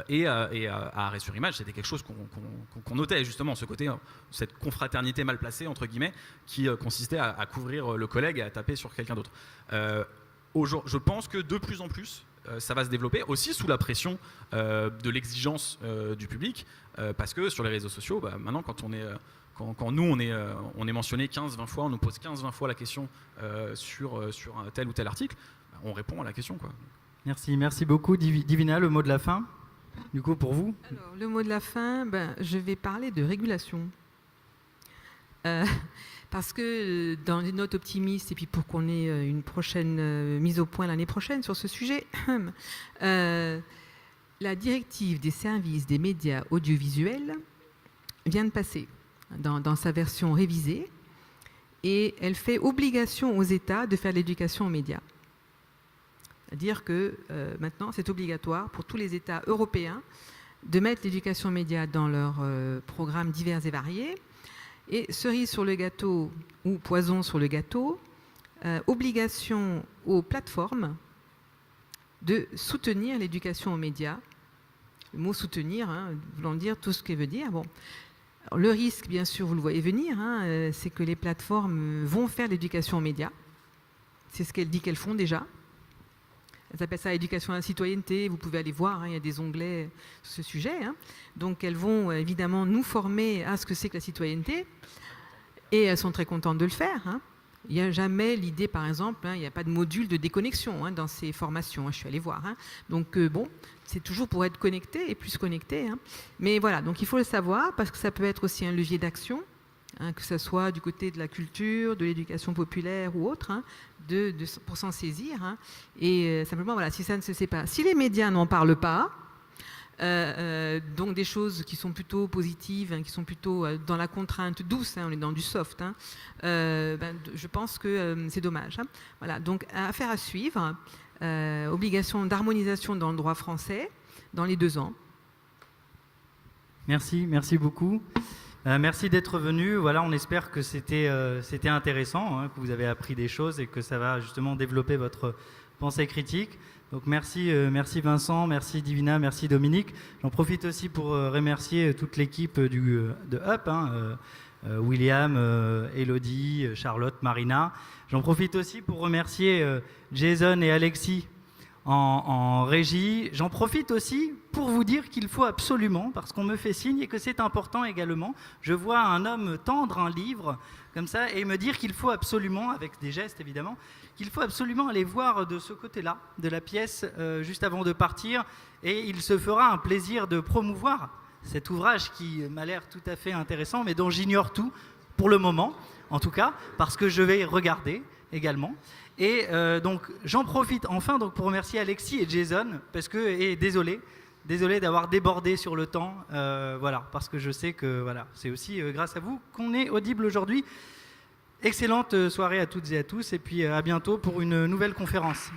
Et à Arrêt sur Image, c'était quelque chose qu'on notait justement, ce côté, cette confraternité mal placée, entre guillemets, qui consistait à couvrir le collègue et à taper sur quelqu'un d'autre. Je pense que de plus en plus, ça va se développer, aussi sous la pression de l'exigence du public, parce que sur les réseaux sociaux, maintenant, quand nous, on est mentionné 15-20 fois, on nous pose 15-20 fois la question sur un tel ou tel article, on répond à la question, quoi. Merci beaucoup. Divina, le mot de la fin, du coup, pour vous. Alors, le mot de la fin, je vais parler de régulation. Parce que dans une note optimiste, et puis pour qu'on ait une prochaine mise au point l'année prochaine sur ce sujet, la directive des services des médias audiovisuels vient de passer dans sa version révisée, et elle fait obligation aux États de faire de l'éducation aux médias. C'est-à-dire que maintenant, c'est obligatoire pour tous les États européens de mettre l'éducation aux médias dans leurs programmes divers et variés. Et cerise sur le gâteau ou poison sur le gâteau, obligation aux plateformes de soutenir l'éducation aux médias. Le mot soutenir, voulant dire tout ce qu'il veut dire. Bon. Alors, le risque, bien sûr, vous le voyez venir, c'est que les plateformes vont faire l'éducation aux médias. C'est ce qu'elles disent qu'elles font déjà. Elles appellent ça éducation à la citoyenneté. Vous pouvez aller voir, il y a des onglets sur ce sujet. Donc elles vont évidemment nous former à ce que c'est que la citoyenneté. Et elles sont très contentes de le faire. il n'y a jamais l'idée, par exemple, il n'y a pas de module de déconnexion dans ces formations, je suis allée voir. Donc bon, c'est toujours pour être connecté et plus connecté. Mais voilà, donc il faut le savoir parce que ça peut être aussi un levier d'action, que ce soit du côté de la culture, de l'éducation populaire ou autre, pour s'en saisir. Et simplement, voilà, si ça ne se sait pas, si les médias n'en parlent pas, donc des choses qui sont plutôt positives, qui sont plutôt dans la contrainte douce, on est dans du soft, je pense que c'est dommage. Voilà, donc affaire à suivre, obligation d'harmonisation dans le droit français dans les 2 ans. Merci beaucoup. Merci d'être venu. Voilà, on espère que c'était intéressant, que vous avez appris des choses et que ça va justement développer votre pensée critique. Donc merci Vincent, merci Divina, merci Dominique. J'en profite aussi pour remercier toute l'équipe de UP, William, Elodie, Charlotte, Marina. J'en profite aussi pour remercier Jason et Alexis en régie. J'en profite aussi pour vous dire qu'il faut absolument, parce qu'on me fait signe et que c'est important également, je vois un homme tendre un livre comme ça et me dire qu'il faut absolument, avec des gestes évidemment, qu'il faut absolument aller voir de ce côté-là de la pièce juste avant de partir, et il se fera un plaisir de promouvoir cet ouvrage qui m'a l'air tout à fait intéressant, mais dont j'ignore tout pour le moment, en tout cas, parce que je vais regarder également. Et donc j'en profite enfin pour remercier Alexis et Jason, parce que, et désolé d'avoir débordé sur le temps, voilà, parce que je sais que voilà, c'est aussi grâce à vous qu'on est audible aujourd'hui. Excellente soirée à toutes et à tous, et puis à bientôt pour une nouvelle conférence.